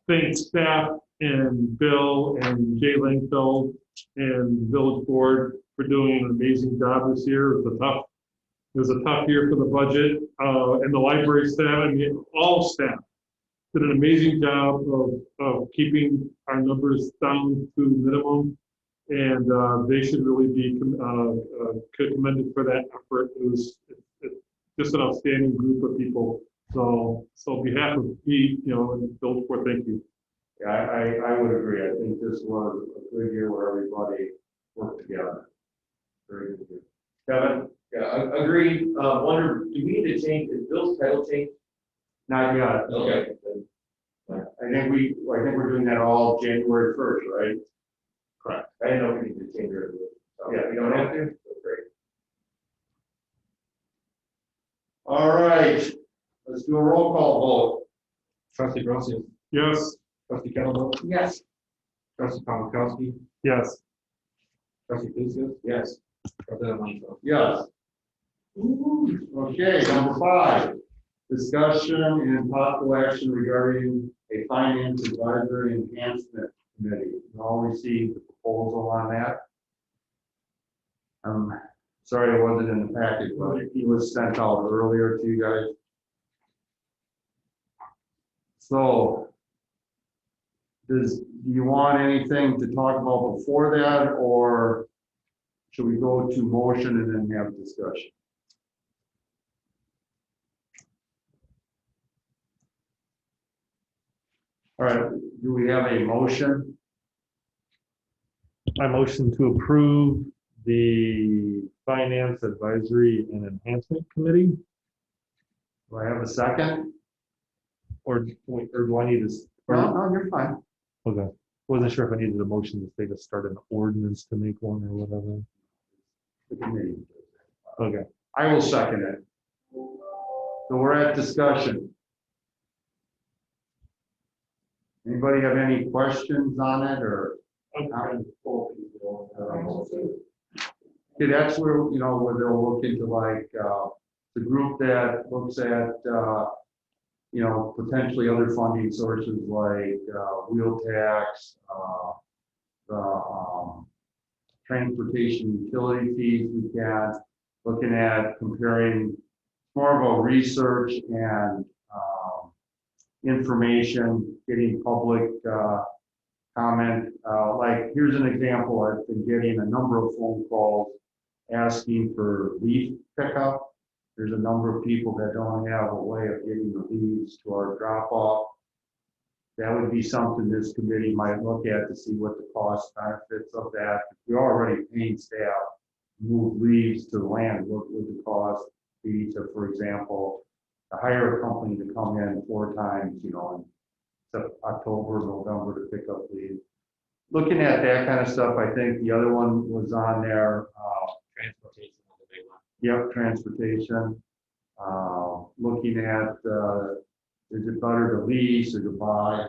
thank staff and Bill and Jay Langfeld and Village Board for doing an amazing job this year. It was a tough year for the budget, and the library staff, I mean, all staff did an amazing job of keeping our numbers down to minimum, and they should really be commended for that effort. It's just an outstanding group of people. So on behalf of me, and Village Board, thank you. Yeah, I would agree. I think this was a good year where everybody worked together. Very good year. Kevin? Yeah, agreed. Wonder, do we need to change, is Bill's title change? Not yet. Okay. I think we're doing that all January 1st, right? Correct. I didn't know if we need to change it. So, Yeah. we don't have to? That's great. All right, let's do a roll call vote. Trustee Grossi. Yes. Trustee Kettlebell. Yes. Trustee Palmakowski. Yes. Trustee Lucius. Yes. President Langill. Yes. Okay, number 5, discussion and possible action regarding a finance advisory enhancement committee. We all received the proposal on that. Sorry it wasn't in the packet, but it was sent out earlier to you guys. So, do you want anything to talk about before that, or should we go to motion and then have discussion? All right, do we have a motion? I motion to approve the Finance Advisory and Enhancement Committee. Do I have a second? Or do I need to? No, you're fine. Okay. Wasn't sure if I needed a motion to say to start an ordinance to make one or whatever. The committee. Okay. I will second it. So we're at discussion. Anybody have any questions on it, or? Okay, that's where, where they'll look into like, the group that looks at, potentially other funding sources like, wheel tax, the, transportation utility fees we can, looking at comparing more of a research and, information, getting public, comment. Like, here's an example. I've been getting a number of phone calls asking for leaf pickup. There's a number of people that don't have a way of getting the leaves to our drop off. That would be something this committee might look at to see what the cost benefits of that. If we're already paying staff to move leaves to the land, what would the cost be to, for example, to hire a company to come in 4 times, in October, November to pick up leaves. Looking at that kind of stuff, I think the other one was on there. Transportation was a big one. Yep, transportation. Looking at, is it better to lease or to buy?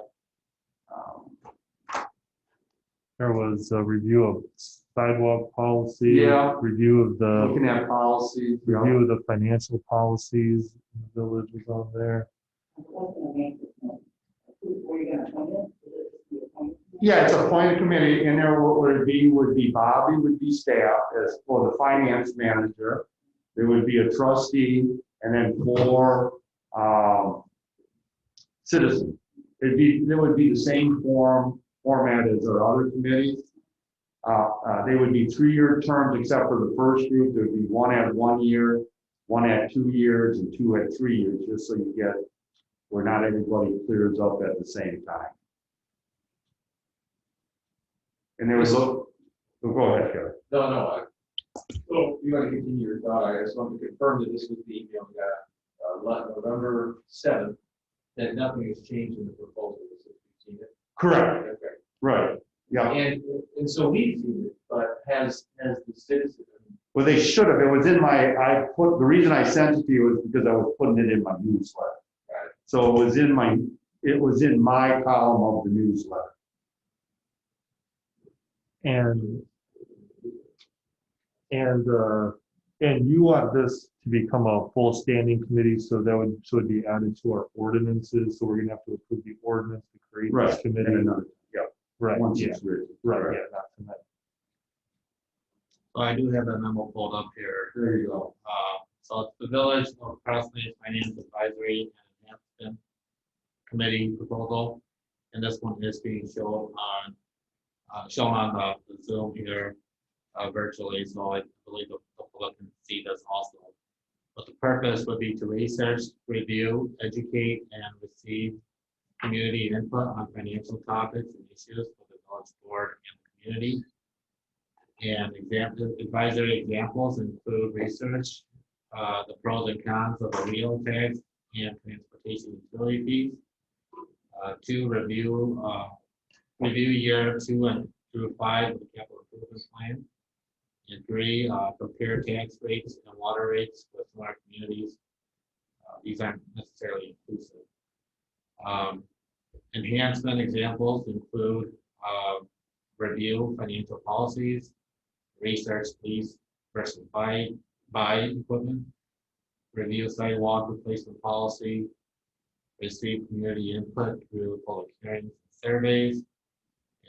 There was a review of sidewalk policy. Yeah. Review of the. Looking at policies. Review of the financial policies in the village was on there. Yeah, it's a appointed committee, and there would be Bobby would be staff as for the finance manager. There would be a trustee, and then 4 citizens. There would be the same format as our other committees. They would be 3-year terms, except for the first group. There would be 1 at 1 year, 1 at 2 years, and 2 at 3 years, just so you get where not everybody clears up at the same time. And there was, go ahead, Kevin. No. So you want to continue your thought? I just wanted to confirm that this was the email we got November 7th, that nothing has changed in the proposal. Seen it? Correct. Okay. Right, yeah. And so we've seen it, but has the citizen? Well, they should have. It was in my, the reason I sent it to you was because I was putting it in my newsletter. Right. So it was in my column of the newsletter. And you want this to become a full standing committee, so it'd be added to our ordinances, so we're gonna have to approve the ordinance to create this committee. Yeah. Right, Once yeah, it's written. right, yeah, not tonight. So I do have a memo pulled up here. There you go. So it's the Village of Crossley Finance Advisory and Enhancement Committee proposal. And this one is being shown on the Zoom here virtually, so I believe the public can see this also. But the purpose would be to research, review, educate, and receive community input on financial topics and issues for the village board and the community. And advisory examples include research, the pros and cons of a wheel tax and transportation utility fees. To review year 2 and through 5 of the capital improvement plan. And 3, compare tax rates and water rates with smaller communities. These aren't necessarily inclusive. Enhancement examples include review financial policies, research lease versus buy equipment, review sidewalk replacement policy, receive community input through public hearings and surveys,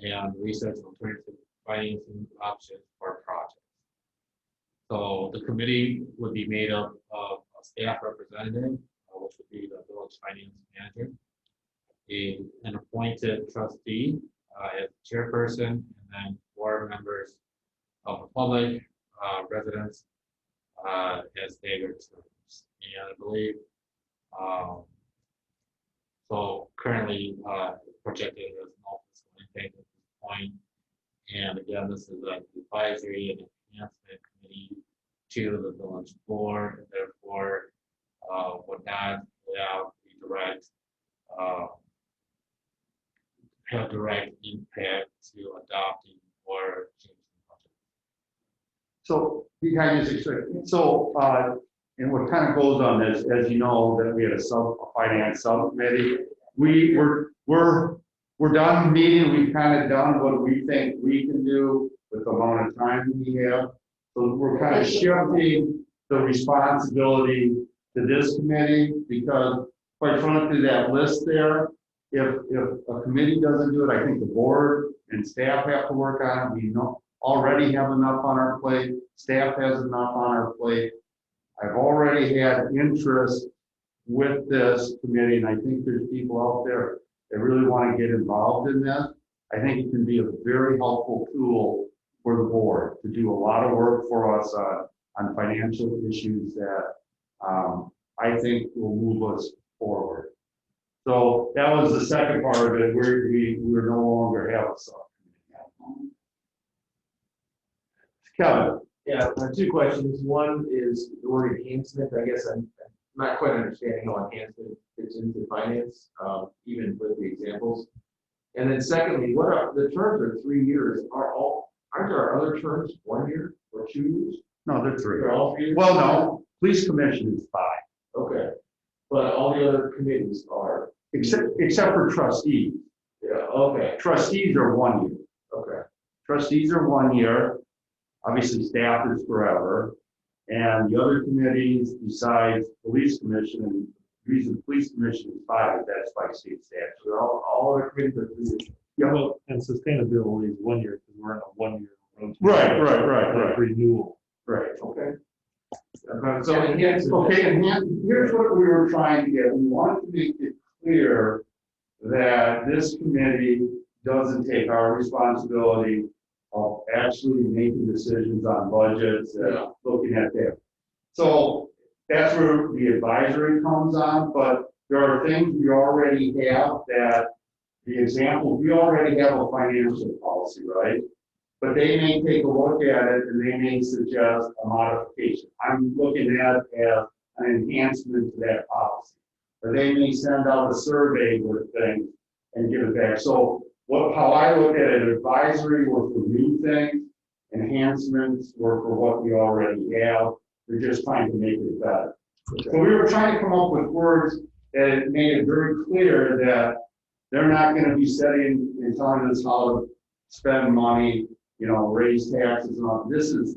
and research alternative financing options for projects. So the committee would be made up of a staff representative, which would be the village finance manager, an appointed trustee as chairperson, and then 4 members of the public, residents as staggered terms. And I believe, so currently projected as an office at this point. And again, this is an advisory and enhancement committee to the village board, and therefore would not have direct impact to adopting or changing the budget. So you kind of just and what kind of goes on this, as you know, that we had a finance subcommittee. We're done meeting. We've kind of done what we think we can do with the amount of time we have. So we're kind of shifting the responsibility to this committee, because quite frankly, that list there, if a committee doesn't do it, I think the board and staff have to work on it. We already have enough on our plate. Staff has enough on our plate. I've already had interest with this committee, and I think there's people out there that really want to get involved in this. I think it can be a very helpful tool for the board to do a lot of work for us on financial issues that I think will move us forward. So that was the second part of it. We're no longer have a subcommittee. Kevin. Yeah, 2 questions. One is the word enhancement. I guess I'm not quite understanding how enhancement fits into finance, even with the examples. And then secondly, what are the terms are 3 years? Aren't our other terms 1 year or 2 years? No, they're 3. They're all 3 years? Well, no, police commission is 5. Okay. But all the other committees are? Except for trustees. Yeah, okay. Trustees are 1 year. Okay. Trustees are 1 year. Obviously, staff is forever. And the other committees besides police commission, and the reason police commission is 5 is that's by state statute. So all other committees are 3 years. Yeah, well, and sustainability is 1 year because we're in a 1 year rotation. Right. Renewal. Right. Okay. So enhancement. Okay, here's what we were trying to get. We wanted to make it clear that this committee doesn't take our responsibility of actually making decisions on budgets and looking at that. So that's where the advisory comes on, but there are things we already have that, the example, we already have a financial policy, right? but they may take a look at it and they may suggest a modification. I'm looking at as an enhancement to that policy. Or they may send out a survey with things and give it back. So how I look at it, advisory were for new things, enhancements were for what we already have. We're just trying to make it better. So we were trying to come up with words that made it very clear that they're not going to be setting and telling us how to spend money, raise taxes and all. This is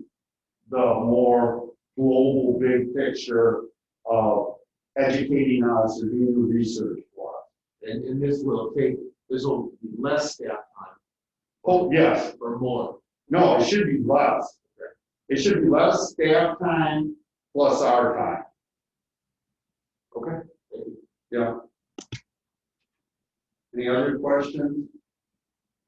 the more global big picture of educating us and doing research for us. And this will be less staff time. Oh, yes. Or more. No, it should be less. It should be less staff time plus our time. Okay. Yeah. Any other questions?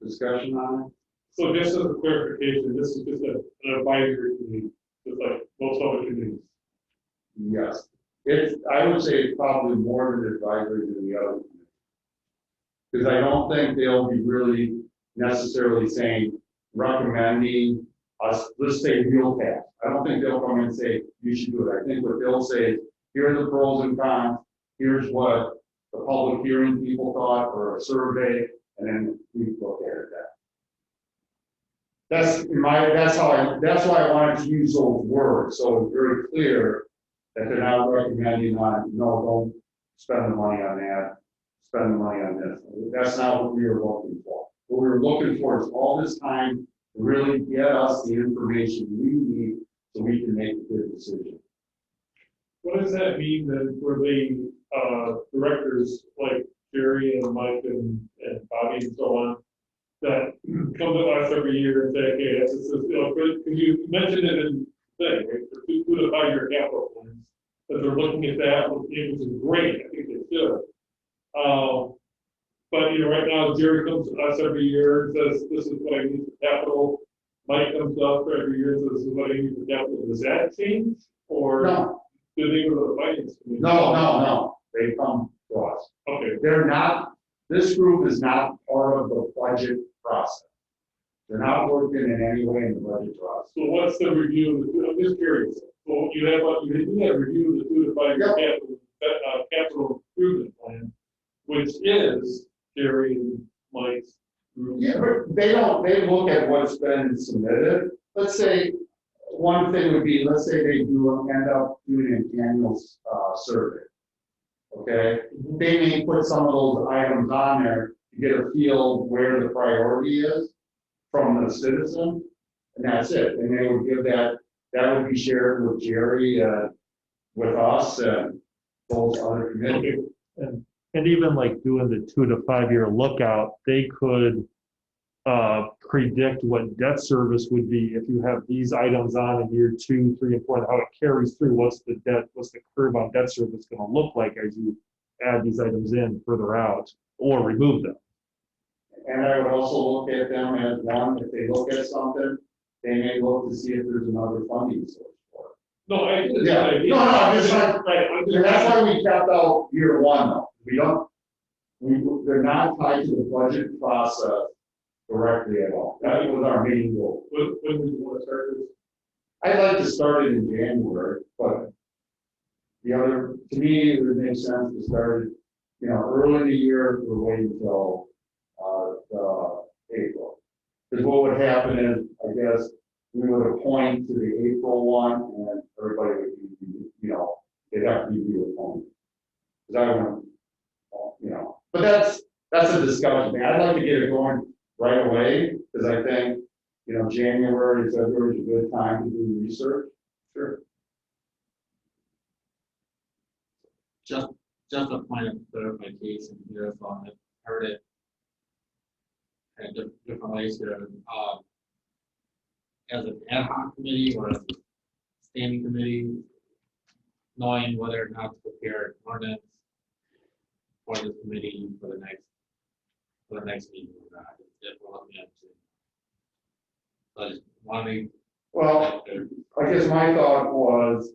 Discussion on it? So just as a clarification, this is just an advisory committee, just like most other committees. Yes. I would say it's probably more than advisory than the other committees. Because I don't think they'll be really necessarily saying, recommending us, let's say real tax. I don't think they'll come and say, you should do it. I think what they'll say is, here are the pros and cons, here's what the public hearing people thought, or a survey, and then we look at it that. That's why I wanted to use those words, so it's very clear that they're not recommending on, no, don't spend the money on that, spend the money on this. That's not what we were looking for. What we were looking for is all this time to really get us the information we need so we can make a good decision. What does that mean then for the directors like Jerry and Mike and Bobby and so on that come to us every year and say, okay, this is, because you mentioned it in the thing, right? For 2 to 5 year capital plans, that they're looking at that, which is great. I think they should. But right now, Jerry comes to us every year and says, this is what I need for capital. Mike comes up every year and says, this is what I need for capital. Does that change? Or no. Do they go to the finance committee? No. They come to us. Okay. They're not, this group is not part of the budget process. They're not working in any way in the budget process. So what's the review of the, I'm just curious. So you do that review of the 2 to 5 year capital improvement plan, which is Jerry and Mike's group. Yeah, but they look at what's been submitted. Let's say one thing would be, let's say they end up doing an annual survey. Okay, they may put some of those items on there to get a feel where the priority is from the citizen, and that's it. And they would give that would be shared with Jerry, with us, and those other committees. And even like doing the 2 to 5 year lookout, they could predict what debt service would be if you have these items on in year 2, 3, and 4, and how it carries through. What's the curve on debt service going to look like as you add these items in further out or remove them? And I would also look at them as one, if they look at something, they may look to see if there's another funding source for it. No, I get it. Yeah. No, I'm just trying, that's why we kept out year 1 though. They're not tied to the budget process directly at all. That was our main goal. When would you want to start this? I'd like to start it in January, but to me, it would make sense to start it, early in the year or wait until April. Because what would happen is, I guess, we would appoint to the April one, and everybody would be, they'd have to be reappointed. Because I want, but that's a discussion. I'd like to get it going right away, because I think, January, February is a good time to do research. Sure. Just a point of clarification here, so I've heard it at different ways here. As an ad hoc committee or as a standing committee, knowing whether or not to prepare an ordinance for the committee for the next meeting or not. If we're looking at it. So I just wanted. Well, I guess my thought was,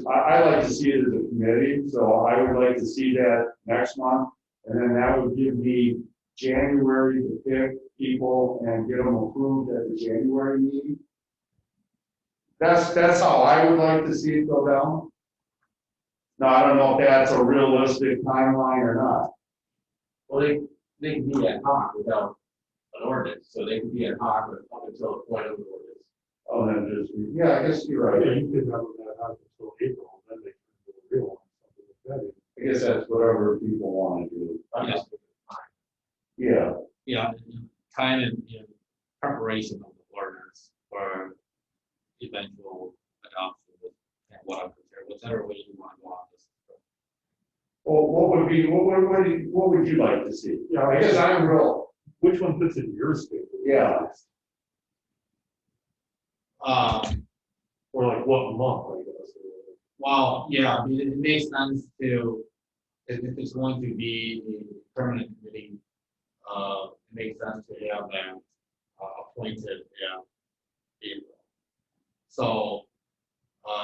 I like to see it as a committee, so I would like to see that next month, and then that would give me January to pick people and get them approved at the January meeting. That's how I would like to see it go down. Now, I don't know if that's a realistic timeline or not. Well, they can be ad hoc without an ordinance, so they can be ad hoc up until the point of the ordinance. Oh, then just, yeah, I guess you're right. Yeah, you could have that happen until April, and then they can do a real one, something like that. I guess that's whatever people want to do. Yeah. Yeah. Yeah, time in preparation of the ordinance for eventual adoption and whatever way you want to go on this. Well, what would you like to see? Yeah, I guess I'm real. Which one fits in your state? Yeah. Or like what month, I guess. Well, yeah, I mean, it makes sense to, if it's going to be a permanent committee, it makes sense to have them appointed in April. So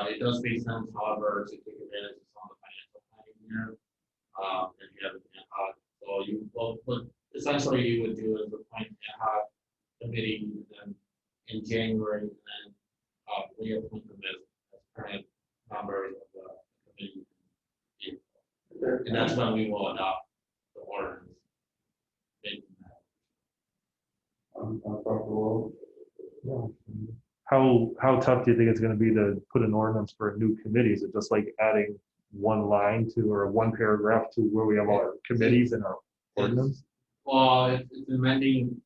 it does make sense, however, to take advantage of some of the financial planning here. And you have an ad hoc. So what essentially you would do is appoint an ad hoc committee then in January, and then reappoint them as permanent members of the committee in April. And that's when we will adopt the ordinance. I'm comfortable. How tough do you think it's gonna be to put an ordinance for a new committee? Is it just like adding one line to, or one paragraph to where we have our committees in our ordinance? Well, it's amending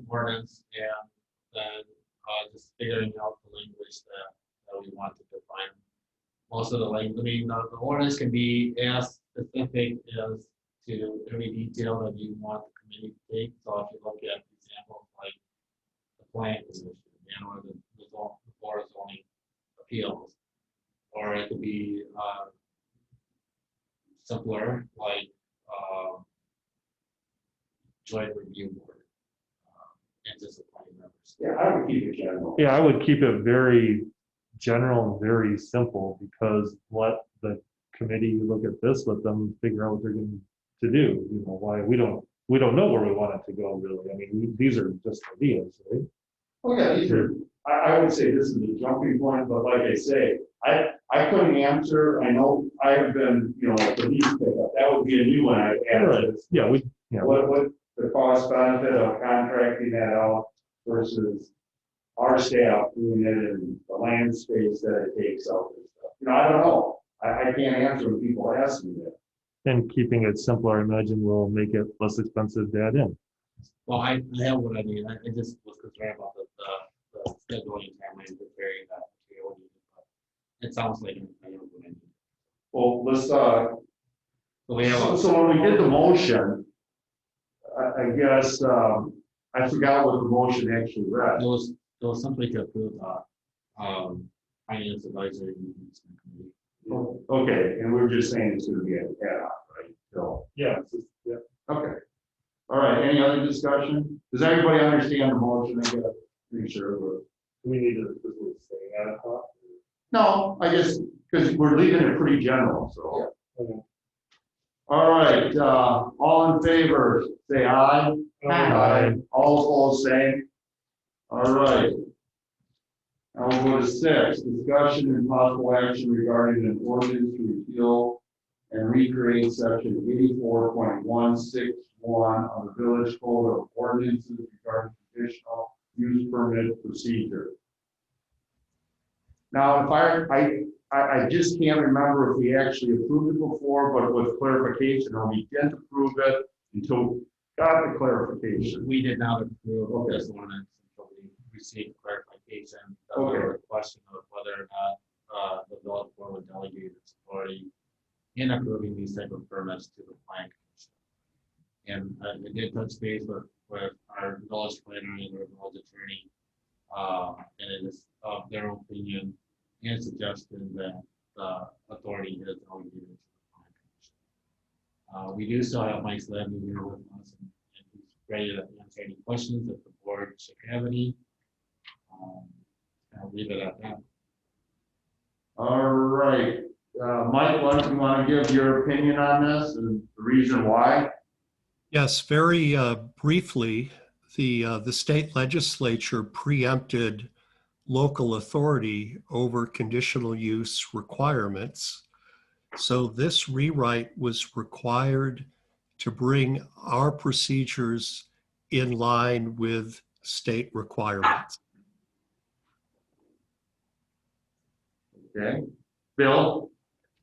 ordinance, and then just figuring out the language that we want to define. Most of the language, I mean, the ordinance can be as specific as to every detail that you want the committee to take. So if you look at examples like the plan commission, or the board of zoning appeals, or it could be simpler, like joint review board, and just appointing members. Yeah, I would keep it general. Yeah, I would keep it very general and very simple, because let the committee look at this, let them figure out what they're going to do. You know, why we don't know where we want it to go, really. I mean, these are just ideas, right? Oh, yeah, these are, I would say this is the jumping point, but like I say, I couldn't answer. I know I have been, like the lease pickup, that would be a new one I'd add. Yeah, What the cost benefit of contracting that out versus our staff doing it in the land space that it takes out and stuff. I don't know. I can't answer when people ask me that. And keeping it simpler, I imagine, will make it less expensive to add in. Well, I have what I mean. I just was concerned about the scheduling timeline and preparing that material. But it sounds like I know what I need. Well, let's, So we have so when we did the motion, I guess, I forgot what the motion actually read. It was simply to approve finance advisory committee. Okay, and we were just saying it's gonna be ad hoc, right? So, yeah. Okay. All right, any other discussion? Does everybody understand the motion? I gotta make sure we're. We need to say ad hoc. No, I just, because we're leaving it pretty general, so. Yeah. Okay. All right, all in favor, say aye. Aye. All opposed, same. All right. Now we'll go to 6, discussion and possible action regarding an ordinance to repeal and recreate section 84.161 of the village code of ordinances regarding conditional use permit procedure. Now, if I just can't remember if we actually approved it before, but with clarification, or we didn't approve it until we got the clarification. We did not approve this ordinance until we received clarification. The question of whether or not the village board would delegate its authority in approving these type of permits to the planning commission. And it did touch base with our village planner and our village attorney, and it is of their opinion and suggestion that the authority is delegated to the planning commission. We do still have Mike Slavin here with us, and he's ready to answer any questions if the board should have any. I'll leave it at that. All right, Mike, you want to give your opinion on this and the reason why? Yes, very briefly, the state legislature preempted local authority over conditional use requirements. So this rewrite was required to bring our procedures in line with state requirements. Okay, Bill?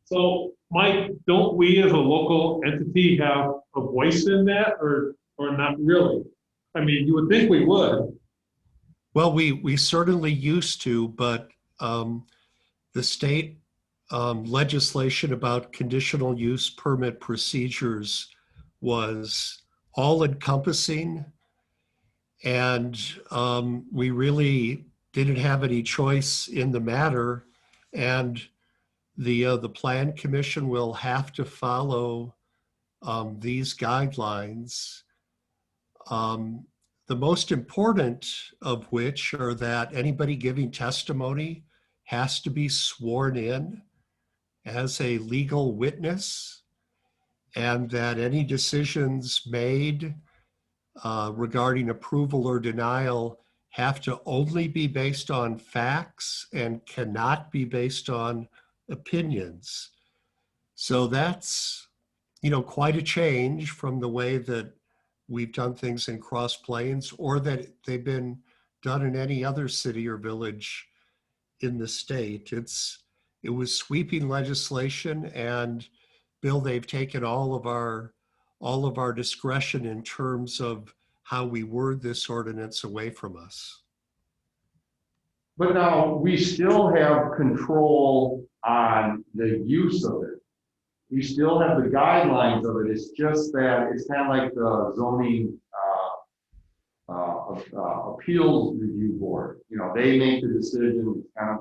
So, Mike, don't we as a local entity have a voice in that, or not really? I mean, you would think we would. Well, we certainly used to, but the state legislation about conditional use permit procedures was all encompassing, and we really didn't have any choice in the matter. And the Plan Commission will have to follow these guidelines. The most important of which are that anybody giving testimony has to be sworn in as a legal witness, and that any decisions made regarding approval or denial have to only be based on facts and cannot be based on opinions. So that's, quite a change from the way that we've done things in Cross Plains, or that they've been done in any other city or village in the state. It was sweeping legislation, and Bill, they've taken all of our discretion in terms of how we word this ordinance away from us. But now we still have control on the use of it. We still have the guidelines of it. It's just that it's kind of like the zoning appeals review board. They make the decision, kind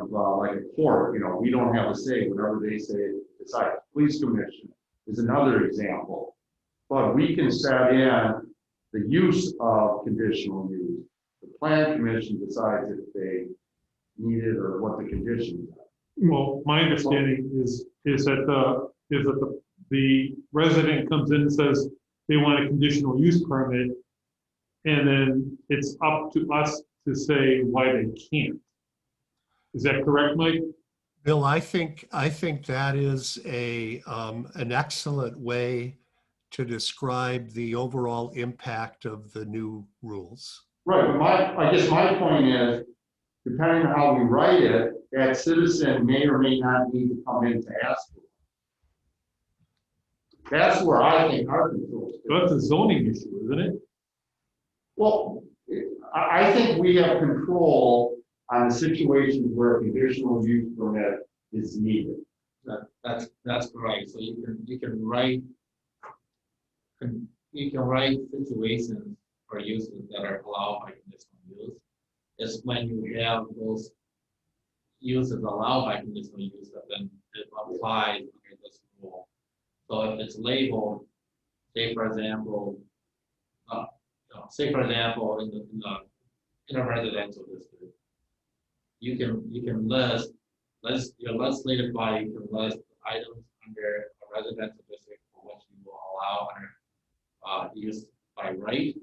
of like a court. We don't have a say. Whatever they say, decide. Police commission is another example. But we can set in the use of conditional use. The plan commission decides if they need it or what the conditions are. Well, my understanding is that the resident comes in and says they want a conditional use permit, and then it's up to us to say why they can't. Is that correct, Mike? Bill, I think that is an excellent way to describe the overall impact of the new rules. Right, but I guess my point is, depending on how we write it, that citizen may or may not need to come in to ask for it. That's where I think our control is. That's a zoning issue, isn't it? Well, I think we have control on the situations where a conditional use permit is needed. That's correct. So you can write situations for uses that are allowed by conditional use. It's when you have those uses allowed by conditional use that then it applies under this rule. So if it's labeled, say for example, in a residential district, you can list your legislative body can list items under a residential district for which you will allow under use by right,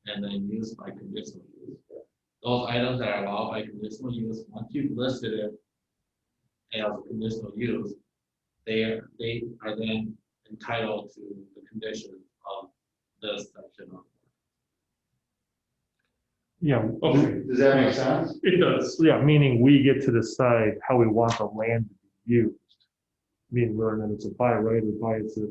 and then use by conditional use. Those items that are allowed by conditional use, once you've listed it as a conditional use, they are then entitled to the conditions of this section of. Yeah. Okay, does that make sense? It does. Yeah, meaning we get to decide how we want the land to be used. Meaning whether or not it's a by right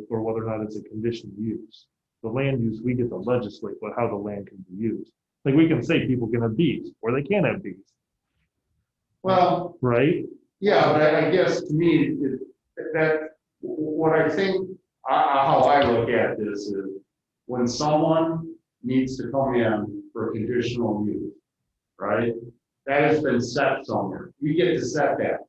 or whether or not it's a conditional use. The land use, we get to legislate what how the land can be used. Like we can say people can have bees or they can't have bees. Well, right? Yeah, but I guess to me, that what I think, how I look at this is when someone needs to come in for conditional use, right? That has been set somewhere. We get to set that.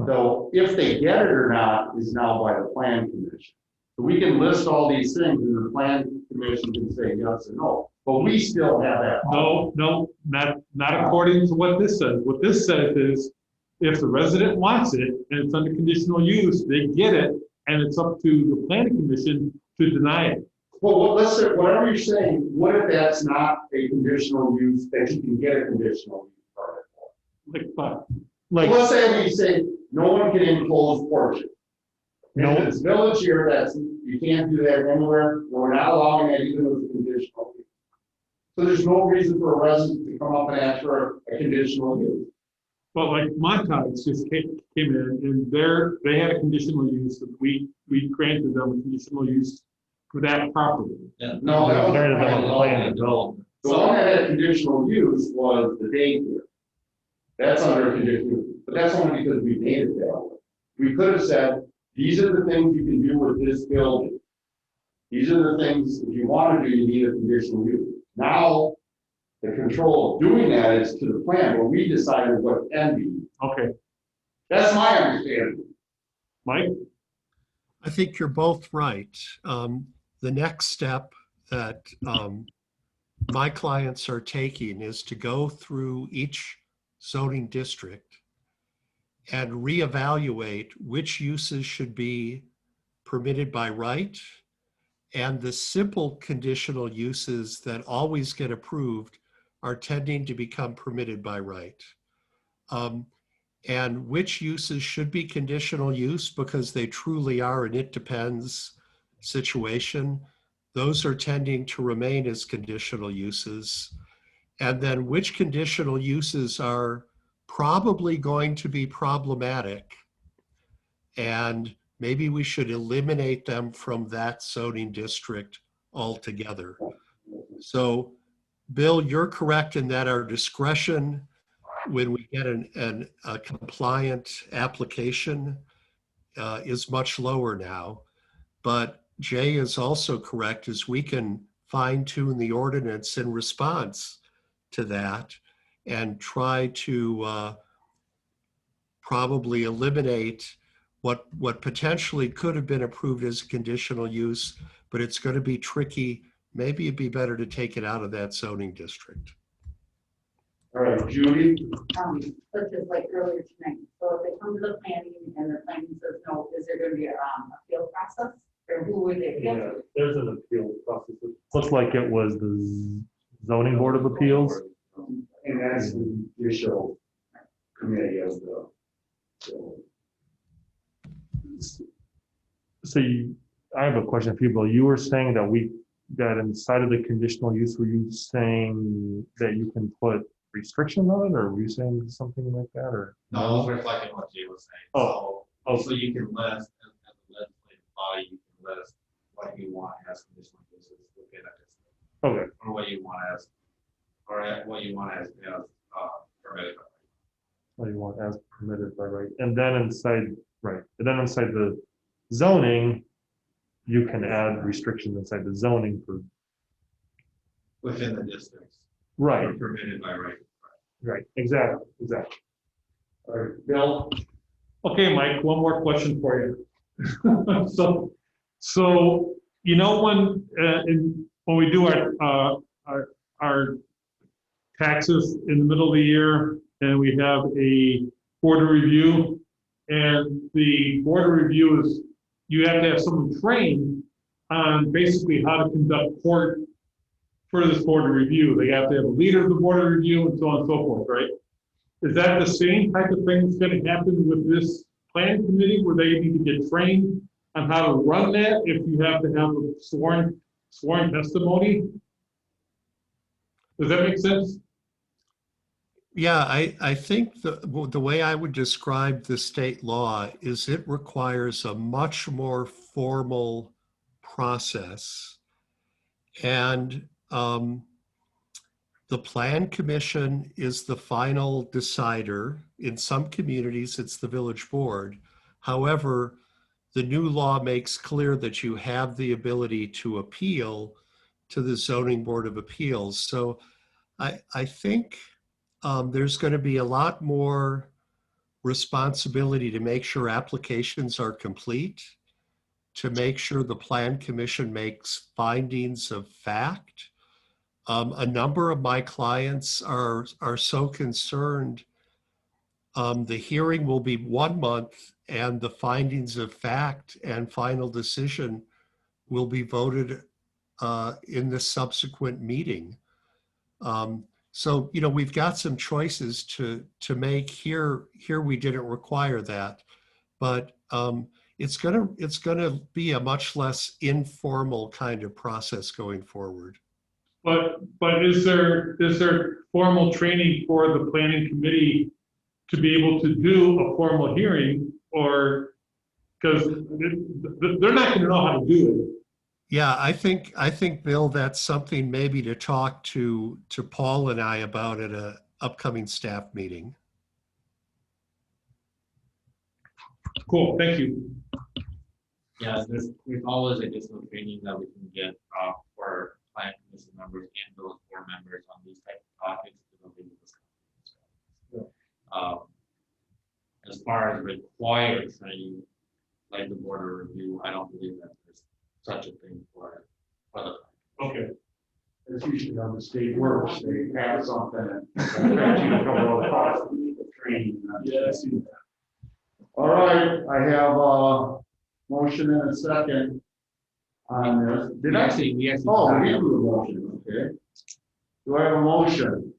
So if they get it or not is now by the plan commission. So we can list all these things and the plan commission can say yes or no, but we still have that. No, not according to what this says. What this says is if the resident wants it and it's under conditional use, they get it, and it's up to the planning commission to deny it. Well, let's say, whatever you're saying, what if that's not a conditional use, that you can get a conditional use permit for? Like, but, So like, let's say we say, no one can enclose porches. No. In this village here, that's, you can't do that anywhere, we're not allowing that even with a conditional use. So there's no reason for a resident to come up and ask for a conditional use. But like Montauk's just came in and they had a conditional use that we granted them a conditional use for that property. No, that was. Granted them a plan to develop. The one that had conditional use was the daycare. That's under conditional use, but that's only because we made it that way. We could have said, these are the things you can do with this building. These are the things, if you want to do, you need a conditional use. Now, the control of doing that is to the plan, but we decided what can be. Okay, That's my understanding. Mike? I think you're both right. The next step that my clients are taking is to go through each zoning district and reevaluate which uses should be permitted by right, and the simple conditional uses that always get approved are tending to become permitted by right. And which uses should be conditional use because they truly are an it depends situation. Those are tending to remain as conditional uses. And then which conditional uses are probably going to be problematic, and maybe we should eliminate them from that zoning district altogether. So, Bill, you're correct in that our discretion when we get a compliant application is much lower now. But Jay is also correct, as we can fine tune the ordinance in response to that and try to probably eliminate what potentially could have been approved as a conditional use, but it's going to be tricky. Maybe it'd be better to take it out of that zoning district. All right, Judy? Such as like earlier tonight, so if they come to the planning and the planning says no, is there gonna be a appeal process? Or who would they appeal Yeah, to? there's an appeal process. It looks like it was the zoning board of appeals. And that's the judicial committee of the. So I have a question for you, Bill. You were saying that inside of the conditional use, were you saying that you can put restrictions on it, or were you saying something like that, or? No, I was reflecting what Jay was saying. So you can list, as a legislative body, you can list what you want as conditional uses within a district. Okay. Or what you want as permitted by right. What you want as permitted by right, and then inside the zoning, you can add restrictions inside the zoning for. Within the districts. Right. Or permitted by right. Right, exactly. All right, Bill? Okay, Mike, one more question for you. So you know when we do our taxes in the middle of the year and we have a board of review, and the board of review is, you have to have someone trained on basically how to conduct court for this board of review. They have to have a leader of the board of review and so on and so forth, right? Is that the same type of thing that's going to happen with this planning committee, where they need to get trained on how to run that if you have to have a sworn testimony? Does that make sense? Yeah, I think the way I would describe the state law is it requires a much more formal process. And the Plan Commission is the final decider. In some communities, it's the village board. However, the new law makes clear that you have the ability to appeal to the Zoning Board of Appeals. So I think there's going to be a lot more responsibility to make sure applications are complete, to make sure the Plan Commission makes findings of fact. A number of my clients are so concerned. The hearing will be 1 month and the findings of fact and final decision will be voted in the subsequent meeting. So, we've got some choices to make here. Here we didn't require that, but it's gonna be a much less informal kind of process going forward. But is there formal training for the planning committee to be able to do a formal hearing, or because they're not going to know how to do it? Yeah, I think Bill, that's something maybe to talk to Paul and I about at a upcoming staff meeting. Cool, thank you. Yeah, there's always additional training that we can get for planning commission members and those board members on these type of topics. As far as required training, like the border review, I don't believe that there's such a thing for the. Okay. It's usually on the state works, they have something and expect you to cover all the costs of the training. Yeah, I see that. All right, I have a motion and a second on this. We actually. Oh, we do a motion, okay. Do I have a motion?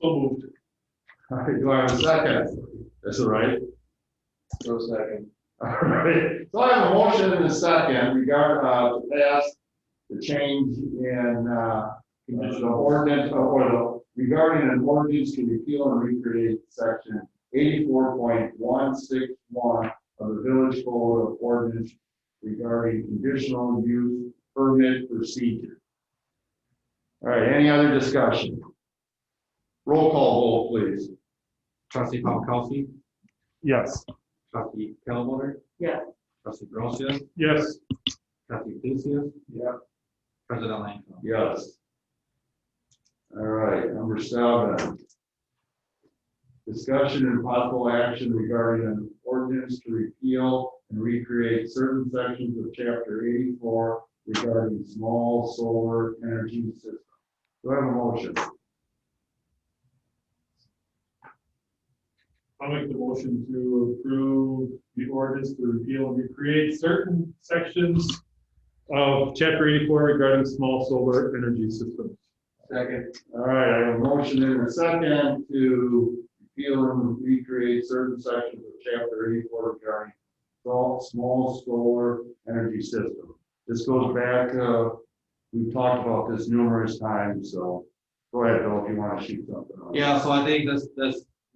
So moved. All right, do I have a second? That's all right. No second. All right, so I have a motion and a second to pass the change in the ordinance regarding an ordinance to repeal and recreate section 84.161 of the Village Code of Ordinance regarding conditional use permit procedure. All right, any other discussion? Roll call vote, please. Trustee Palmkowski, Yes. trustee Kellwater, Yes. trustee Brochus, Yes. trustee Lucius, Yeah. president Langford. Yes. All right, number 7. Discussion and possible action regarding an ordinance to repeal and recreate certain sections of chapter 84 regarding small solar energy systems. Do I have a motion? I'll make the motion to approve the ordinance to repeal and recreate certain sections of chapter 84 regarding small solar energy systems. Second. All right, I have a motion and a second to repeal and recreate certain sections of chapter 84 regarding small solar energy system. This goes back, we've talked about this numerous times, so go ahead, Bill, if you want to shoot something on. Yeah, so I think the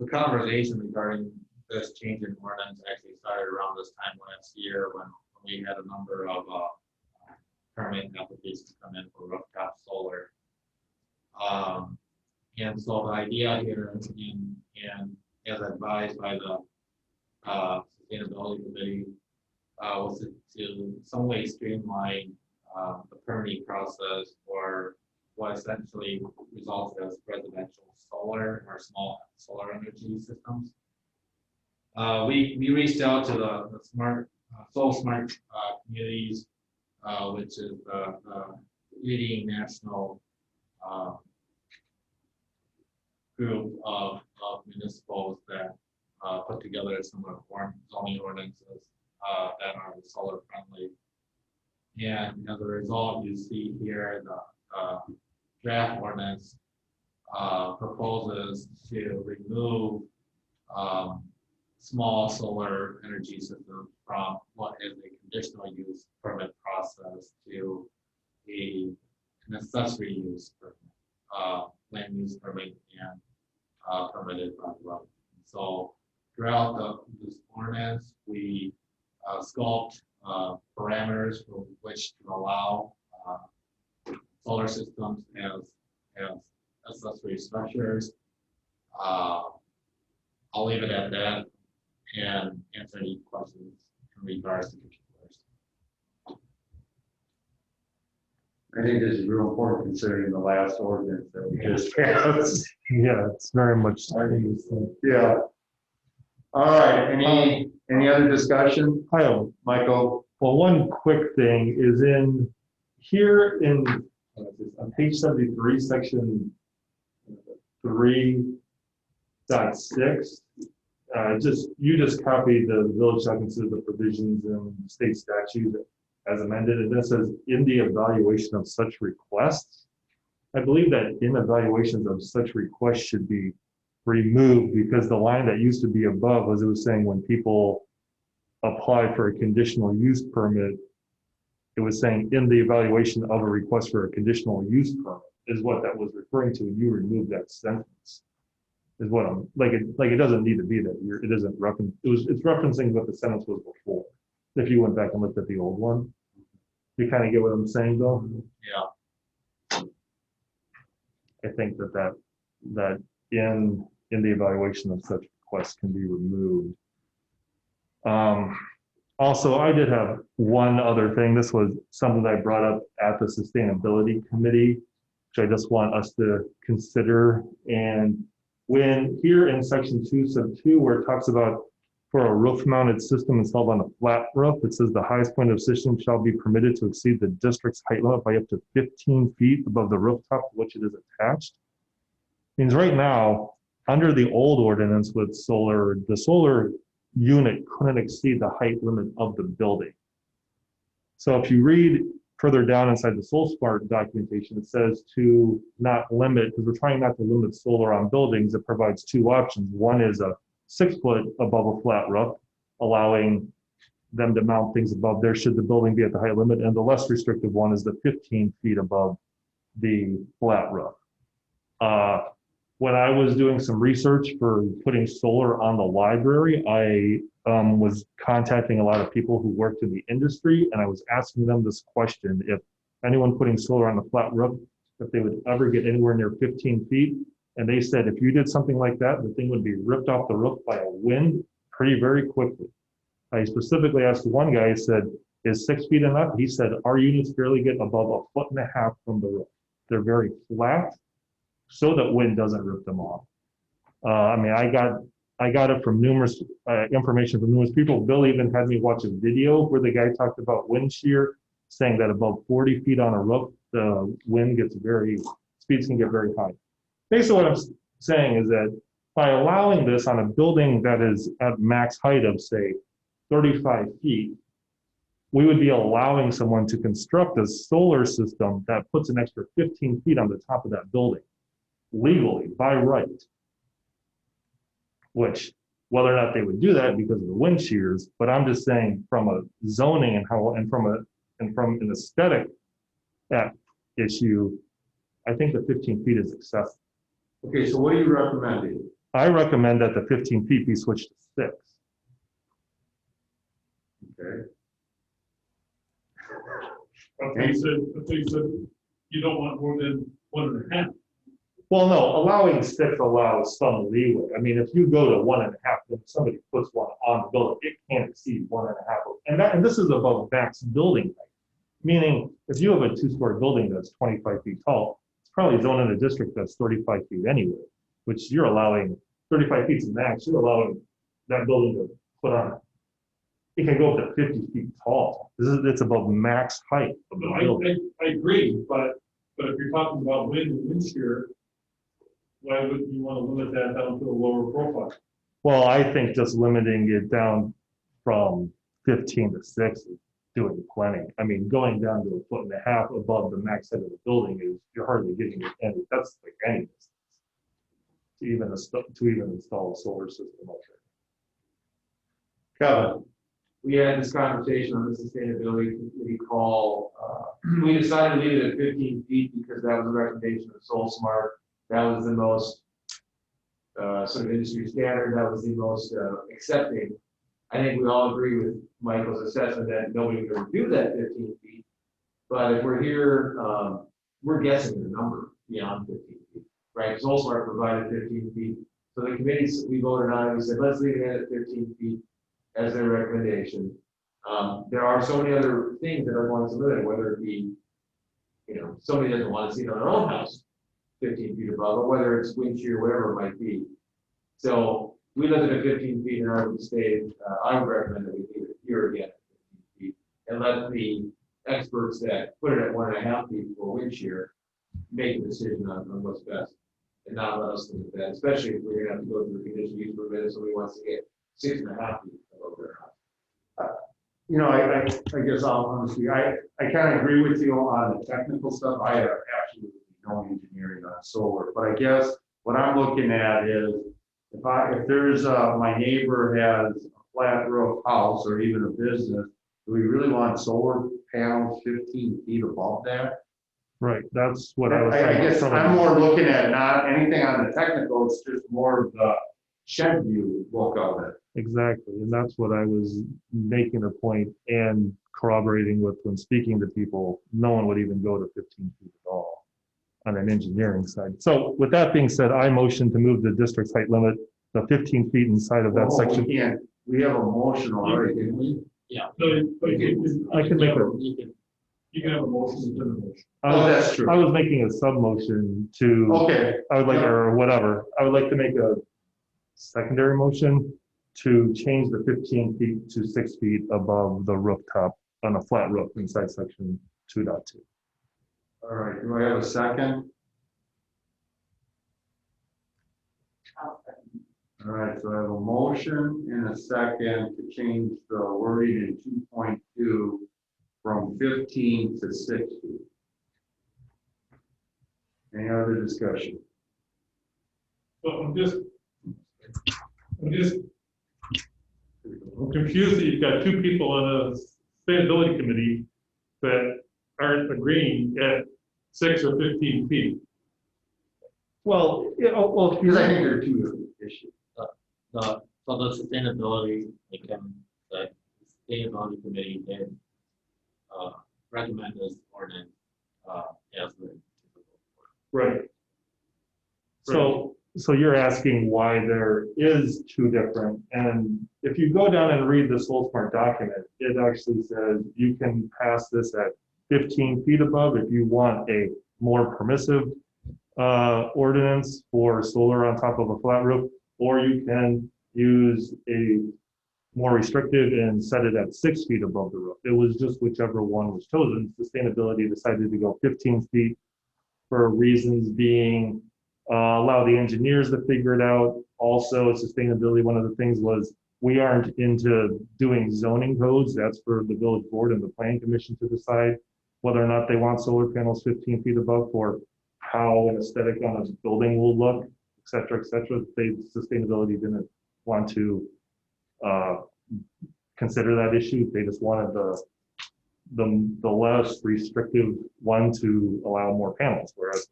conversation regarding this change in ordinance actually started around this time last year when we had a number of permit applications come in for rooftop solar. And so the idea here, and as advised by the sustainability committee, was to some way streamline the permitting process for what essentially results as residential solar or small solar energy systems. We reached out to the smart communities, which is the leading national group of municipals that put together some of the zoning ordinances that are solar friendly. And as a result, you see here the draft ordinance proposes to remove small solar energy systems from what is a conditional use permit process to an accessory use permit, land use permit, and permitted by law. So throughout this ordinance, we sculpt parameters for which to allow solar systems as accessory structures. I'll leave it at that and answer any questions in regards to particulars. I think this is real important considering the last ordinance that we just passed. Yeah, it's very much. Yeah. All right, any other discussion? Hi, Michael? Well, one quick thing is in here on page 73, section 3.6. You just copied the village shall consider the provisions in state statute as amended, and this says, in the evaluation of such requests. I believe that in evaluations of such requests should be removed, because the line that used to be above was, it was saying when people apply for a conditional use permit, it was saying in the evaluation of a request for a conditional use permit is what that was referring to, and you remove that sentence. Is what I'm, like it doesn't need to be there. It isn't reference, it's referencing what the sentence was before. If you went back and looked at the old one. You kind of get what I'm saying though? Yeah. I think that in the evaluation of such requests can be removed. Also, I did have one other thing. This was something that I brought up at the sustainability committee, which I just want us to consider. And when here in section 2 sub 2, where it talks about for a roof mounted system installed on a flat roof, it says the highest point of the system shall be permitted to exceed the district's height limit by up to 15 feet above the rooftop to which it is attached. Means right now, under the old ordinance with solar, the solar unit couldn't exceed the height limit of the building. So if you read further down inside the SolSmart documentation, it says to not limit, because we're trying not to limit solar on buildings, it provides two options. One is a 6 foot above a flat roof, allowing them to mount things above there should the building be at the height limit. And the less restrictive one is the 15 feet above the flat roof. When I was doing some research for putting solar on the library, I was contacting a lot of people who worked in the industry, and I was asking them this question: if anyone putting solar on the flat roof, if they would ever get anywhere near 15 feet. And they said, if you did something like that, the thing would be ripped off the roof by a wind very quickly. I specifically asked one guy, I said, is 6 feet enough? He said, our units barely get above 1.5 feet from the roof. They're very flat, so that wind doesn't rip them off. I mean, I got it from numerous information from numerous people. Bill even had me watch a video where the guy talked about wind shear, saying that above 40 feet on a roof, the wind gets speeds can get very high. Basically what I'm saying is that by allowing this on a building that is at max height of say 35 feet, we would be allowing someone to construct a solar system that puts an extra 15 feet on the top of that building, legally, by right. Which, whether or not they would do that because of the wind shears, but I'm just saying from a zoning and from an aesthetic issue, I think the 15 feet is excessive. Okay, so what are you recommending? I recommend that the 15 feet be switched to 6. Okay. But they said you don't want more than 1.5. Well, no, allowing 6 allows some leeway. I mean, if you go to 1.5, then somebody puts one on the building, it can't exceed 1.5. And this is above max building height. Meaning, if you have a 2-story building that's 25 feet tall, it's probably zoned in a district that's 35 feet anyway, which you're allowing 35 feet to max, you're allowing that building to put on. It can go up to 50 feet tall. It's above max height of the building. I agree, but if you're talking about wind and wind shear, why wouldn't you want to limit that down to a lower profile? Well, I think just limiting it down from 15 to 6 is doing plenty. I mean, going down to 1.5 feet above the max height of the building is, you're hardly getting it any, that's like any distance to even install a solar system up there. Kevin. We had this conversation on the sustainability committee call. We decided to leave it at 15 feet because that was a recommendation of SolSmart. That was the most sort of industry standard. That was the most accepting. I think we all agree with Michael's assessment that nobody would ever do that 15 feet. But if we're here, we're guessing the number beyond 15 feet, right? SolSmart provided 15 feet. So the committees, we voted on it. We said, let's leave it at 15 feet as their recommendation. There are so many other things that are going to limit it, whether it be, somebody doesn't want to see it on their own house 15 feet above, or whether it's wind shear, whatever it might be. So we looked at 15 feet, and I would recommend that we leave it here again at 15 feet and let the experts that put it at 1.5 feet for wind shear make a decision on what's best, and not let us limit that, especially if we're going to have to go through the conditional use permit if somebody wants to get 6.5 feet above their house. You know, I guess I'll honestly, I kind of agree with you on the technical stuff. I have absolutely no engineering on solar, but I guess what I'm looking at is if there's my neighbor has a flat roof house or even a business, do we really want solar panels 15 feet above that? Right, that's what I was I saying. guess I'm more looking at not anything on the technical, it's just more of the shed view look of it. Exactly, and that's what I was making a point and corroborating with when speaking to people. No one would even go to 15 feet at all on an engineering side. So with that being said, I motion to move the district's height limit to 15 feet inside of that Oh, section. we have a motion already, didn't we? Yeah. I can make a. You can have a motion to the motion. That's true. I was making a sub motion to. Okay. I would like, or whatever, I would like to make a secondary motion to change the 15 feet to 6 feet above the rooftop on a flat roof inside section 2.2. All right, do I have a second? All right, so I have a motion and a second to change the wording in 2.2 from 15 to 6 feet. Any other discussion? So I'm confused that you've got two people on a sustainability committee that aren't agreeing at 6 or 15 feet. Well, because I think they're two different issues. For the sustainability, the sustainability committee did recommend this ordinance as written. Right. So you're asking why there is two different, and if you go down and read this whole smart document, it actually says you can pass this at 15 feet above if you want a more permissive ordinance for solar on top of a flat roof, or you can use a more restrictive and set it at 6 feet above the roof. It was just whichever one was chosen. Sustainability decided to go 15 feet for reasons being allow the engineers to figure it out. Also, sustainability, one of the things was we aren't into doing zoning codes. That's for the village board and the planning commission to decide whether or not they want solar panels 15 feet above for how an aesthetic on a building will look, et cetera, et cetera. Sustainability didn't want to consider that issue. They just wanted the less restrictive one to allow more panels, whereas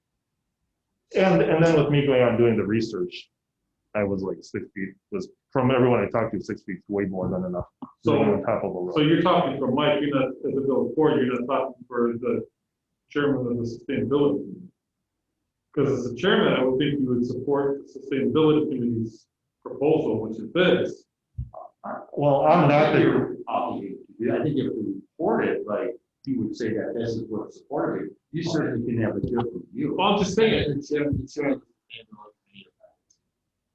and then with me going out and doing the research, I was like 6 feet was from everyone I talked to, 6 feet way more than enough. So on top of a roof. So you're talking for Mike, you're not, as a village board, you're not talking for the chairman of the sustainability committee. Because as a chairman, I would think you would support the sustainability committee's proposal, which is this. Well, I'm not the. I think if we report it, like, he would say that this is what supported it. You certainly can have a different view. Well, I'm just saying.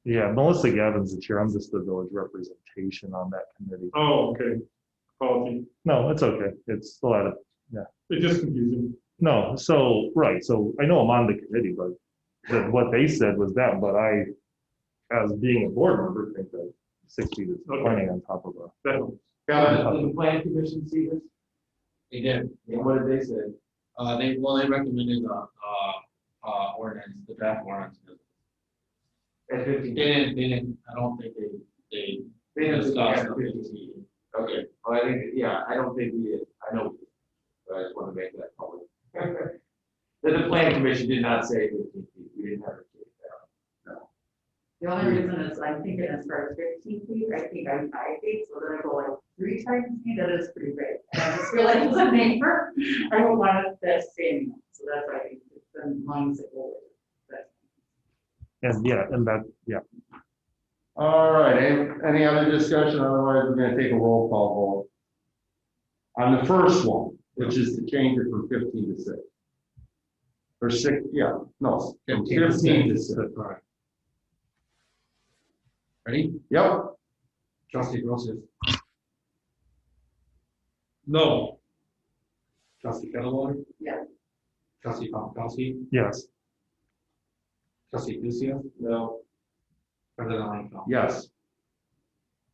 Yeah, Melissa Gavin's the chair. I'm just the village representation on that committee. Oh, okay. Apology. No, it's okay. It's a lot of, yeah. It's just confusing. No, so, right, so I know I'm on the committee, but what they said was that, but I, as being a board member, think that 6 feet is plenty on top of a. Did the planning commission see this? They did. And what did they say? They recommended ordinance, the draft ordinance. At 15. They didn't, I don't think they discussed the 15. Okay, well, I think, yeah, I don't think we did. I know, but I just want to make that public. The planning commission did not say 15 feet. We didn't have it. No. The only reason is I'm thinking as far as 15 feet, I think I'm 5 feet, so then I go like 3 times speed, that is pretty big. And I just feel like as a neighbor, I would want it that same, so that's why I think it's the lines that go with it. And yeah, and that, yeah. All right, any other discussion? Otherwise, we're gonna take a roll call vote. On the first one, which is to change it from 15 to 6. Or 6, yeah, no, 15 to 6. All right. Ready? Yep. Trustee Grossius. No. Trustee Kettlewell. Yeah. Trustee Pomakowski. Yes. Trustee Lucia. No. President Langfeld. Yes.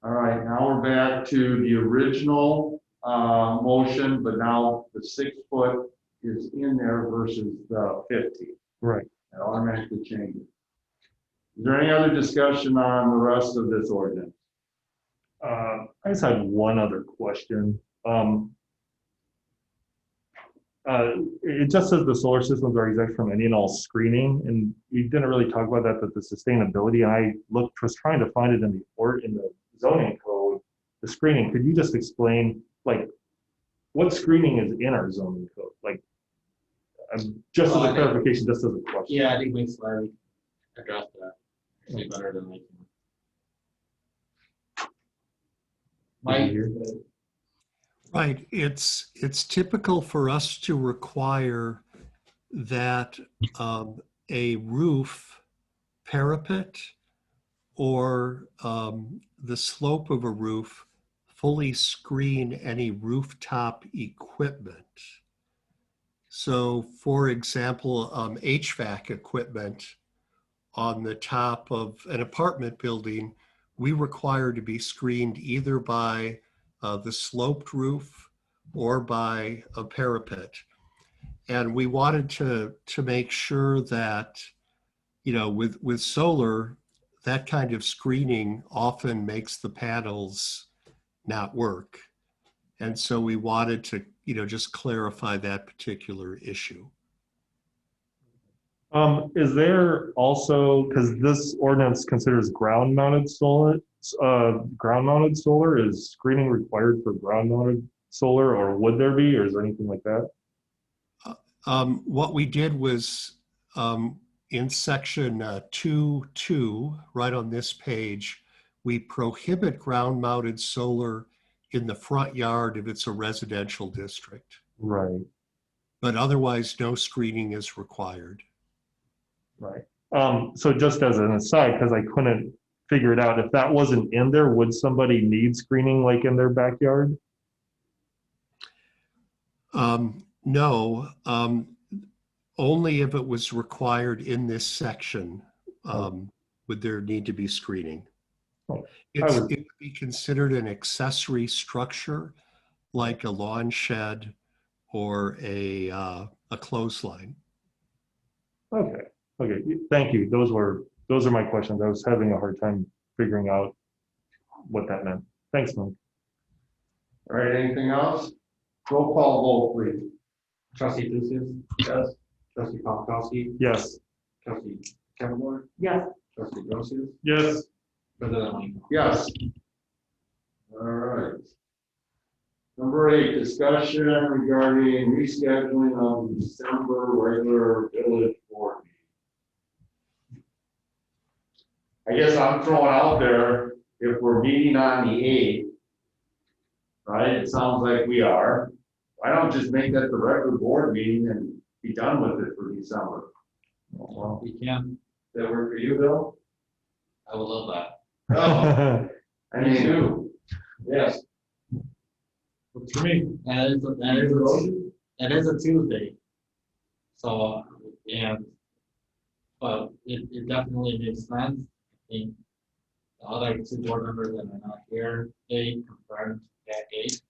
All right, now we're back to the original motion, but now the 6 foot is in there versus the 50. Right. That automatically changes. Is there any other discussion on the rest of this ordinance? I just had one other question. It just says the solar systems are exempt from any and all screening, and we didn't really talk about that, but the sustainability, and I was trying to find it in the zoning code, the screening. Could you just explain, like, what screening is in our zoning code? Like, just as a clarification, just as a question. Yeah, I think we slightly addressed that actually better than I can. Mike? Right, it's typical for us to require that a roof parapet or the slope of a roof fully screen any rooftop equipment. So for example, HVAC equipment on the top of an apartment building, we require to be screened either by the sloped roof or by a parapet. And we wanted to make sure that, you know, with solar, that kind of screening often makes the panels not work. And so we wanted to, you know, just clarify that particular issue. Is there also, because this ordinance considers ground-mounted solar, is screening required for ground-mounted solar, or would there be, or is there anything like that? What we did was in section 2.2, right on this page, we prohibit ground-mounted solar in the front yard if it's a residential district. Right. But otherwise, no screening is required. Right. So just as an aside, because I couldn't figure it out, if that wasn't in there, would somebody need screening like in their backyard? No, only if it was required in this section would there need to be screening. It would be considered an accessory structure like a lawn shed or a clothesline. Okay. Okay. Thank you. Those are my questions. I was having a hard time figuring out what that meant. Thanks, Mike. All right, anything else? Roll call vote, please. Trustee Lucius? Yes. Trustee Pomakowski? Yes. Trustee Kevin? Yes. Trustee Grossius? Yes. President Lee? Yes. All right. Number 8, discussion regarding rescheduling of December regular village board meeting. I guess I'm throwing out there, if we're meeting on the 8th, right, it sounds like we are, why don't just make that the regular board meeting and be done with it for December? Well, we can. Does that work for you, Bill? I would love that. Oh, I mean, too. Yes. For me. That is a Tuesday. So, but it definitely makes sense. I think the other 2 board members that are not here, they confirmed that date.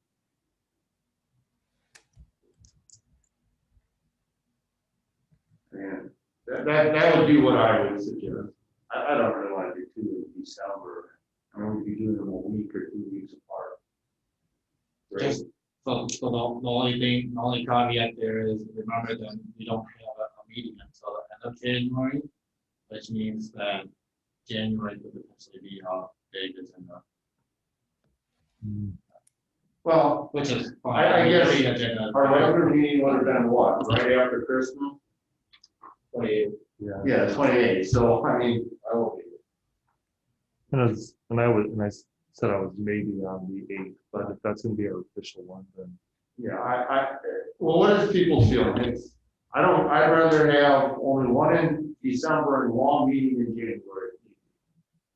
Yeah, that would be what I would suggest. I don't really want to do 2 in December. I mean, we'd be doing them a week or 2 weeks apart. Right? Just so the only caveat there is, remember that we don't have a meeting until the end of January, which means that January could potentially be a big agenda. Well, which is fine. I guess our regular meeting would have been what, right after Christmas? 28. Yeah, 28. So, I mean, I will be. And I said I was maybe on the 8th, but if that's going to be our official one, then. Yeah, well, what is people's feeling? I'd rather have only one in December and one meeting in January.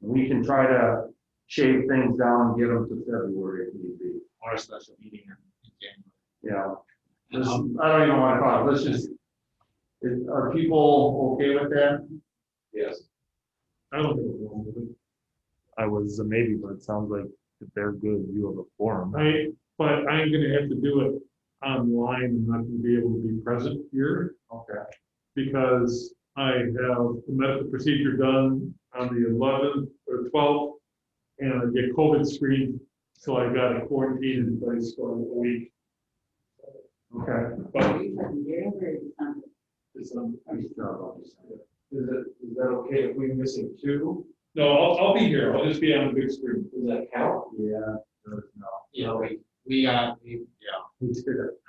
We can try to shave things down and get them to February if need be. Or a special meeting in Yeah. January. I don't even want to talk. Let's just, are people okay with that? Yes. I don't think we're wrong with it. I was a maybe, but it sounds like if they're good, you have a forum. but I'm gonna have to do it online. I'm not gonna be able to be present here Okay. because I have a medical procedure done on the 11th or 12th, and I get COVID screened, so I got a quarantine in place for a week. Okay. But Is that okay if we're missing two? no, I'll be here. I'll just be on the big screen. Does that count? Yeah. Yeah, We did it.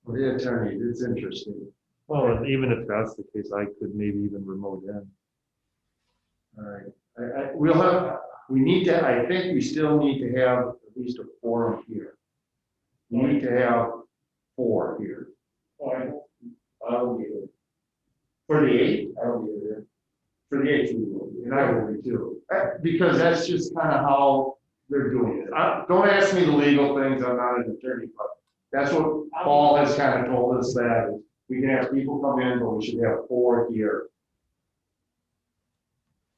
The attorney, it's interesting. Well, and even if that's the case, I could maybe even remote in. All right. We'll have, we need to, I think we still need to have at least a quorum here. We need to have 4 here. I'll be here. For the 8th? I'll be here. For the 8th, we will be, and I will be too. Because that's just kind of how they're doing it. Don't ask me the legal things, I'm not an attorney, but that's what Paul has kind of told us, that we can have people come in, but we should have 4 here.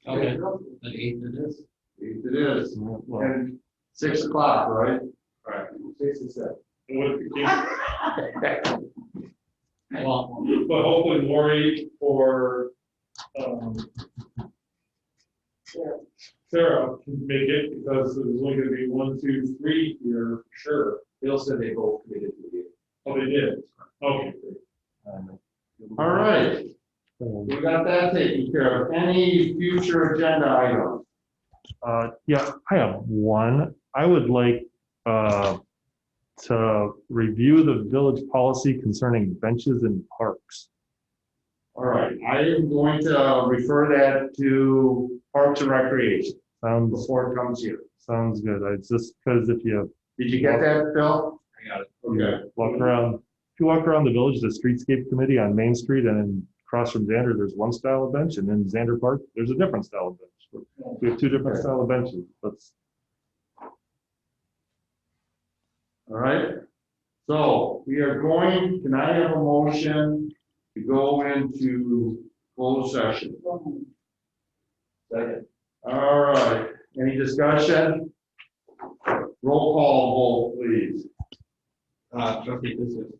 okay, the 8th it is. 8th it is, Well, and 6 o'clock, right? Right. 6 and 7. Well, but hopefully Lori or Sarah can make it, because there's only gonna be 1, 2, 3 here, for sure. Bill said they both committed to the game. Oh, they did? Okay. All right, we got that taken care of. Any future agenda items? Yeah, I have one. I would like to review the village policy concerning benches in parks. All right, I am going to refer that to Parks and Recreation before it comes here. Sounds good. It's just because if you Did you get that, Bill? I got it. Okay. if you walk around the village, the streetscape committee on Main Street, and then across from Xander, there's one style of bench, and then Xander Park, there's a different style of bench. We have 2 different style of benches. All right, so we are going, can I have a motion to go into closed session? Second. All right, any discussion? Roll call vote, please. Trustee Lucius.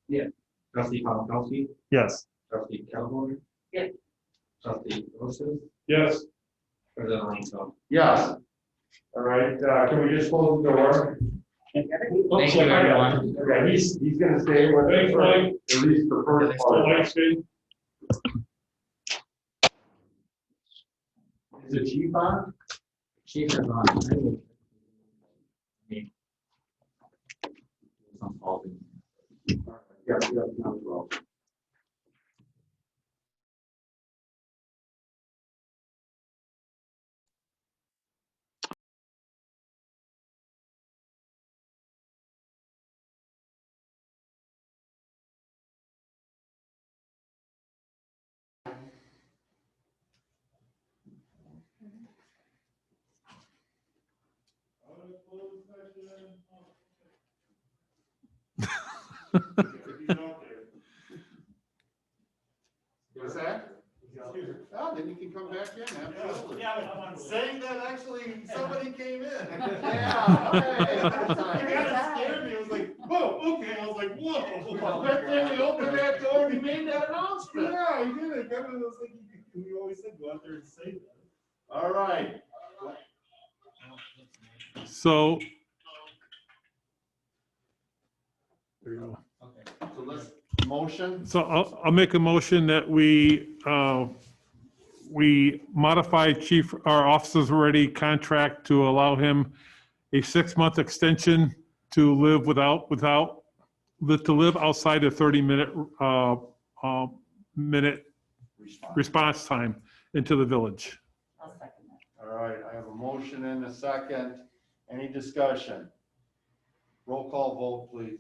Yeah. Trustee Palmkowski, Yes. trustee Calhoun. Yes. Trustee Lucius, Yes. President Langfeld. Yes. All right, can we just close the door? Thank you, everyone. Okay, he's gonna stay with us Thanks, for Mike. at least the first part. Thanks, Steve. Is the chief on? Chief is on. Yeah, well. What's that? Oh, then you can come back in, absolutely. Yeah, I'm saying that actually somebody came in. Yeah, hey, that's all right. You kinda scared me. I was like, whoa, okay. I was like, whoa. But then we opened that door and you made that announcement. Yeah, I did it. I was like, we always said go out there and say that. All right. So. There you go. So let's, motion? So I'll make a motion that we modify our officers already contract to allow him a 6-month extension to live to live outside the 30-minute response time into the village. I'll second that. All right, I have a motion and a second. Any discussion? Roll call vote, please.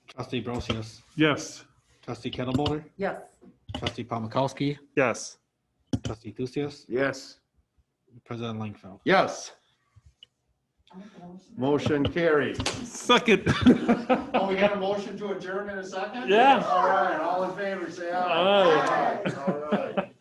Trustee Brosius, Yes. trustee Kettleboulder, Yes. trustee Palmkowski, Yes. trustee Lucius, Yes. President Langfeld. Yes. Motion carried. Second. Oh, we got a motion to adjourn in a second? Yeah. All right, all in favor, say aye. Aye. All right.